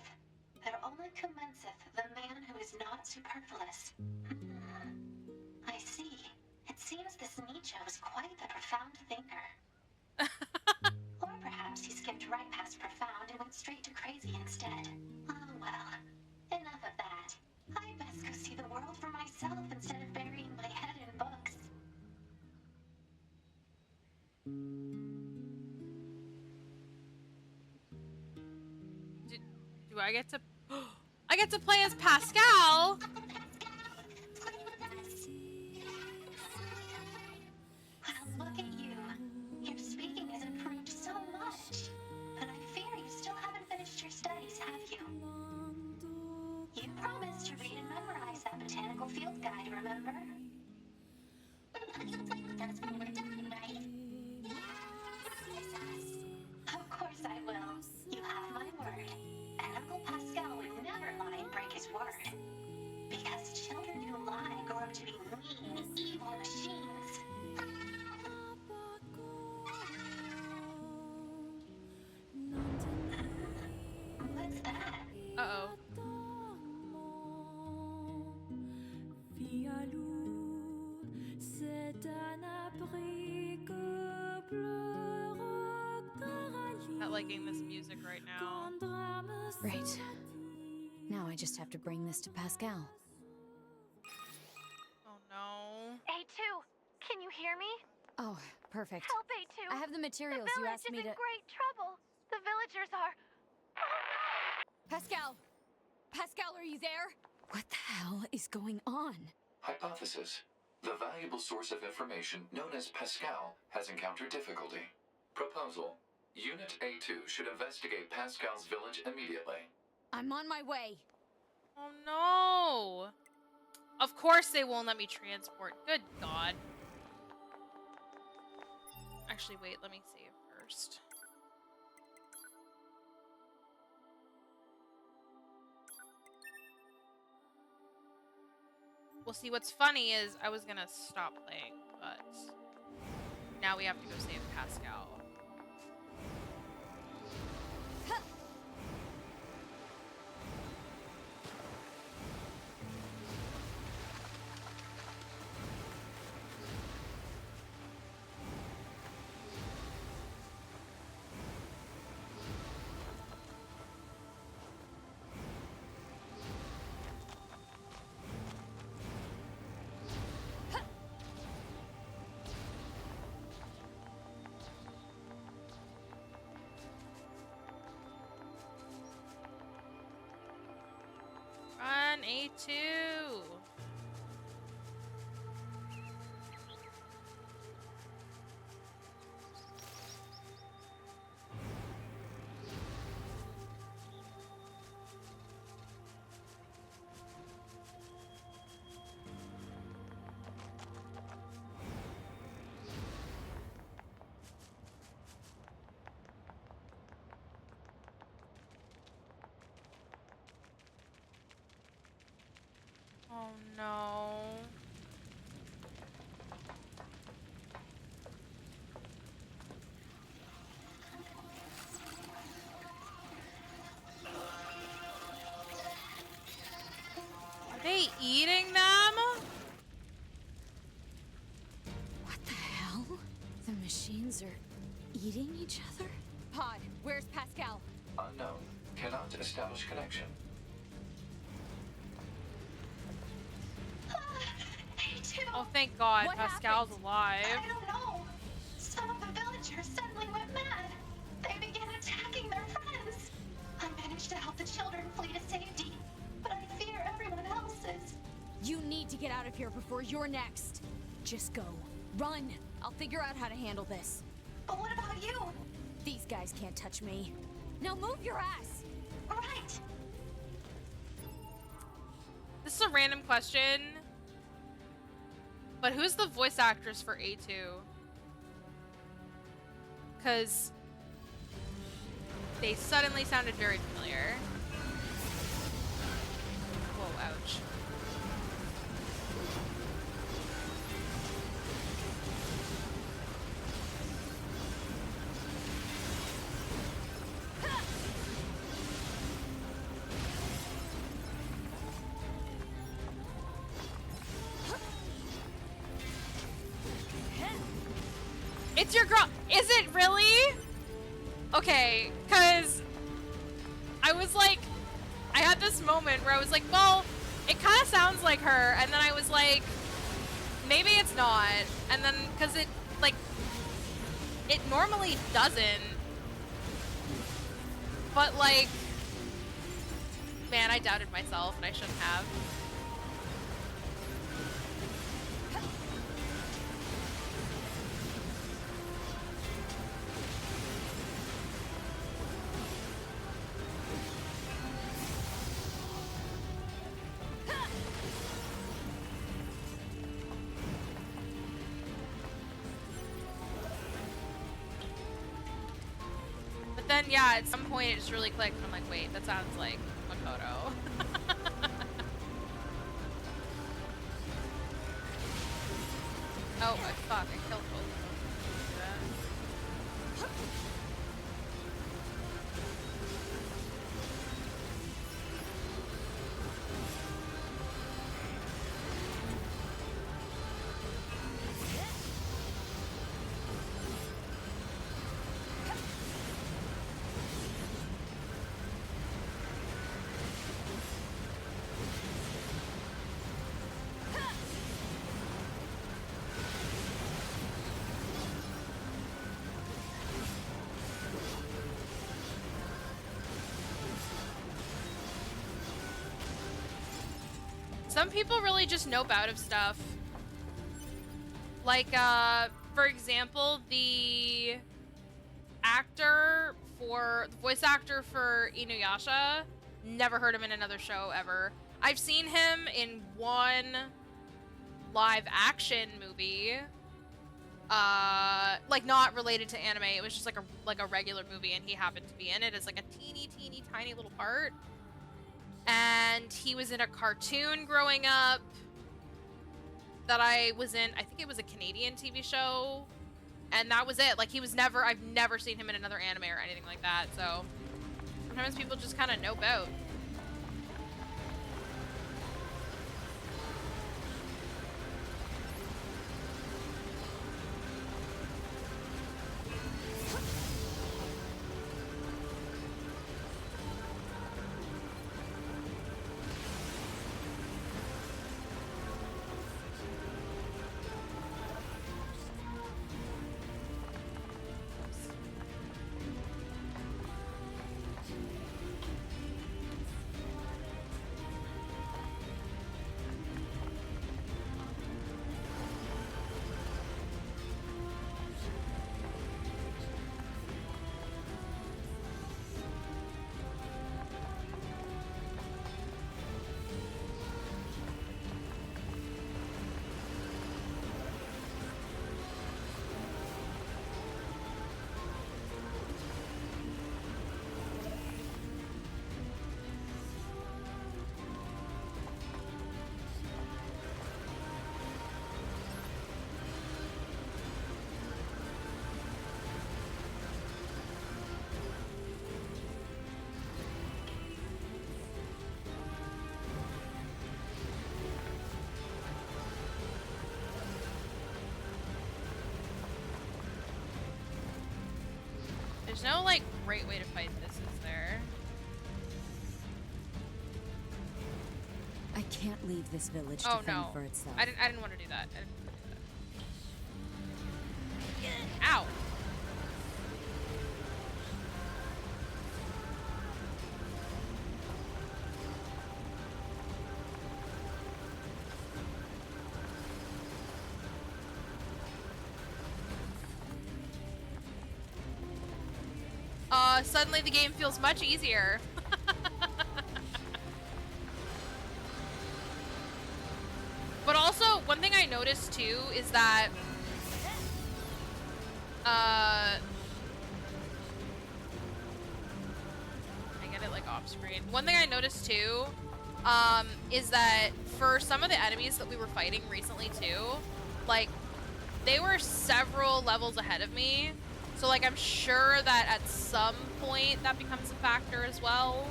there only commenceth the man who is not superfluous. I see. It seems this Nietzsche was quite the profound thinker. Or perhaps he skipped right past profound and went straight to crazy instead. Oh well, enough of that. I best go see the world for myself instead of burying my head in books. Do I get to... I get to play as Pascal! Well, look at you. Your speaking has improved so much. But I fear you still haven't finished your studies, have you? You promised to read and memorize that botanical field guide, remember? You'll play with us when we're done, right? Of course I will. You have my word. And Uncle Pascal would never lie and break his word. Because children who lie grow up to be mean, evil machines. What's that? Uh-oh. Not liking this music right now. Right. Now I just have to bring this to Pascal. Oh no. A2, can you hear me? Oh, perfect. Help, A2. I have the materials the you village asked is me in to... great trouble. The villagers are... Pascal! Pascal, are you there? What the hell is going on? Hypothesis. The valuable source of information known as Pascal has encountered difficulty. Proposal. Unit A2 should investigate Pascal's village immediately. I'm on my way. Oh no! Of course they won't let me transport. Good God. Actually, wait, let me save first. Well, see, what's funny is I was gonna stop playing, but now we have to go save Pascal. Run, A2! Oh no. Are they eating them? What the hell? The machines are eating each other? Pod, where's Pascal? Unknown. Cannot establish connection. A2! A2? Oh, thank God, What Pascal's happened? alive. I don't know. Some of the villagers suddenly went mad. They began attacking their friends. I managed to help the children flee to safety, but I fear everyone else is. You need to get out of here before you're next. Just go. Run. I'll figure out how to handle this. But what about you? These guys can't touch me. Now move your ass! Right. This is a random question, but who's the voice actress for A2? Because they suddenly sounded very familiar. Whoa, ouch. It's your girl. Is it really? Okay, because I was like, I had this moment where I was like, well, it kind of sounds like her. And then I was like, maybe it's not. And then, because it, like, it normally doesn't. But, like, man, I doubted myself and I shouldn't have. But then, yeah, at some point it just really clicked. And I'm like, wait, that sounds like Makoto. Oh, fuck, I killed both of them. Some people really just nope out of stuff. Like, for example, the voice actor for Inuyasha, never heard him in another show ever. I've seen him in one live action movie, like not related to anime. It was just like a regular movie, and he happened to be in it as like a teeny tiny little part. And he was in a cartoon growing up that I was in. I think it was a Canadian TV show, and that was it. Like, I've never seen him in another anime or anything like that. So sometimes people just kind of nope out. There's no, like, great way to fight this, is there? I can't leave this village to Oh fend no. for itself. I didn't want to do that. I didn't want to do that. Ow. Suddenly the game feels much easier. But also, one thing I noticed too is that I get it like off screen. One thing I noticed too is that for some of the enemies that we were fighting recently too, like they were several levels ahead of me. So like I'm sure that at some point that becomes a factor as well.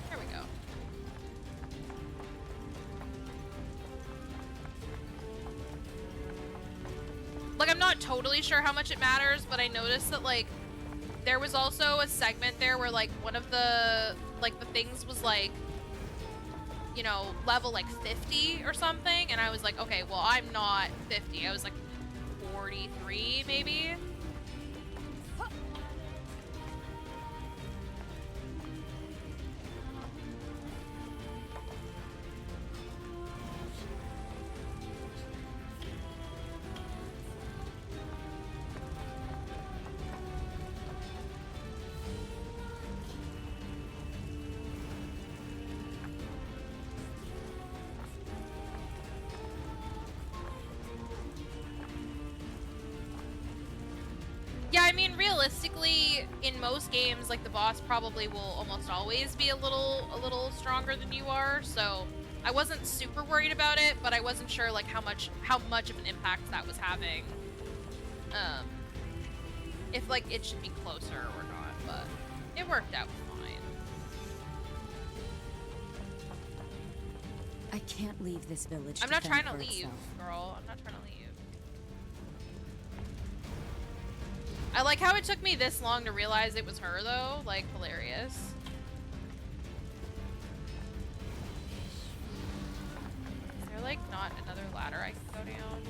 There we go. Like I'm not totally sure how much it matters, but I noticed that like there was also a segment there where like one of the things was like, you know, level like 50 or something, and I was like, okay, well I'm not 50. I was like 43 maybe. Yeah, I mean, realistically, in most games, like the boss probably will almost always be a little stronger than you are. So I wasn't super worried about it, but I wasn't sure like how much of an impact that was having. If like it should be closer or not, but it worked out fine. I can't leave this village. I'm to not fend trying to for leave, itself. girl. I'm not trying to leave. I like how it took me this long to realize it was her, though. Like, hilarious. Is there, like, not another ladder I can go down?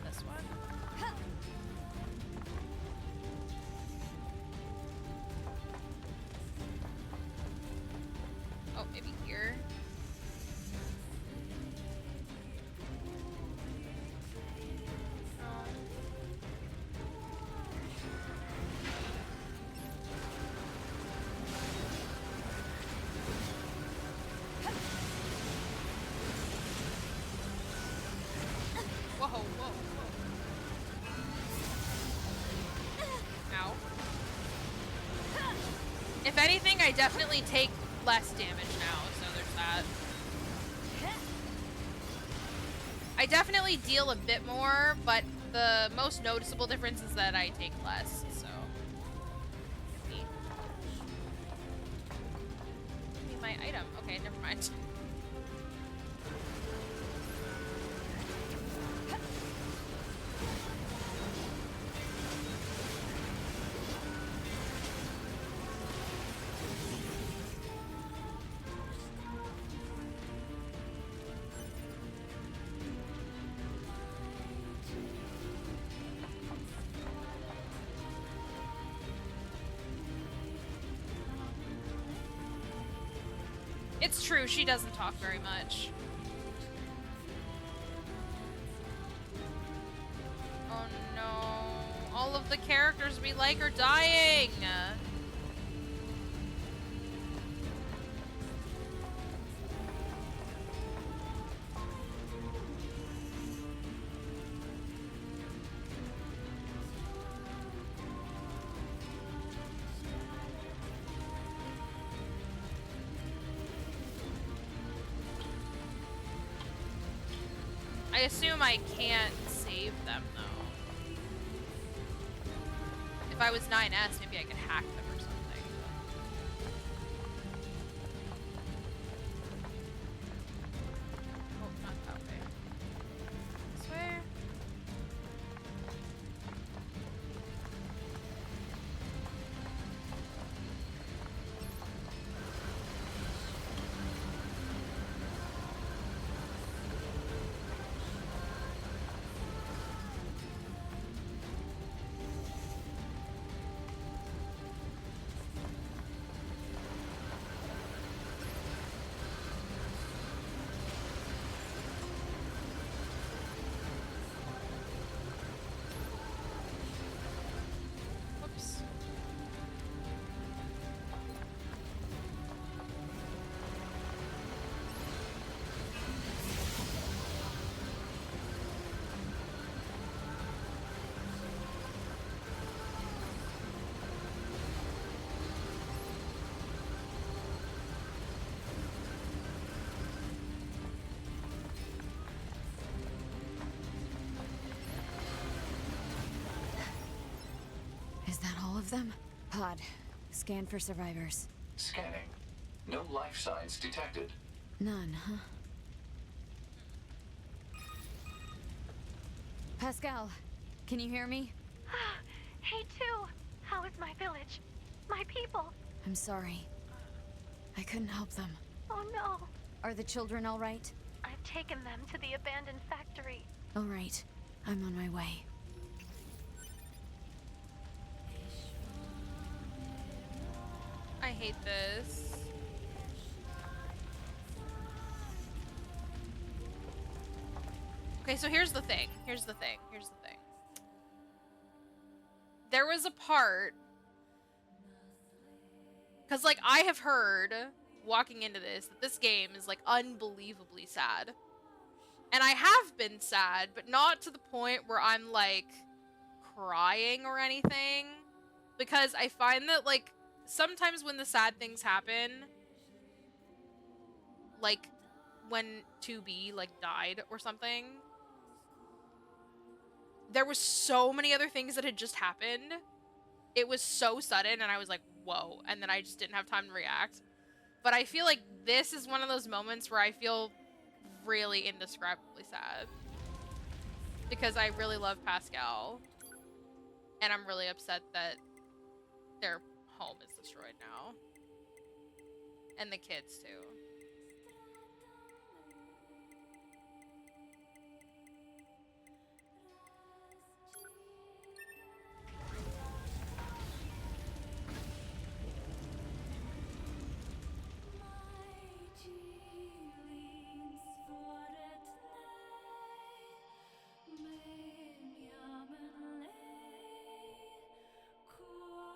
This one? Oh, maybe here? Whoa, whoa, whoa. Ow. If anything, I definitely take less damage now, so there's that. I definitely deal a bit more, but the most noticeable difference is that I take less, so. Give me my item. Okay, never mind. It's true, she doesn't talk very much. Oh no. All of the characters we like are dying! I assume I can't save them, though. If I was 9S, maybe I could hack them or something. Oh, not that way. This way? of them? Pod. Scan for survivors. Scanning. No life signs detected. None, huh? Pascal, can you hear me? Hey, too. How is my village? My people? I'm sorry. I couldn't help them. Oh no. Are the children all right? I've taken them to the abandoned factory. All right. I'm on my way. I hate this. Okay, so here's the thing. There was a part, because, like, I have heard, walking into this, that this game is, like, unbelievably sad. And I have been sad, but not to the point where I'm, like, crying or anything. Because I find that, like, sometimes when the sad things happen, like, when 2B, like, died or something, there was so many other things that had just happened. It was so sudden, and I was like, whoa, and then I just didn't have time to react. But I feel like this is one of those moments where I feel really indescribably sad. Because I really love Pascal. And I'm really upset that their home is destroyed now. And the kids, too.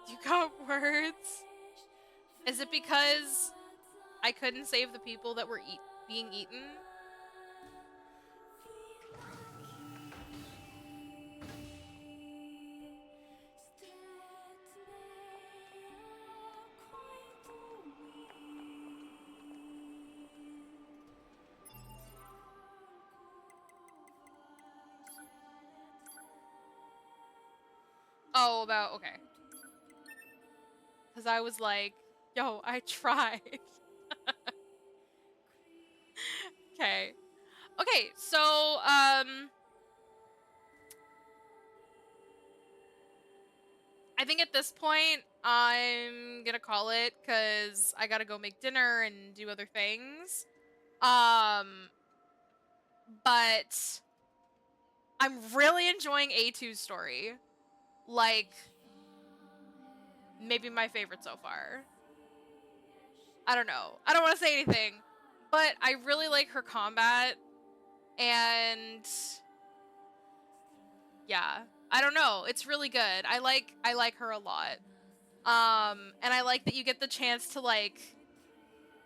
You got words? Is it because I couldn't save the people that were being eaten? Oh, okay. Because I was like, yo, I tried. Okay. Okay, so, I think at this point, I'm gonna call it, because I gotta go make dinner and do other things. But I'm really enjoying A2's story. Like, maybe my favorite so far. I don't know. I don't want to say anything, but I really like her combat, and yeah, I don't know. It's really good. I like her a lot. And I like that you get the chance to, like,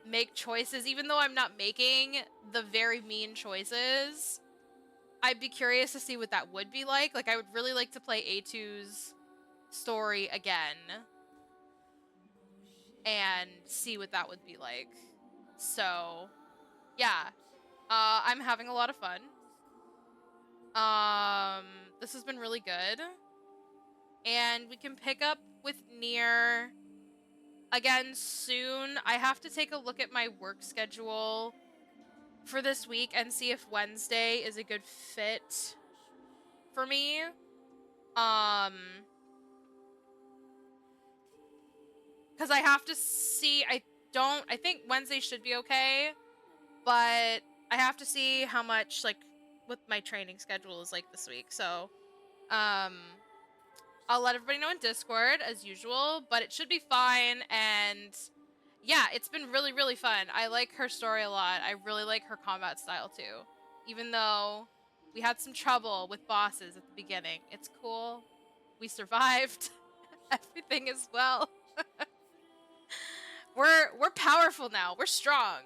make choices, even though I'm not making the very mean choices. I'd be curious to see what that would be like. Like, I would really like to play A2's story again and see what that would be like. So, yeah. I'm having a lot of fun. This has been really good. And we can pick up with Nier again soon. I have to take a look at my work schedule for this week and see if Wednesday is a good fit for me. Because I have to see, I think Wednesday should be okay, but I have to see how much, like, what my training schedule is like this week. So, I'll let everybody know in Discord as usual, but it should be fine. And yeah, it's been really, really fun. I like her story a lot. I really like her combat style too. Even though we had some trouble with bosses at the beginning. It's cool. We survived. Everything is well. We're powerful now. We're strong.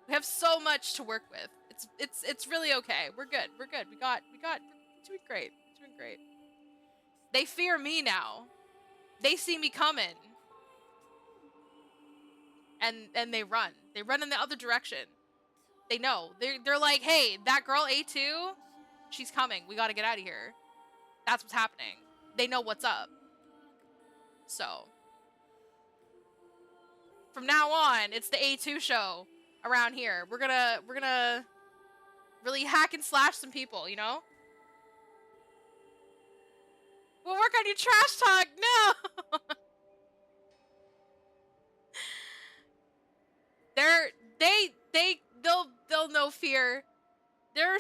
We have so much to work with. It's really okay. We're good. We're good. We're doing great. We're doing great. They fear me now. They see me coming. And they run. They run in the other direction. They know. They're like, hey, that girl A2, she's coming. We gotta get out of here. That's what's happening. They know what's up. So from now on, it's the A2 show around here. We're gonna really hack and slash some people, you know? We'll work on your trash talk. No. They'll know fear. They're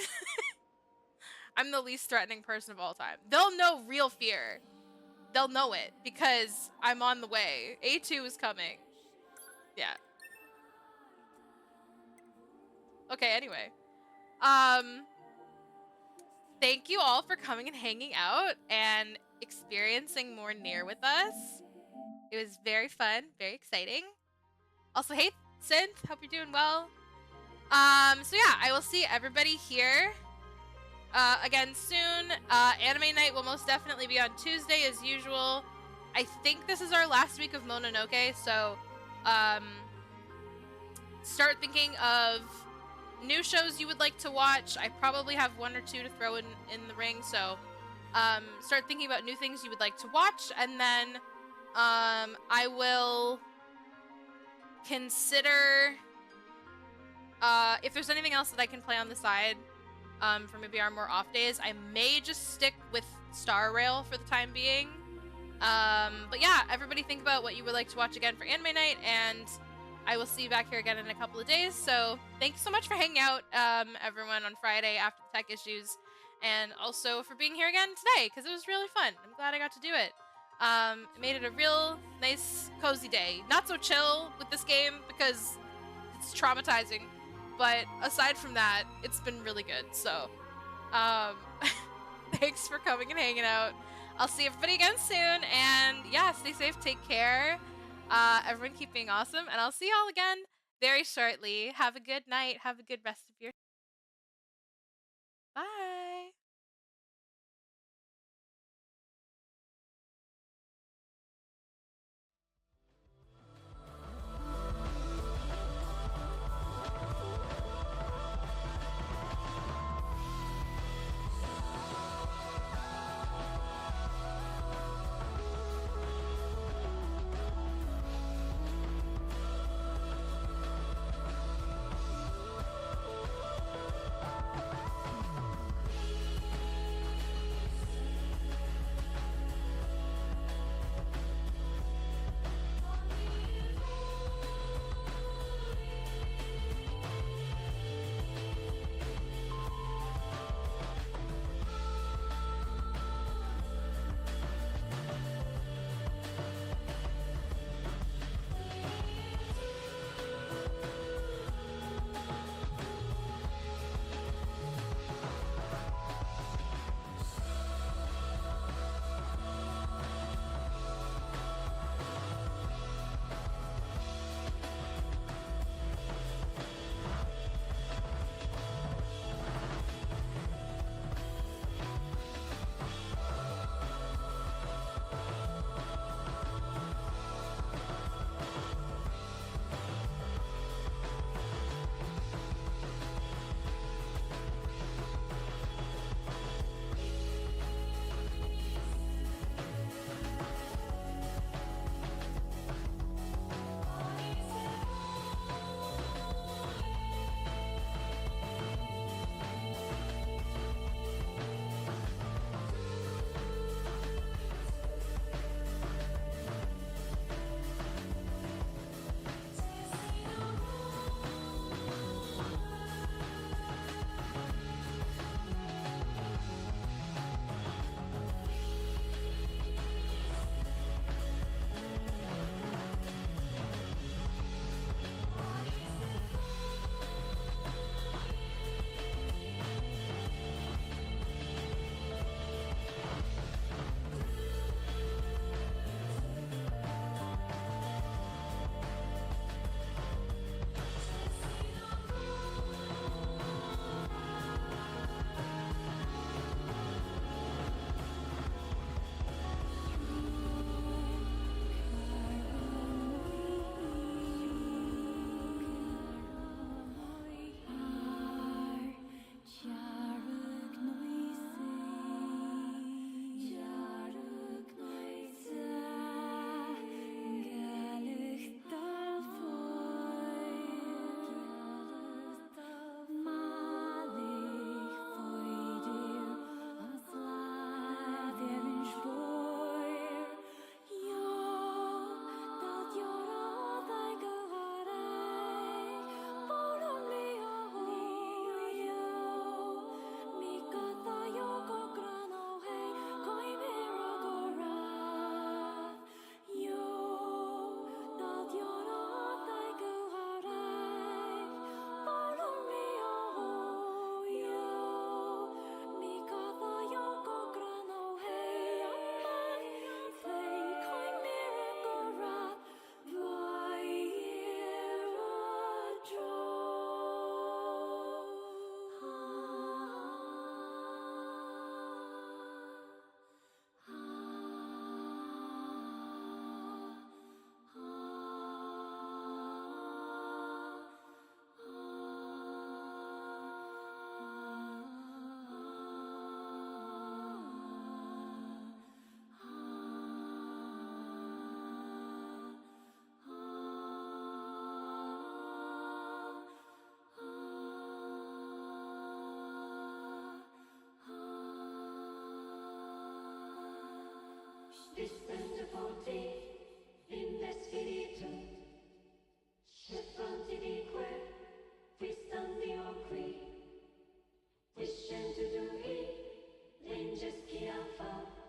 I'm the least threatening person of all time. They'll know real fear. They'll know it because I'm on the way. A2 is coming. Yeah. Okay, anyway. Thank you all for coming and hanging out and experiencing more Nier with us. It was very fun, very exciting. Also, hey, Synth, hope you're doing well. So yeah, I will see everybody here again soon. Anime night will most definitely be on Tuesday as usual. I think this is our last week of Mononoke, so start thinking of new shows you would like to watch. I probably have one or two to throw in the ring, so start thinking about new things you would like to watch, and then I will consider if there's anything else that I can play on the side for maybe our more off days. I may just stick with Star Rail for the time being. But yeah, everybody think about what you would like to watch again for anime night, and I will see you back here again in a couple of days. So thanks so much for hanging out, everyone, on Friday after the tech issues, and also for being here again today, because it was really fun. I'm glad I got to do it. It made it a real nice, cozy day. Not so chill with this game because it's traumatizing, but aside from that, it's been really good. So thanks for coming and hanging out. I'll see everybody again soon, and yeah, stay safe, take care. Everyone keep being awesome, and I'll see y'all again very shortly. Have a good night. Have a good rest of your bye. Just Alpha.